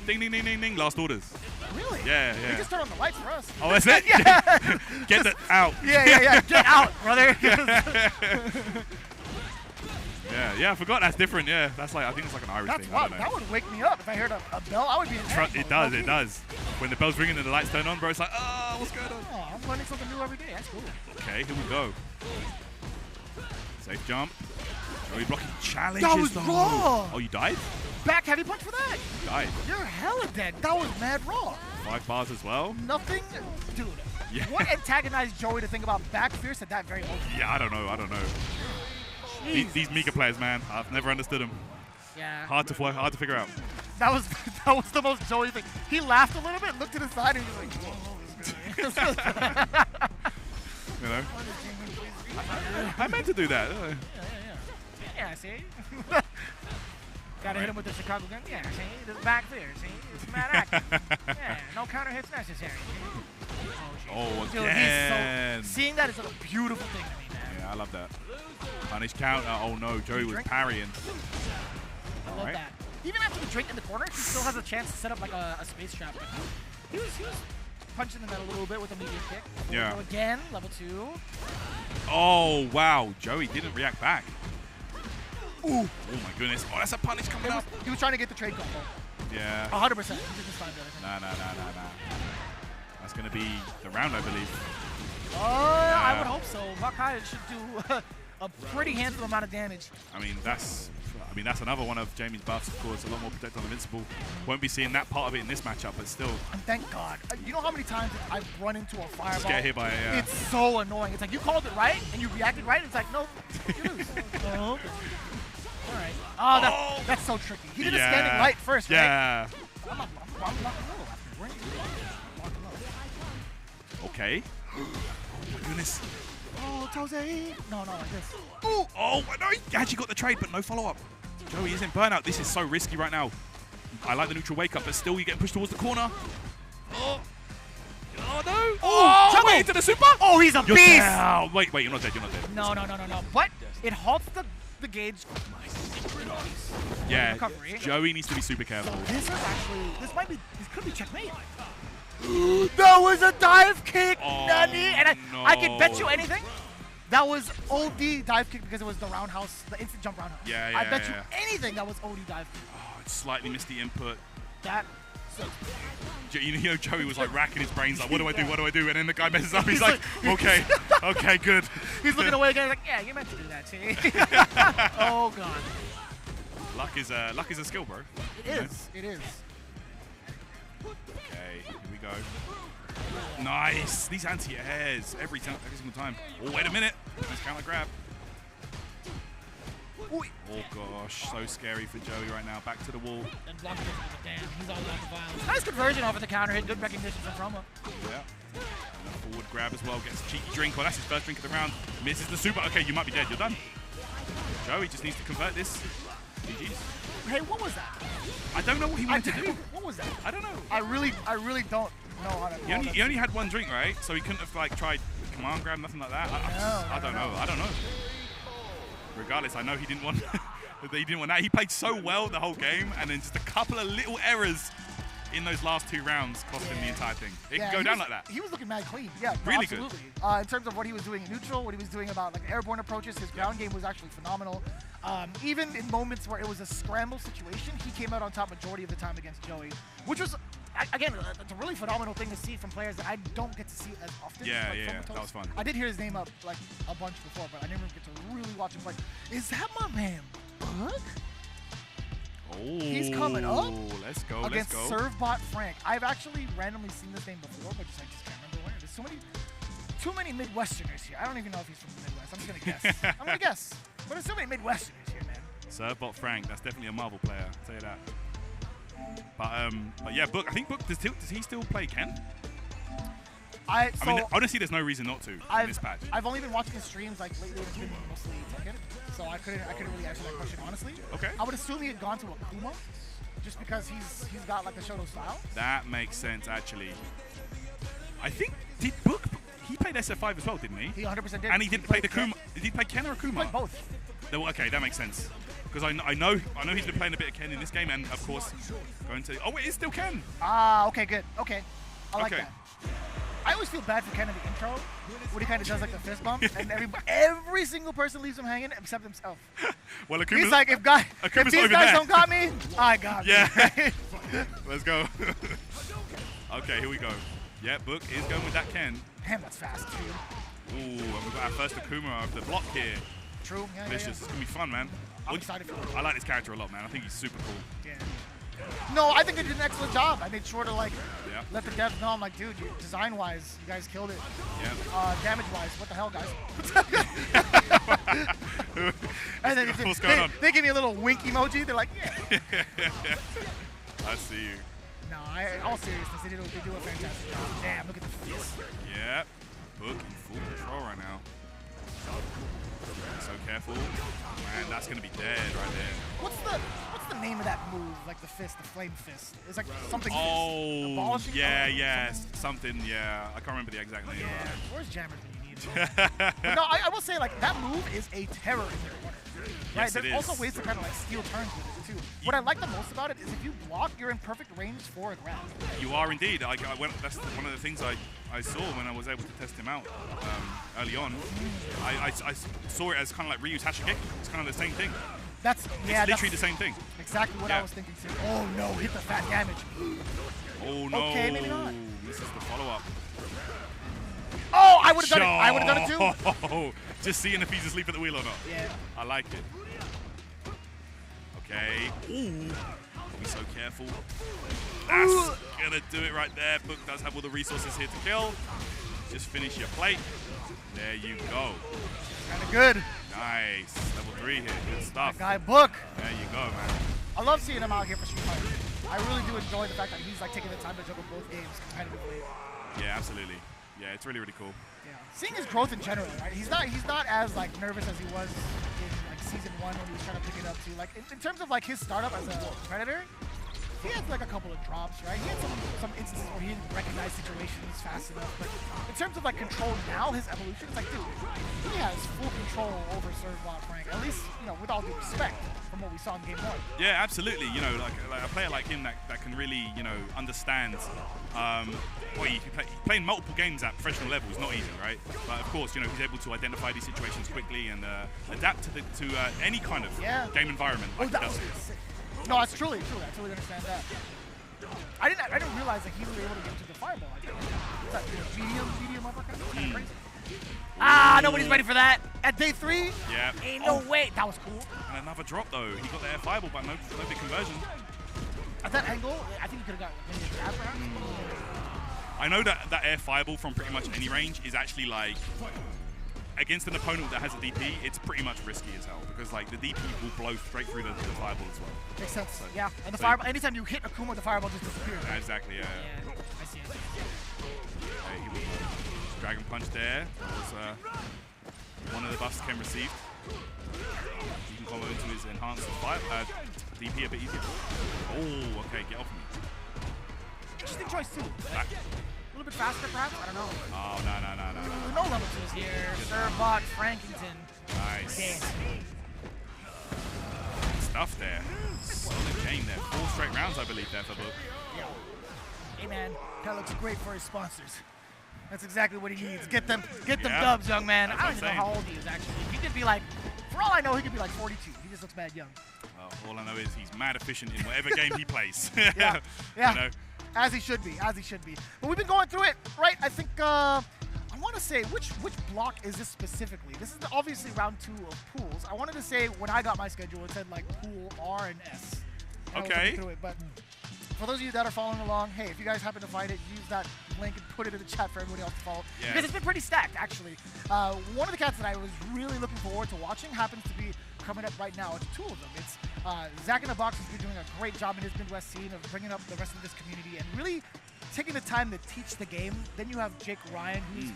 Ding, ding, ding, ding, ding. Last orders. Really? Yeah. They just turn on the lights for us. Oh, that's it? Yeah. Get that out. Yeah. Get out, brother. Yeah, I forgot that's different. Yeah, that's like, I think it's like an Irish That's thing. wild. That would wake me up if I heard a bell. I would be in panic. It does. When the bell's ringing and the lights turn on, bro, it's like, oh, what's going on? Oh, I'm learning something new every day. That's cool. Okay, here we go. Safe jump. Joey blocking challenges. That was though. raw. Oh, you died? Back heavy punch for that. You died. You're hella dead. That was mad raw. 5 bars as well. Nothing, dude. Yeah. What antagonized Joey to think about back fierce at that very moment? Yeah, I don't know. These Mika players, man, I've never understood them. Yeah. Hard to figure out. That was the most Joey thing. He laughed a little bit, looked to the side, and he was like, whoa. You know? I meant to do that. Yeah, see? Gotta hit him with the Chicago gun. Yeah, see? This back there, see? It's mad action. Yeah, no counter hits necessary. Oh, Dude, again. seeing that is a beautiful thing to me, man. Yeah, I love that. Punish counter. Oh no, Joey was parrying. I love that. Even after the drink in the corner, he still has a chance to set up like a space trap. But he was punching the metal a little bit with a medium kick. Yeah. So again, level 2. Oh wow, Joey didn't react back. Ooh. Oh my goodness. Oh, that's a punish coming up. He was trying to get the trade combo. Yeah. 100%. He did this time better. Nah. That's gonna be the round, I believe. I would hope so. Makai should do a pretty handsome amount of damage. I mean, that's another one of Jamie's buffs, of course. A lot more protect on Invincible. Won't be seeing that part of it in this matchup, but still. And thank God. You know how many times I've run into a fireball? Just get hit by it, yeah. It's so annoying. It's like, you called it right, and you reacted right. It's like, no, you lose. Oh, okay. All right. Oh, that's so tricky. He did a standing light first, right? Yeah. I'm not blocking low after. We're blocking low. Okay. Oh my goodness. Oh, Jose. No, like this. Ooh. Oh, no, he actually got the trade, but no follow-up. Joey is in burnout. This is so risky right now. I like the neutral wake-up, but still you get pushed towards the corner. Oh no. Oh, wait, into the super. Oh, he's a beast. Down. Wait, you're not dead. No. But it halts the gauge. Yeah, Recovery. Joey needs to be super careful. This could be checkmate. That was a dive kick, Nani. And I can bet you anything. That was OD dive kick because it was the roundhouse, the instant jump roundhouse. Yeah. I bet you anything that was OD dive kick. Oh, it slightly missed the input. That sucks. You know, Joey was like racking his brains, like, what do I do? And then the guy messes up. He's like, okay, good. He's looking away again, like, yeah, you meant to do that, see? Oh God. Luck is a skill, bro. It is. Okay, here we go. Nice. These anti-airs every single time. Oh, wait a minute. Nice counter grab. Oh gosh, so scary for Joey right now. Back to the wall. And Blanka doesn't give a damn. He's all about the violence. Nice conversion off of the counter hit. Good recognition from Promo. Yeah. And a forward grab as well. Gets a cheeky drink. Oh, that's his first drink of the round. Misses the super. Okay, you might be dead. You're done. Joey just needs to convert this. GG's. Hey, what was that? I don't know what he wanted to do. What was that? I don't know. I really don't know how to. He only had one drink, right? So he couldn't have like tried command grab, nothing like that. I don't know. Regardless, I know he didn't want. He didn't want that. He played so well the whole game, and then just a couple of little errors in those last 2 rounds cost him the entire thing. It can go down like that. He was looking mad clean. Yeah, really absolutely. good. In terms of what he was doing in neutral, what he was doing about like airborne approaches, his ground game was actually phenomenal. Even in moments where it was a scramble situation, he came out on top majority of the time against Joey, which was, again, it's a really phenomenal thing to see from players that I don't get to see as often. Yeah, that was fun. I did hear his name up like a bunch before, but I never get to really watch him play. Is that my man, Bug? Oh, he's coming up. Let's go. Against Servbot Frank. I've actually randomly seen this name before, but I just can't remember where. There's too many Midwesterners here. I don't even know if he's from the Midwest. I'm just gonna guess. I'm gonna guess. But there's so many Midwesterners here, man. Servbot Frank. That's definitely a Marvel player. I'll tell you that. But yeah, Book. I think Book does he still play Ken? I mean, honestly, there's no reason not to in this patch. I've only been watching his streams like lately. It's been mostly Tekken, so I couldn't really answer that question honestly. Okay. I would assume he had gone to Akuma, just because he's got like the Shoto style. That makes sense actually. I think he played SF5 as well, didn't he? He 100% did. And he didn't play the Akuma. Did he play Ken or Akuma? He played both. Okay, that makes sense. Because I know he's been playing a bit of Ken in this game, and of course going to. Oh, it is still Ken. Okay, good. Okay, I like that. I always feel bad for Ken in the intro when he kind of does like the fist bump, and every single person leaves him hanging except himself. Well, Akuma's, he's like, if these guys don't got me, I got me. Yeah. Let's go. Okay, here we go. Yeah, Book is going with that Ken. Damn, that's fast too. Ooh, and we've got our first Akuma of the block here. True. Yeah, Vicious. It's gonna be fun, man. I'm excited for it. I like this character a lot, man. I think he's super cool. Yeah. No, I think they did an excellent job. I made sure to like let the devs know. I'm like, dude, design-wise, you guys killed it. Yeah. Damage-wise, what the hell, guys? And then what's going on? They give me a little wink emoji. They're like, yeah. I see you. No, in all seriousness, they do a fantastic job. Damn, look at the fist. Yeah. Book in full control right now. So careful. Man, that's gonna be dead right there. What's the name of that move? Like the fist, the flame fist. It's like something. Oh, fist. yeah, something. Yeah, I can't remember the exact name. Yeah. Where's Jammer when you need But no, I will say, like, that move is a terror in their corner. Right? Yes, There's also ways to kind of like steal turns with it too. What I like the most about it is if you block, you're in perfect range for a grab. You are indeed. That's one of the things I saw when I was able to test him out early on. I saw it as kind of like Ryu's Hashigeki. It's kind of the same thing. That's literally the same thing. Exactly what I was thinking too. Oh no, hit the fat damage. Oh no. Okay, maybe not. This is the follow-up. Oh, I would have done it. I would have done it too. Just seeing if he's asleep at the wheel or not. Yeah. I like it. Okay. Ooh. Be so careful. That's gonna do it right there. Book does have all the resources here to kill. Just finish your plate. There you go. Kind of good. Nice. Level 3 here. Good stuff. That guy Book. There you go, man. I love seeing him out here for Street Fighter. I really do enjoy the fact that he's like taking the time to juggle both games competitively. Yeah, absolutely. Yeah, it's really, really cool. Yeah. Seeing his growth in general, right? He's not as like nervous as he was in like season 1 when he was trying to pick it up too. Like in terms of like his startup as a competitor, he had like a couple of drops, right? He had some instances where he didn't recognize situations fast enough. But in terms of like control now, his evolution, it's like, dude, he has full control over Servo, Frank. At least, you know, with all due respect from what we saw in game 1. Yeah, absolutely. You know, like a player like him that can really, you know, understand. Well, you can playing multiple games at professional level is not easy, right? But of course, you know, he's able to identify these situations quickly and adapt to any kind of game environment. Like that was sick. No, that's truly. I totally understand that. I didn't realize that he was able to get to the fireball. I think. Was that medium uppercut? That's kind of crazy. Nobody's ready for that. At day 3? Yeah. Ain't no way. That was cool. And another drop though. He got the air fireball, but no big conversion. At that angle, I think he could have got maybe a grab perhaps. I know that air fireball from pretty much any range is actually like against an opponent that has a DP, it's pretty much risky as hell because like the DP will blow straight through the fireball as well. Makes sense. So, yeah, and the fireball. Anytime you hit Akuma, the fireball just disappears. Yeah, exactly. Yeah. I see it. Okay, Dragon Punch there. That was one of the buffs Ken received. You can combo into his enhanced DP a bit easier. Oh, okay, get off me. Interesting choice too. Back. A little bit faster, perhaps? I don't know. Oh, no. No level 2s here. Servo, Frankington. Nice. Stuff there. Solid game there. 4 straight rounds, I believe, there for Book. Yeah. Hey, man. That looks great for his sponsors. That's exactly what he needs. Get them dubs, young man. I don't even know how old he is, actually. He could be like, for all I know, he could be like 42. He just looks mad young. All I know is he's mad efficient in whatever game he plays. Yeah. You know? As he should be. But we've been going through it, right? I think, I want to say, which block is this specifically? This is obviously round 2 of pools. I wanted to say, when I got my schedule, it said like pool R and S. Okay. Through it, but for those of you that are following along, hey, if you guys happen to find it, use that link and put it in the chat for everybody else to follow. Yeah. Because it's been pretty stacked, actually. One of the cats that I was really looking forward to watching happens to be coming up right now. It's 2 of them. It's Zach in the Box has been doing a great job in his Midwest scene of bringing up the rest of this community and really taking the time to teach the game. Then you have Jake Ryan, who's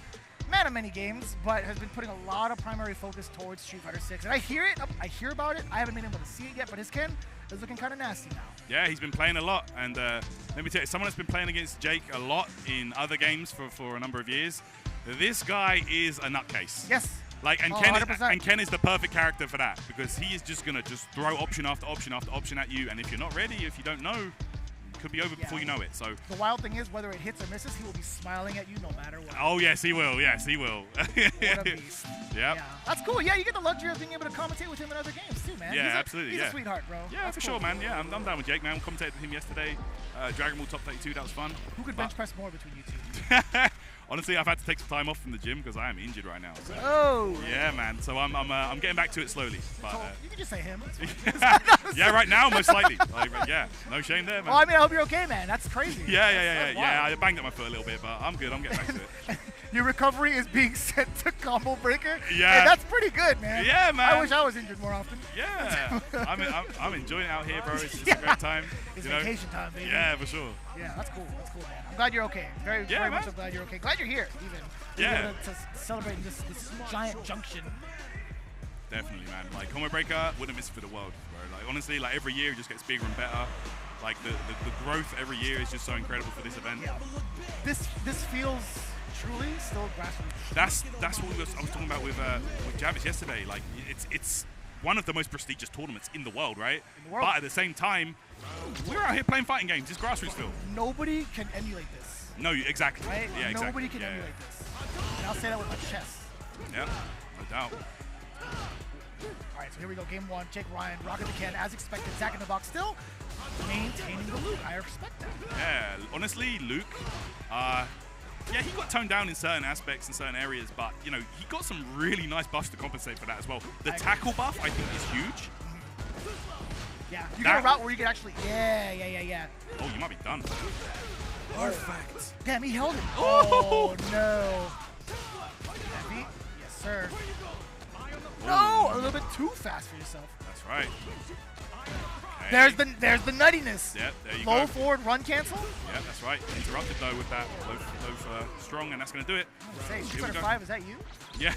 man of many games, but has been putting a lot of primary focus towards Street Fighter 6. And I hear it, I hear about it. I haven't been able to see it yet, but his Ken is looking kind of nasty now. Yeah, he's been playing a lot, and let me tell you, someone that's been playing against Jake a lot in other games for a number of years. This guy is a nutcase. Yes. Like, and Ken is the perfect character for that because he is just gonna throw option after option after option at you, and if you're not ready, if you don't know, it could be over before you know it. So the wild thing is, whether it hits or misses, he will be smiling at you no matter what. Oh yes, he will. Yes, he will. What a beast. Yep. Yeah, that's cool. Yeah, you get the luxury of being able to commentate with him in other games too, man. Yeah, absolutely. He's a sweetheart, bro. Yeah, that's for cool. sure, man. Yeah, I'm down with Jake, man. I commentated with him yesterday. Dragon Ball Top 32, that was fun. Who could bench press more between you two? Honestly, I've had to take some time off from the gym because I am injured right now. So. Oh. Yeah, man. So I'm getting back to it slowly. But, you can just say him. Yeah, right now, most likely. Yeah, no shame there, man. Well, I mean, I hope you're okay, man. That's crazy. Yeah. I banged up my foot a little bit, but I'm good. I'm getting back to it. Your recovery is being sent to Combo Breaker. Yeah. Hey, that's pretty good, man. Yeah, man. I wish I was injured more often. Yeah. I'm enjoying it out here, bro. It's just a great time. It's vacation time, baby. Yeah, for sure. Yeah, that's cool. That's cool, man. I'm glad you're okay. Very much so glad you're okay. Glad you're here, even. Yeah. To celebrate this giant junction. Definitely, man. Like, Combo Breaker, wouldn't miss it for the world, bro. Like, honestly, like, every year it just gets bigger and better. Like, the growth every year is just so incredible for this event. Yeah. This feels truly still grassroots. That's what I was talking about with Javis yesterday. Like it's one of the most prestigious tournaments in the world, right? In the world. But at the same time, we're out here playing fighting games. It's grassroots still. Nobody can emulate this. No, exactly. Right? Yeah, exactly. Nobody can emulate this. And I'll say that with my chest. Yeah, no doubt. All right, so here we go. Game 1. Jake Ryan, rocking the can as expected. Zach in the box, still maintaining the Luke. I respect that. Yeah, honestly, Luke. Yeah, he got toned down in certain aspects in certain areas, but you know he got some really nice buffs to compensate for that as well. The tackle buff, I think, is huge. Yeah, you get a route where you can actually. Yeah. Oh, you might be done. Perfect. Damn, he held it. Oh no. Yes, sir. No, a little bit too fast for yourself. That's right. Okay. There's the nuttiness. Yep, there you Low go. forward run cancel. Yeah, that's right. Interrupted though with that low strong, and that's going to do it. Say, Here Street we Fighter go. 5, is that you? Yeah.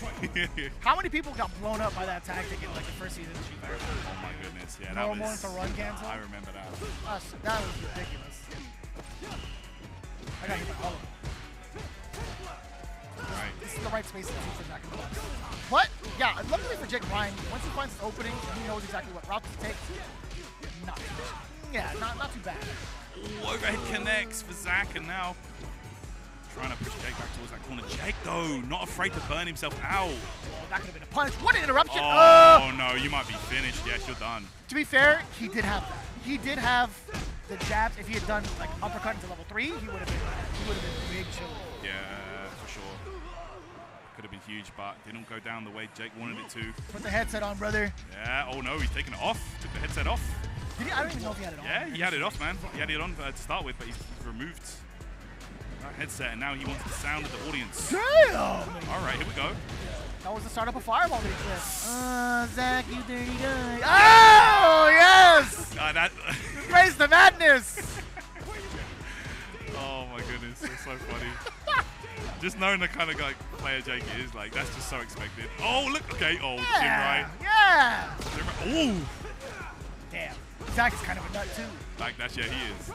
How many people got blown up by that tactic in like the first season of Street Fighter? Oh my goodness, yeah, that No was. more to run cancel. I remember that. That was ridiculous. I got hit by all of them. Right. This is the right space to teach back in the box. But yeah, luckily for Jake Ryan, once he finds his opening, he knows exactly what route to take. Not too bad. Ooh, overhead connects for Zach, and now trying to push Jake back towards that corner. Jake, though, not afraid to burn himself out. Oh, that could have been a punch. What an interruption! Oh, no, you might be finished. Yes, you're done. To be fair, he did have that. He did have the jabs. If he had done like uppercut into level 3, he would have been big chill. Yeah, for sure. Could have been huge, but didn't go down the way Jake wanted it to. Put the headset on, brother. Yeah. Oh no, he's taking it off. Took the headset off. Did he? I don't even know if he had it on. Yeah, he had it off, man. He had it on to start with, but he's removed that headset, and now he wants the sound of the audience. Damn! All right, here we go. That was the start of a fireball that he clipped. Zach, you dirty guy. Oh, yes! Embrace the madness! Oh, my goodness. That's so funny. Just knowing the kind of guy player Jake is, like, that's just so expected. Oh, look. Okay. Oh, yeah, Jim Wright. Yeah! Ooh! Damn. Zach is kind of a nut, too. Like, he is.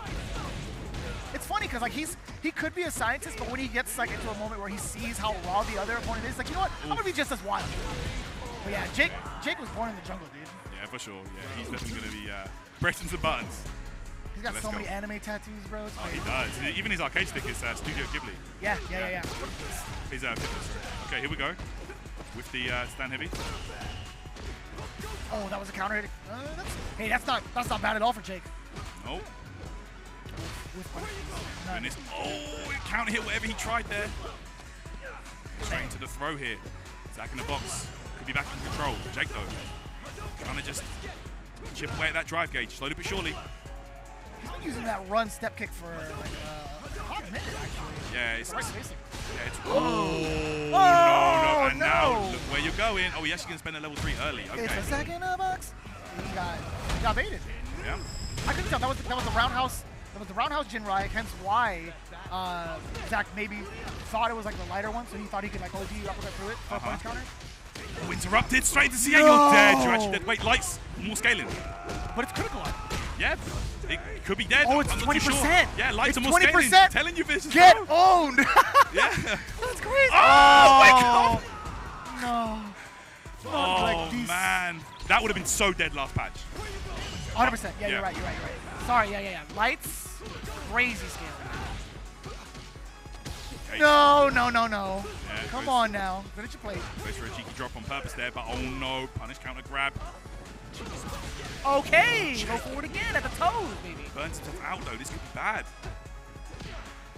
It's funny because like he could be a scientist, but when he gets like into a moment where he sees how raw the other opponent is, like, you know what? I'm gonna be just as wild. But yeah, Jake was born in the jungle, dude. Yeah, for sure. Yeah, he's definitely gonna be pressing some buttons. He's got so many anime tattoos, bro. Oh, he does. Even his arcade stick is Studio Ghibli. Yeah. He's okay, here we go with the stand heavy. Oh, that was a counter hit. Hey, that's not bad at all for Jake. Nope. Goodness. Oh, counter hit whatever he tried there. Straight into the throw here. Zach in the box. Could be back in control. Jake, though, trying to just chip away at that drive gauge, slowly but surely. He's been using that run step kick for like a hot minute, actually. Yeah, it's no. And now look where you're going. Oh, yes, you can spend a level 3 early. Okay. It's a second of box. He got baited. Yeah. I couldn't tell. That was the roundhouse. That was the roundhouse Jinrai, hence why Zach maybe thought it was like the lighter one, so he thought he could like OG uppercut through it for a punch counter. Oh, interrupted straight to CA. You're dead. You're actually dead. Wait, lights. More scaling. But it's critical. Yeah. It could be dead. Oh, it's 20%. Sure. Yeah, lights are more 20%. scaling. Telling you this. Get owned. Yeah. That's crazy. Oh my God. No. Oh, like man. That would have been so dead last patch. 100%. Yeah, you're right. Sorry, yeah. Lights, crazy scale. Okay. No. Yeah, Come on now. Finish your plate. Goes for a cheeky drop on purpose there, but oh no. Punish counter grab. Okay. Go forward again at the toes, baby. Burns himself out though. This could be bad.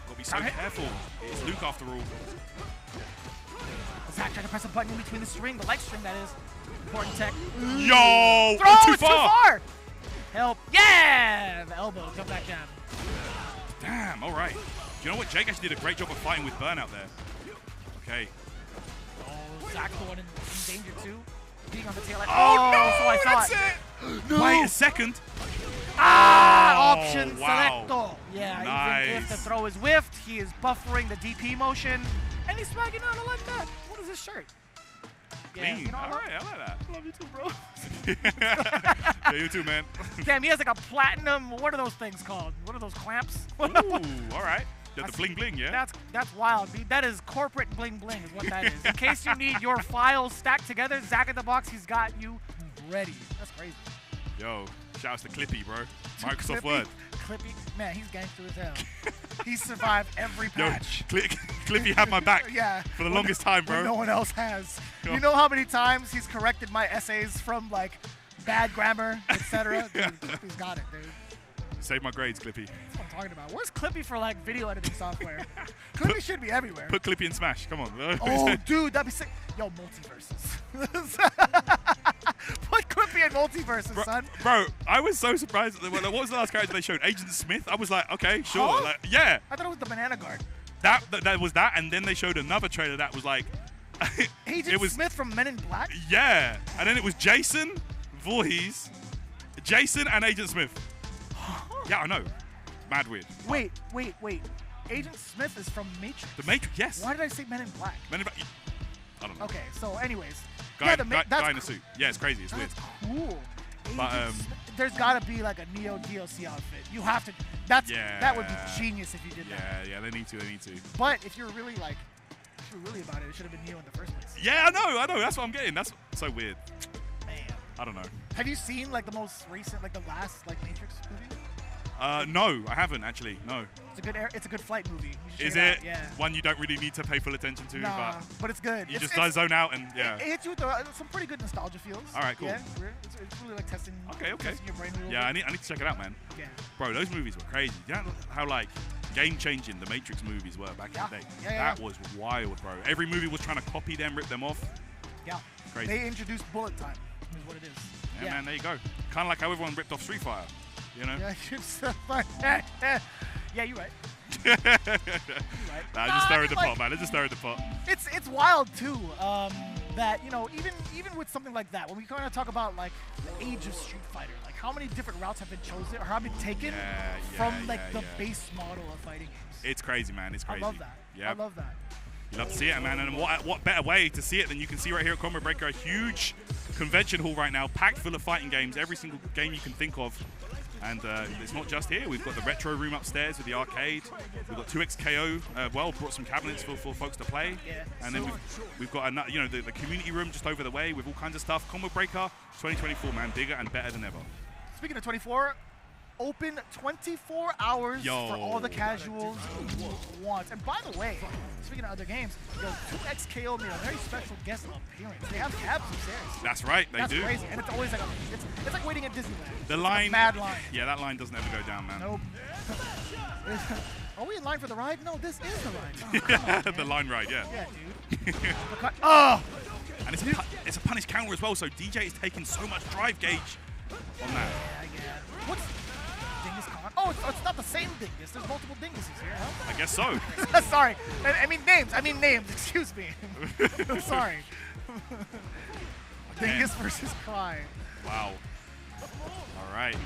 Gotta be so careful. It's Luke after all. Zach trying to press a button in between the string, the light string that is. Important tech. Yo! Throw, too it's far. Too far! Help. Yeah! The elbow, jump back jab. Damn, all right. Do you know what? Jake actually did a great job of fighting with burnout there. Okay. Oh, Zach going in danger too. Being on the tail end. Oh, no! So I That's thought. it! No. Wait a second. Option wow. selecto. Yeah, nice. Even if the throw is whiffed, he is buffering the DP motion. And he's swagging out. I like that. What is this shirt? Yeah, you know, all right, I like that. Love you too, bro. Yeah, you too, man. Damn, he has like a platinum. What are those things called? What are those clamps? Ooh, all right. The bling bling, yeah. That's wild, dude. That is corporate bling bling, is what that is. In case you need your files stacked together, Zach in the Box, he's got you ready. That's crazy. Yo, shout out to Clippy, bro. Microsoft Clippy, Word. Clippy, man, he's gangster as hell. He survived every patch. Yo, Clippy had my back. Yeah. For the longest time, bro. No one else has. You know how many times he's corrected my essays from like bad grammar, etc. Clippy's got it, dude. Save my grades, Clippy. That's what I'm talking about. Where's Clippy for like video editing software? Clippy should be everywhere. Put Clippy in Smash. Come on. Oh, dude, that'd be sick. Yo, multiverses. Put Clippy in multiverses, son. Bro, I was so surprised. What was the last character they showed? Agent Smith? I was like, okay, sure. Huh? Like, yeah. I thought it was the Banana Guard. That was that, and then they showed another trailer that was like... Agent Smith from Men in Black? Yeah. And then it was Jason, Voorhees, Jason, and Agent Smith. Yeah, I know. Mad weird. Wait. Agent Smith is from Matrix. The Matrix, yes. Why did I say Men in Black? Men in Black. I don't know. Okay, so anyways. Guy that's in a suit. Yeah, it's crazy. It's weird. Cool. But there's got to be like a Neo DLC outfit. You have to. That would be genius if you did that. Yeah, they need to. But if you're really about it, it should have been Neo in the first place. Yeah, I know. That's what I'm getting. That's so weird. Man. I don't know. Have you seen like the most recent, like the last like Matrix movie? No, I haven't actually. No. It's a good flight movie. Is it? Yeah. One you don't really need to pay full attention to, but it's good. You just zone out and yeah. It hits you with some pretty good nostalgia feels. All right, cool. Yeah, it's really like testing. Okay. Testing your brain a little yeah, bit. I need to check it out, man. Yeah. Bro, those movies were crazy. You know how like game-changing the Matrix movies were back in the day. That was wild, bro. Every movie was trying to copy them, rip them off. Yeah. Crazy. They introduced bullet time. Is what it is. Yeah, man. There you go. Kind of like how everyone ripped off Street Fighter. You know? Yeah, you're right. Nah, just stirring the pot, man. Just stirring the pot. It's wild too. That even with something like that, when we kind of talk about like the age of Street Fighter, like how many different routes have been chosen or have been taken from the base model of fighting games. It's crazy, man. It's crazy. I love that. Yeah. I love that. You love to see it, man. And what better way to see it than you can see right here at Combo Breaker, a huge convention hall right now, packed full of fighting games, every single game you can think of. And it's not just here. We've got the retro room upstairs with the arcade. We've got 2XKO. Brought some cabinets for folks to play. Yeah. And then we've got the community room just over the way with all kinds of stuff. Combo Breaker 2024, man, bigger and better than ever. Speaking of 24, open 24 hours for all the casuals who want. And by the way, speaking of other games, 2XKO made a very special guest appearance. They have cabs upstairs. That's right, they do. That's crazy, and it's always like it's like waiting at Disneyland. The line, mad line. Yeah, that line doesn't ever go down, man. Nope. Are we in line for the ride? No, this is the ride. Oh, the line ride, yeah. Yeah, dude. Oh! And it's a punish counter as well, so Dee Jay is taking so much drive gauge on that. Yeah. What's Dingus Khan? Oh, it's not the same Dingus. There's multiple Dinguses here, huh? I guess so. Sorry. I mean names. Excuse me. I'm sorry. Dingus versus Cry. Wow. All right.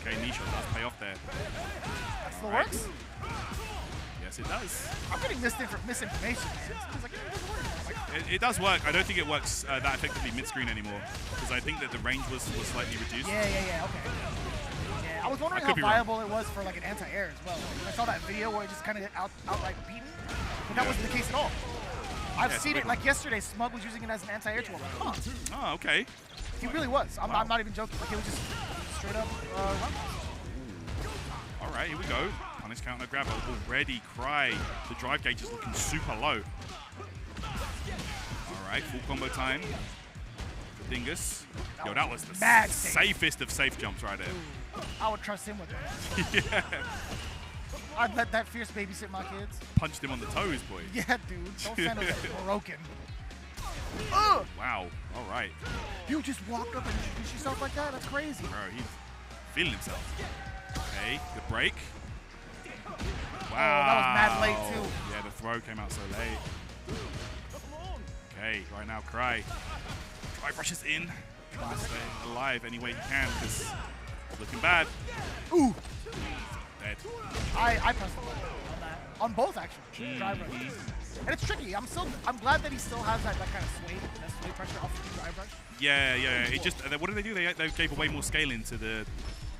Okay, Nisha does pay off there. That still works? Yes, it does. I'm getting misinformation, man. It's like, it doesn't work. It does work. I don't think it works that effectively mid-screen anymore because I think that the range was slightly reduced. Yeah, okay. Yeah, I was wondering how viable it was for like an anti-air as well. I saw that video where it just kind of outright beaten, but that wasn't the case at all. I've seen it like yesterday. Smug was using it as an anti-air tool. Like, huh. Oh, okay. He really was. I'm not even joking. Like it was just straight up run. All right, here we go. Punish counter grab already. Cry. The drive gauge is looking super low. All right, full combo time. Dingus. Yo, that was the safest of safe jumps right there. Ooh, I would trust him with that. Yeah. I'd let that fierce babysit my kids. Punched him on the toes, boy. Yeah, dude. Those sandals are broken. Wow. All right. You just walked up and introduced yourself like that? That's crazy. Bro, he's feeling himself. Okay, good break. Wow. Oh, that was mad late, too. Yeah, the throw came out so late. Okay, right now, Cry. Cry brushes in. Trying to stay alive any way he can because it's looking bad. Ooh. Dead. I pressed the button on that. On both, actually. Drive rush. And it's tricky. I'm glad that he still has that kind of sway pressure off the drive rush. Yeah. It just, what did they do? They gave away more scaling to the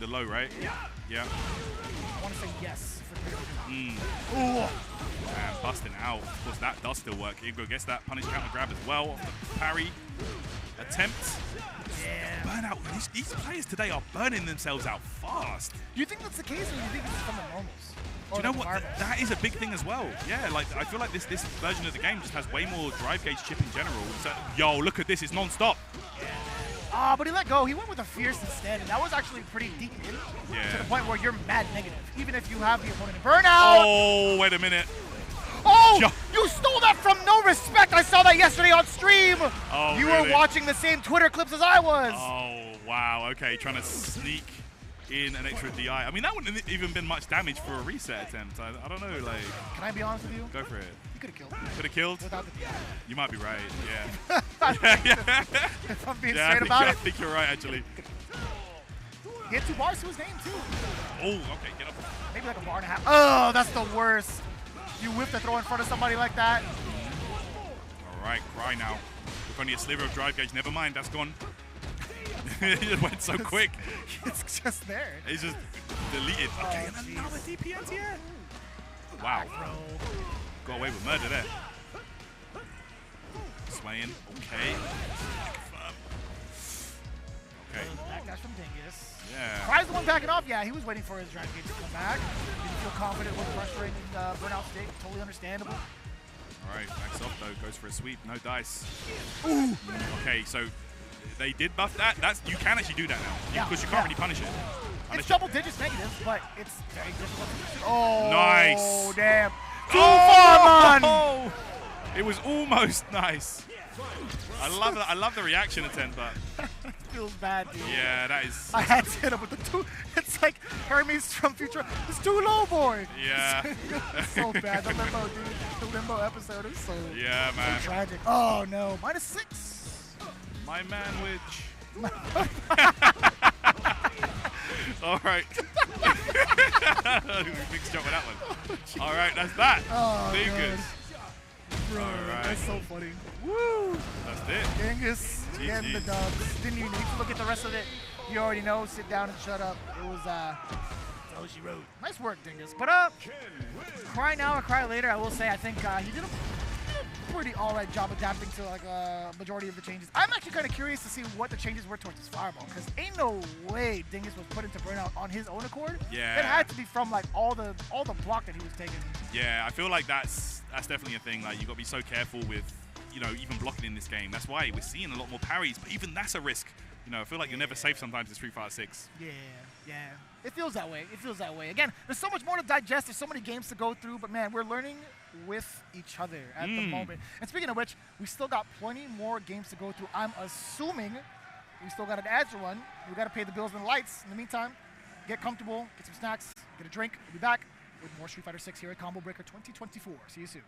the low, right? Yeah. I want to say yes for 300. Ooh. Man, busting out. Of course, that does still work. Igor gets that punish counter grab as well. Parry attempt. Yeah. Burnout. These players today are burning themselves out fast. Do you think that's the case, or do you think it's from the normals? Do you know what? That is a big thing as well. Yeah, like I feel like this version of the game just has way more drive gauge chip in general. So, yo, look at this. It's non-stop. Ah, but he let go. He went with a fierce instead, and that was actually pretty deep in to the point where you're mad negative, even if you have the opponent in burnout. Oh, wait a minute. Oh, you stole that from No Respect. I saw that yesterday on stream. Oh, you really? were watching the same Twitter clips as I was. Oh, wow. Okay, trying to sneak in an extra DI. I mean, that wouldn't have even been much damage for a reset attempt. I don't know, like... Can I be honest with you? Go for it. You could have killed. Could have killed? Without the DI. You might be right, yeah. If I'm being straight about I it. think you're right, actually. He had 2 bars to his name, too. Oh, okay, get up. Maybe like a bar and a half. Oh, that's the worst. You whip the throw in front of somebody like that. All right, cry now. With only a sliver of drive gauge, never mind, that's gone. It went so quick. It's just there. It's just deleted. Okay, and another DP anti-air. Wow. Got away with murder there. Swaying. Okay. Okay. Backdash from Dingus. Yeah. Cry's the one backing off. Yeah, he was waiting for his drive gauge to come back. Didn't feel confident with frustrating burnout state. Totally understandable. All right, backs off though. Goes for a sweep. No dice. Ooh. Okay, so they did buff that. You can actually do that now because you can't really punish it. It's double digits negative, but it's very difficult to do. Oh, nice. Damn. Too far, man. It was almost nice. I love that. I love the reaction attempt, but it feels bad, dude. Yeah, that is. I had to hit him with the 2. It's like Hermes from Future. It's too low, boy. Yeah. It's so bad. The limbo, dude. The limbo episode is so. Yeah, man. So tragic. Oh no. -6. My man, witch. All right. Big job with that one. All right, that's that. Oh, Dingus. Bro, all right. that's so funny. Woo! That's it. Dingus getting the dubs. Didn't even need to look at the rest of it. You already know. Sit down and shut up. It was all she wrote. Nice work, Dingus. But cry now or cry later. I will say I think he did a pretty all-right job adapting to like a majority of the changes. I'm actually kind of curious to see what the changes were towards his fireball, because ain't no way Dingus was put into burnout on his own accord. Yeah. It had to be from like all the block that he was taking. Yeah, I feel like that's definitely a thing. Like you got to be so careful with, even blocking in this game. That's why we're seeing a lot more parries, but even that's a risk. I feel like you're never safe sometimes in Street Fighter 6. Yeah. It feels that way. Again, there's so much more to digest. There's so many games to go through, but man, we're learning with each other at the moment. And speaking of which, we still got plenty more games to go through. I'm assuming we still got an ads to run. We got to pay the bills and the lights. In the meantime, get comfortable, get some snacks, get a drink. We'll be back with more Street Fighter 6 here at Combo Breaker 2024. See you soon.